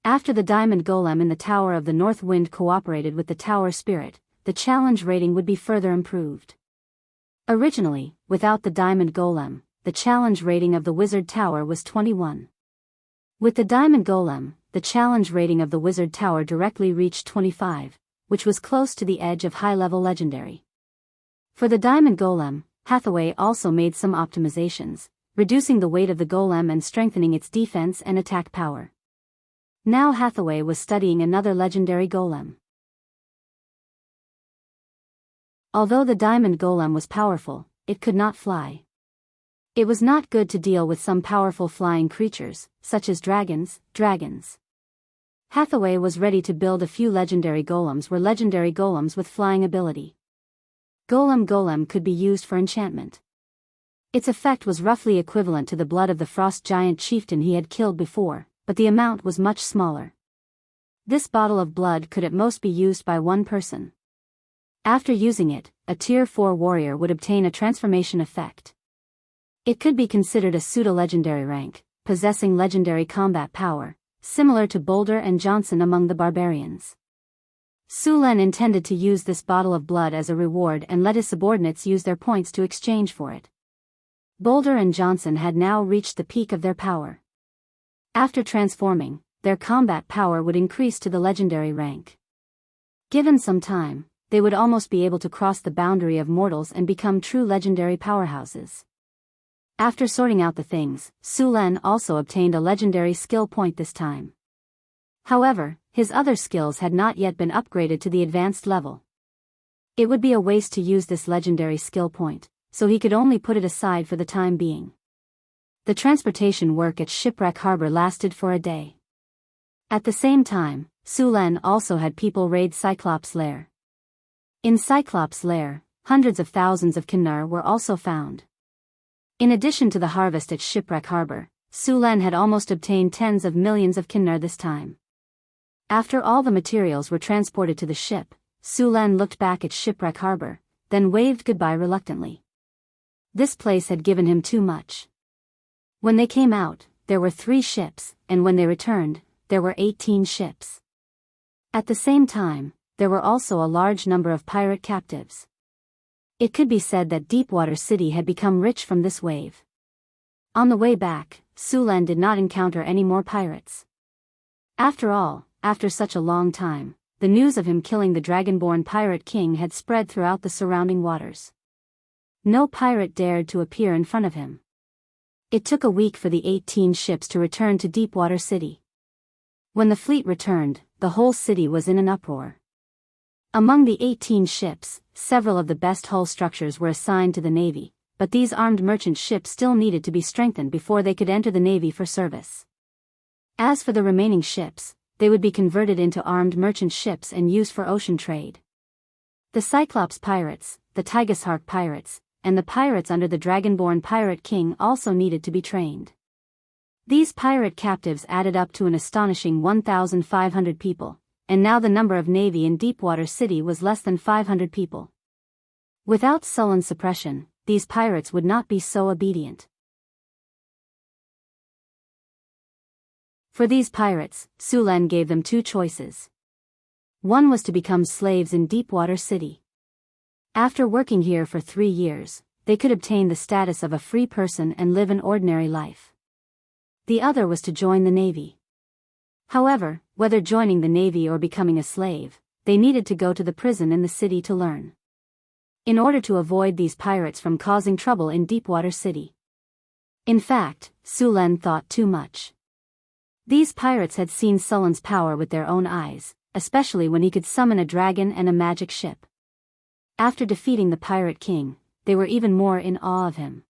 After the diamond golem in the Tower of the North Wind cooperated with the tower spirit, the challenge rating would be further improved. Originally, without the diamond golem, the challenge rating of the wizard tower was 21. With the diamond golem, the challenge rating of the wizard tower directly reached 25, which was close to the edge of high-level legendary. For the diamond golem, Hathaway also made some optimizations, reducing the weight of the golem and strengthening its defense and attack power. Now Hathaway was studying another legendary golem. Although the diamond golem was powerful, it could not fly. It was not good to deal with some powerful flying creatures, such as dragons. Hathaway was ready to build a few legendary golems with flying ability. Golem could be used for enchantment. Its effect was roughly equivalent to the blood of the frost giant chieftain he had killed before, but the amount was much smaller. This bottle of blood could at most be used by one person. After using it, a Tier 4 warrior would obtain a transformation effect. It could be considered a pseudo-legendary rank, possessing legendary combat power, similar to Boulder and Johnson among the barbarians. Sulen intended to use this bottle of blood as a reward and let his subordinates use their points to exchange for it. Boulder and Johnson had now reached the peak of their power. After transforming, their combat power would increase to the legendary rank. Given some time, they would almost be able to cross the boundary of mortals and become true legendary powerhouses. After sorting out the things, Sulen also obtained a legendary skill point this time. However, his other skills had not yet been upgraded to the advanced level. It would be a waste to use this legendary skill point, so he could only put it aside for the time being. The transportation work at Shipwreck Harbor lasted for a day. At the same time, Sulen also had people raid Cyclops' lair. In Cyclops' lair, hundreds of thousands of Kinnar were also found. In addition to the harvest at Shipwreck Harbor, Sulen had almost obtained tens of millions of Kinnar this time. After all the materials were transported to the ship, Sulen looked back at Shipwreck Harbor, then waved goodbye reluctantly. This place had given him too much. When they came out, there were 3 ships, and when they returned, there were 18 ships. At the same time, there were also a large number of pirate captives. It could be said that Deepwater City had become rich from this wave. On the way back, Sulen did not encounter any more pirates. After all, after such a long time, the news of him killing the dragonborn pirate king had spread throughout the surrounding waters. No pirate dared to appear in front of him. It took a week for the 18 ships to return to Deepwater City. When the fleet returned, the whole city was in an uproar. Among the 18 ships, several of the best hull structures were assigned to the Navy, but these armed merchant ships still needed to be strengthened before they could enter the Navy for service. As for the remaining ships, they would be converted into armed merchant ships and used for ocean trade. The Cyclops pirates, the Tigashark pirates, and the pirates under the Dragonborn Pirate King also needed to be trained. These pirate captives added up to an astonishing 1,500 people. And now the number of Navy in Deepwater City was less than 500 people. Without sullen suppression, these pirates would not be so obedient. For these pirates, Sulen gave them 2 choices. One was to become slaves in Deepwater City. After working here for 3 years, they could obtain the status of a free person and live an ordinary life. The other was to join the Navy. However, whether joining the Navy or becoming a slave, they needed to go to the prison in the city to learn. In order to avoid these pirates from causing trouble in Deepwater City. In fact, Sulen thought too much. These pirates had seen Sulen's power with their own eyes, especially when he could summon a dragon and a magic ship. After defeating the Pirate King, they were even more in awe of him.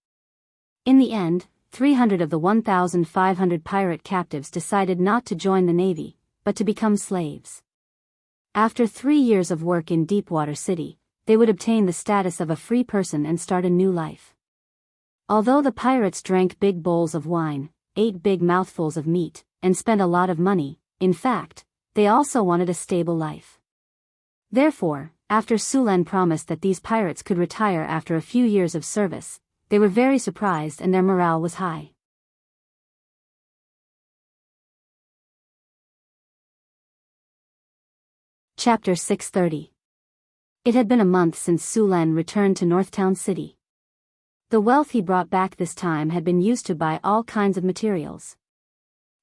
In the end, 300 of the 1,500 pirate captives decided not to join the Navy, but to become slaves. After 3 years of work in Deepwater City, they would obtain the status of a free person and start a new life. Although the pirates drank big bowls of wine, ate big mouthfuls of meat, and spent a lot of money, in fact, they also wanted a stable life. Therefore, after Sulen promised that these pirates could retire after a few years of service, they were very surprised and their morale was high. Chapter 630. It had been a month since Sulen returned to Northtown City. The wealth he brought back this time had been used to buy all kinds of materials.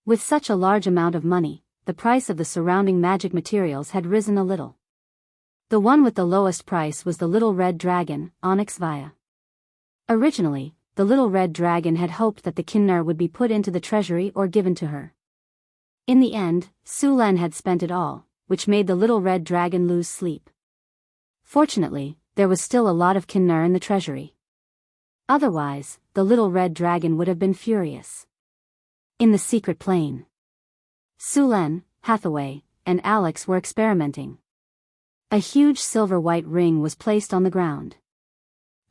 With such a large amount of money, the price of the surrounding magic materials had risen a little. The one with the lowest price was the little red dragon, Onyx Via. Originally, the little red dragon had hoped that the Kinnar would be put into the treasury or given to her. In the end, Sulen had spent it all, which made the little red dragon lose sleep. Fortunately, there was still a lot of Kinnar in the treasury. Otherwise, the little red dragon would have been furious. In the secret plane, Sulen, Hathaway, and Alex were experimenting. A huge silver-white ring was placed on the ground.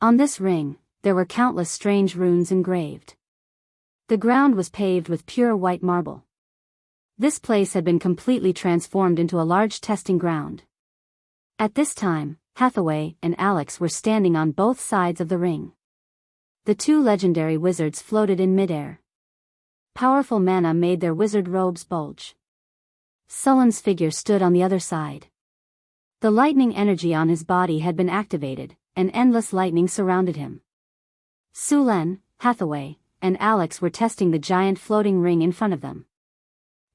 On this ring, there were countless strange runes engraved. The ground was paved with pure white marble. This place had been completely transformed into a large testing ground. At this time, Hathaway and Alex were standing on both sides of the ring. The two legendary wizards floated in midair. Powerful mana made their wizard robes bulge. Sulen's figure stood on the other side. The lightning energy on his body had been activated, and endless lightning surrounded him. Sulen, Hathaway, and Alex were testing the giant floating ring in front of them.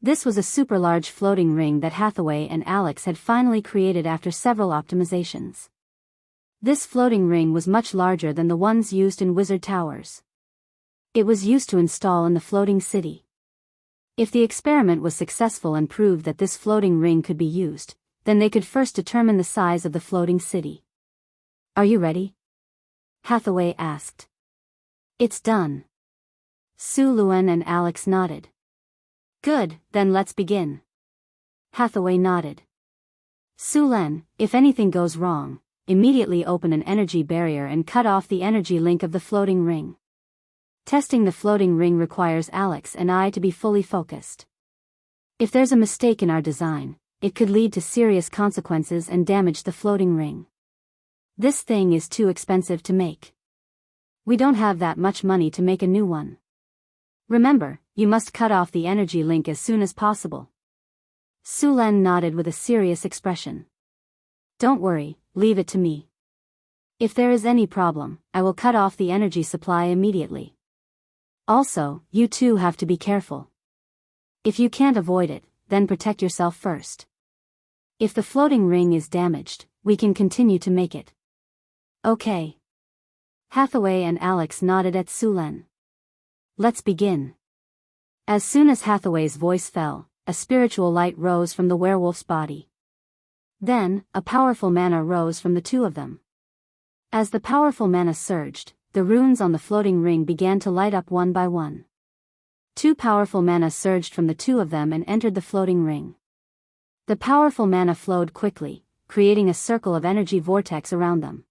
This was a super large floating ring that Hathaway and Alex had finally created after several optimizations. This floating ring was much larger than the ones used in wizard towers. It was used to install in the floating city. If the experiment was successful and proved that this floating ring could be used, then they could first determine the size of the floating city. "Are you ready?" Hathaway asked. "It's done." Sulen and Alex nodded. "Good, then let's begin." Hathaway nodded. Sulen, if anything goes wrong, immediately open an energy barrier and cut off the energy link of the floating ring. Testing the floating ring requires Alex and I to be fully focused. If there's a mistake in our design, it could lead to serious consequences and damage the floating ring. This thing is too expensive to make. We don't have that much money to make a new one. Remember, you must cut off the energy link as soon as possible. Sulen nodded with a serious expression. "Don't worry, leave it to me. If there is any problem, I will cut off the energy supply immediately. Also, you two have to be careful. If you can't avoid it, then protect yourself first. If the floating ring is damaged, we can continue to make it." "Okay." Hathaway and Alex nodded at Sulen. "Let's begin." As soon as Hathaway's voice fell, a spiritual light rose from the werewolf's body. Then, a powerful mana rose from the two of them. As the powerful mana surged, the runes on the floating ring began to light up one by one. Two powerful mana surged from the two of them and entered the floating ring. The powerful mana flowed quickly, creating a circle of energy vortex around them.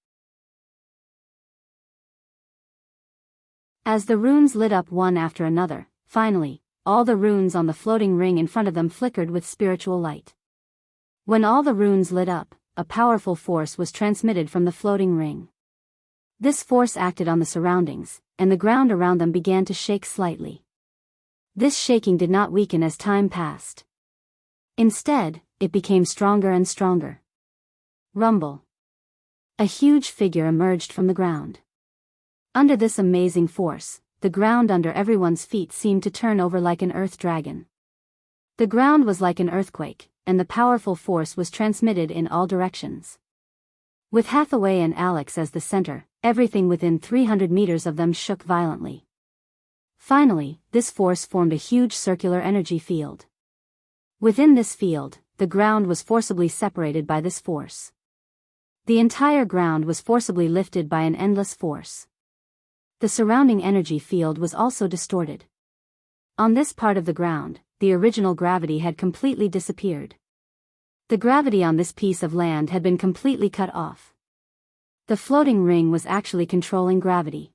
As the runes lit up one after another, finally, all the runes on the floating ring in front of them flickered with spiritual light. When all the runes lit up, a powerful force was transmitted from the floating ring. This force acted on the surroundings, and the ground around them began to shake slightly. This shaking did not weaken as time passed. Instead, it became stronger and stronger. Rumble. A huge figure emerged from the ground. Under this amazing force, the ground under everyone's feet seemed to turn over like an earth dragon. The ground was like an earthquake, and the powerful force was transmitted in all directions. With Hathaway and Alex as the center, everything within 300 meters of them shook violently. Finally, this force formed a huge circular energy field. Within this field, the ground was forcibly separated by this force. The entire ground was forcibly lifted by an endless force. The surrounding energy field was also distorted. On this part of the ground, the original gravity had completely disappeared. The gravity on this piece of land had been completely cut off. The floating ring was actually controlling gravity.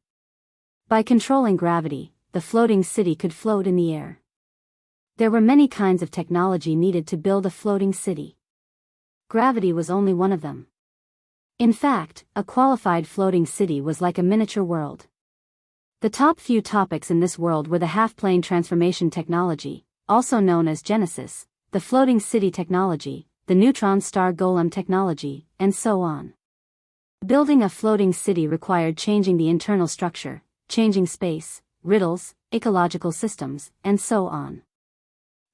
By controlling gravity, the floating city could float in the air. There were many kinds of technology needed to build a floating city. Gravity was only one of them. In fact, a qualified floating city was like a miniature world. The top few topics in this world were the half-plane transformation technology, also known as Genesis, the floating city technology, the neutron star golem technology, and so on. Building a floating city required changing the internal structure, changing space, riddles, ecological systems, and so on.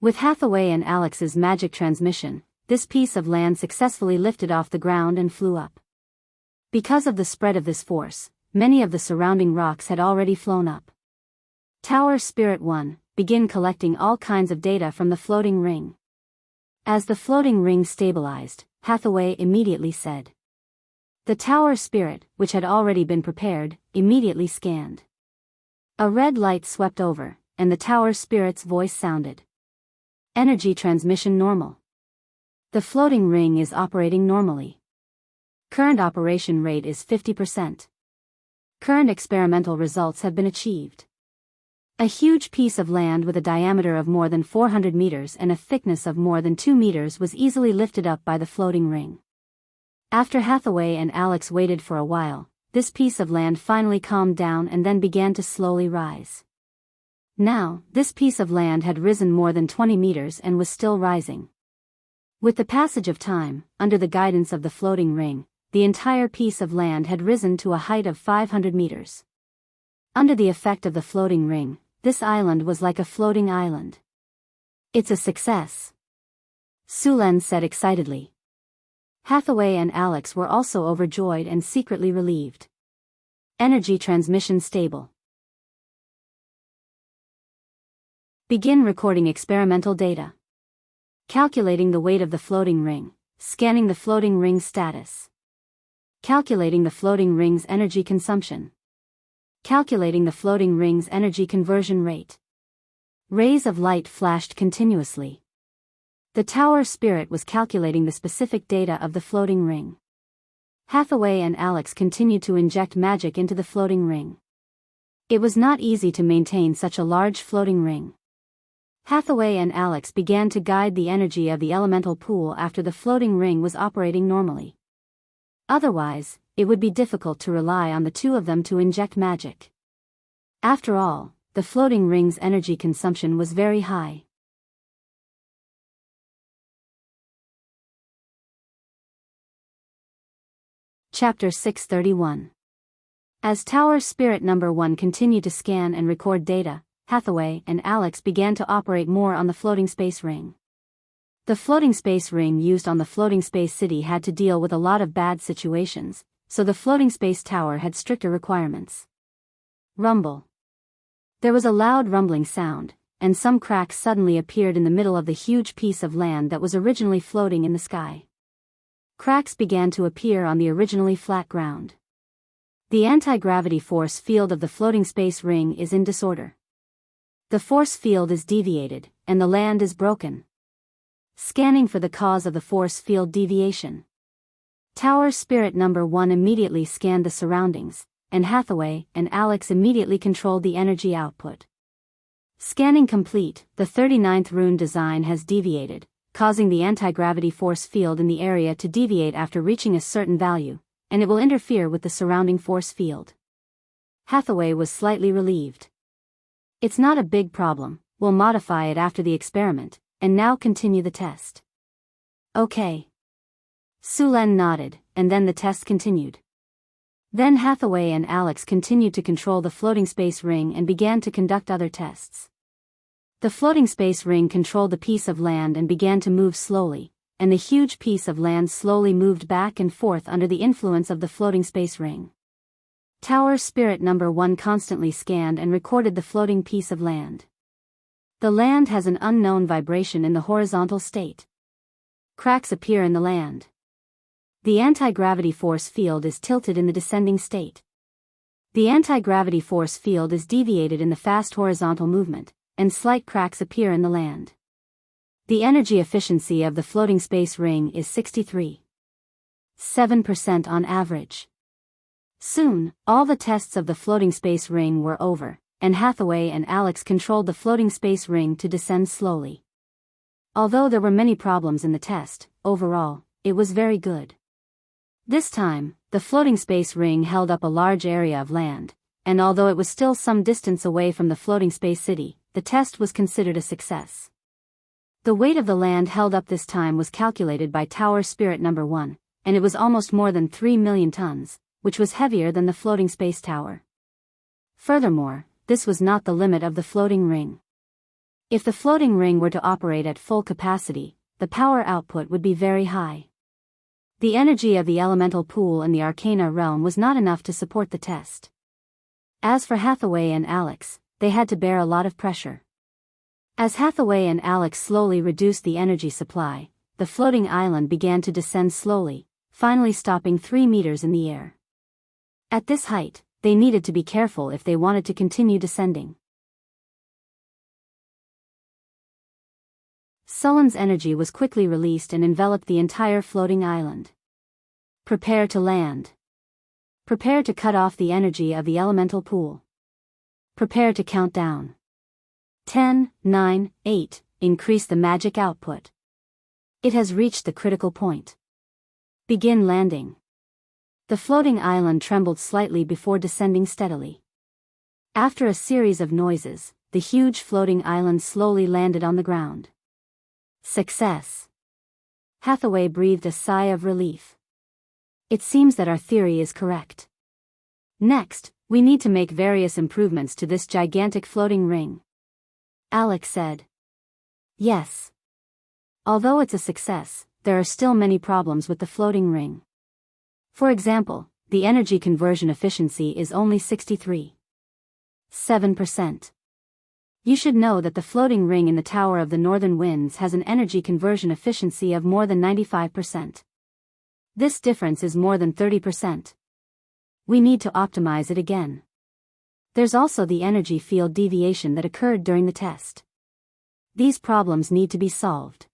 With Hathaway and Alex's magic transmission, this piece of land successfully lifted off the ground and flew up. Because of the spread of this force, many of the surrounding rocks had already flown up. Tower Spirit 1, begin collecting all kinds of data from the floating ring. As the floating ring stabilized, Hathaway immediately said. The Tower Spirit, which had already been prepared, immediately scanned. A red light swept over, and the Tower Spirit's voice sounded. Energy transmission normal. The floating ring is operating normally. Current operation rate is 50%. Current experimental results have been achieved. A huge piece of land with a diameter of more than 400 meters and a thickness of more than 2 meters was easily lifted up by the floating ring. After Hathaway and Alex waited for a while, this piece of land finally calmed down and then began to slowly rise. Now, this piece of land had risen more than 20 meters and was still rising. With the passage of time, under the guidance of the floating ring, the entire piece of land had risen to a height of 500 meters. Under the effect of the floating ring, this island was like a floating island. It's a success, Sulen said excitedly. Hathaway and Alex were also overjoyed and secretly relieved. Energy transmission stable. Begin recording experimental data. Calculating the weight of the floating ring, scanning the floating ring's status. Calculating the floating ring's energy consumption. Calculating the floating ring's energy conversion rate. Rays of light flashed continuously. The Tower Spirit was calculating the specific data of the floating ring. Hathaway and Alex continued to inject magic into the floating ring. It was not easy to maintain such a large floating ring. Hathaway and Alex began to guide the energy of the elemental pool after the floating ring was operating normally. Otherwise, it would be difficult to rely on the two of them to inject magic. After all, the floating ring's energy consumption was very high. Chapter 631. As Tower Spirit number 1 continued to scan and record data, Hathaway and Alex began to operate more on the floating space ring. The floating space ring used on the floating space city had to deal with a lot of bad situations, so the floating space tower had stricter requirements. Rumble. There was a loud rumbling sound, and some cracks suddenly appeared in the middle of the huge piece of land that was originally floating in the sky. Cracks began to appear on the originally flat ground. The anti-gravity force field of the floating space ring is in disorder. The force field is deviated, and the land is broken. Scanning for the cause of the force field deviation. Tower Spirit number 1 immediately scanned the surroundings, and Hathaway and Alex immediately controlled the energy output. Scanning complete, the 39th rune design has deviated, causing the anti-gravity force field in the area to deviate after reaching a certain value, and it will interfere with the surrounding force field. Hathaway was slightly relieved. It's not a big problem, we'll modify it after the experiment, and now continue the test. Okay. Sulen nodded, and then the test continued. Then Hathaway and Alex continued to control the floating space ring and began to conduct other tests. The floating space ring controlled the piece of land and began to move slowly, and the huge piece of land slowly moved back and forth under the influence of the floating space ring. Tower Spirit number 1 constantly scanned and recorded the floating piece of land. The land has an unknown vibration in the horizontal state. Cracks appear in the land. The anti-gravity force field is tilted in the descending state. The anti-gravity force field is deviated in the fast horizontal movement, and slight cracks appear in the land. The energy efficiency of the floating space ring is 63.7% on average. Soon, all the tests of the floating space ring were over, and Hathaway and Alex controlled the floating space ring to descend slowly. Although there were many problems in the test, overall, it was very good. This time, the floating space ring held up a large area of land, and although it was still some distance away from the floating space city, the test was considered a success. The weight of the land held up this time was calculated by Tower Spirit number 1, and it was almost more than 3 million tons, which was heavier than the floating space tower. Furthermore, this was not the limit of the floating ring. If the floating ring were to operate at full capacity, the power output would be very high. The energy of the elemental pool in the Arcana realm was not enough to support the test. As for Hathaway and Alex, they had to bear a lot of pressure. As Hathaway and Alex slowly reduced the energy supply, the floating island began to descend slowly, finally stopping 3 meters in the air. At this height, they needed to be careful if they wanted to continue descending. Sullen's energy was quickly released and enveloped the entire floating island. Prepare to land. Prepare to cut off the energy of the elemental pool. Prepare to count down. 10, 9, 8, increase the magic output. It has reached the critical point. Begin landing. The floating island trembled slightly before descending steadily. After a series of noises, the huge floating island slowly landed on the ground. Success. Hathaway breathed a sigh of relief. It seems that our theory is correct. Next, we need to make various improvements to this gigantic floating ring. Alex said. Yes. Although it's a success, there are still many problems with the floating ring. For example, the energy conversion efficiency is only 63.7%. You should know that the floating ring in the Tower of the Northern Winds has an energy conversion efficiency of more than 95%. This difference is more than 30%. We need to optimize it again. There's also the energy field deviation that occurred during the test. These problems need to be solved.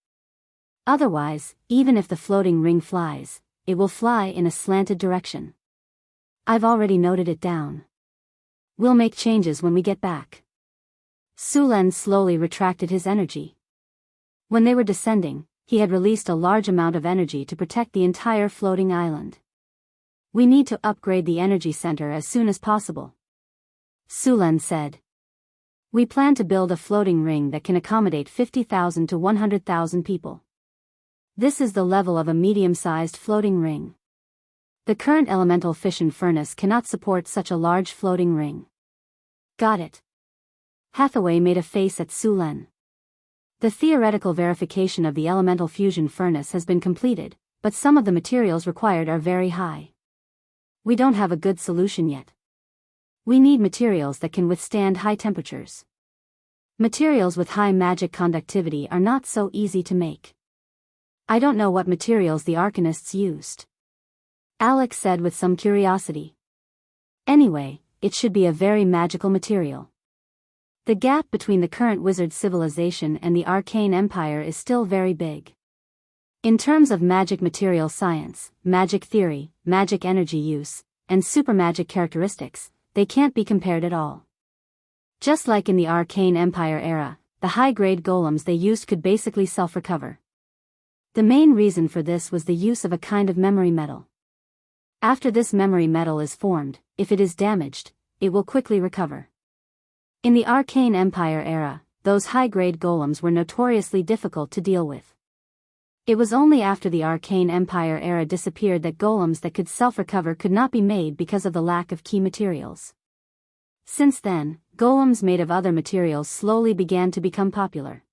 Otherwise, even if the floating ring flies, it will fly in a slanted direction. I've already noted it down. We'll make changes when we get back. Sulen slowly retracted his energy. When they were descending, he had released a large amount of energy to protect the entire floating island. We need to upgrade the energy center as soon as possible. Sulen said. We plan to build a floating ring that can accommodate 50,000 to 100,000 people. This is the level of a medium-sized floating ring. The current elemental fission furnace cannot support such a large floating ring. Got it. Hathaway made a face at Sulen. The theoretical verification of the elemental fusion furnace has been completed, but some of the materials required are very high. We don't have a good solution yet. We need materials that can withstand high temperatures. Materials with high magic conductivity are not so easy to make. I don't know what materials the Arcanists used. Alex said with some curiosity. Anyway, it should be a very magical material. The gap between the current wizard civilization and the arcane empire is still very big. In terms of magic material science, magic theory, magic energy use, and supermagic characteristics, they can't be compared at all. Just like in the arcane empire era, the high-grade golems they used could basically self-recover. The main reason for this was the use of a kind of memory metal. After this memory metal is formed, if it is damaged, it will quickly recover. In the Arcane Empire era, those high-grade golems were notoriously difficult to deal with. It was only after the Arcane Empire era disappeared that golems that could self-recover could not be made because of the lack of key materials. Since then, golems made of other materials slowly began to become popular.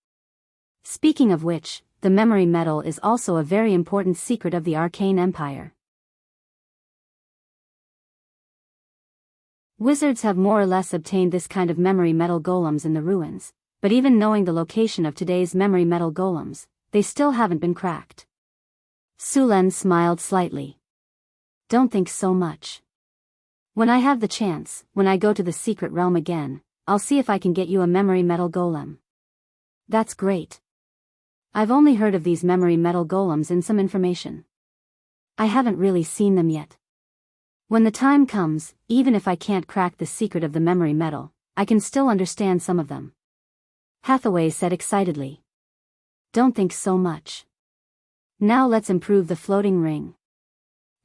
Speaking of which, the memory metal is also a very important secret of the Arcane Empire. Wizards have more or less obtained this kind of memory metal golems in the ruins, but even knowing the location of today's memory metal golems, they still haven't been cracked. Sulen smiled slightly. Don't think so much. When I have the chance, when I go to the secret realm again, I'll see if I can get you a memory metal golem. That's great. I've only heard of these memory metal golems in some information. I haven't really seen them yet. When the time comes, even if I can't crack the secret of the memory metal, I can still understand some of them. Hathaway said excitedly. Don't think so much. Now let's improve the floating ring.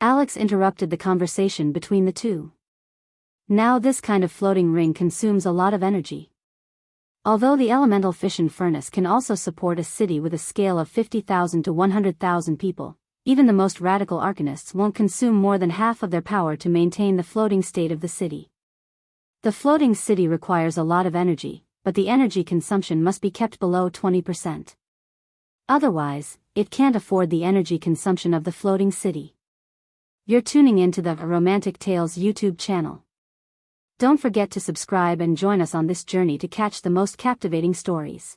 Alex interrupted the conversation between the two. Now this kind of floating ring consumes a lot of energy. Although the elemental fission furnace can also support a city with a scale of 50,000 to 100,000 people, even the most radical arcanists won't consume more than half of their power to maintain the floating state of the city. The floating city requires a lot of energy, but the energy consumption must be kept below 20%. Otherwise, it can't afford the energy consumption of the floating city. You're tuning into the Romantic Tales YouTube channel. Don't forget to subscribe and join us on this journey to catch the most captivating stories.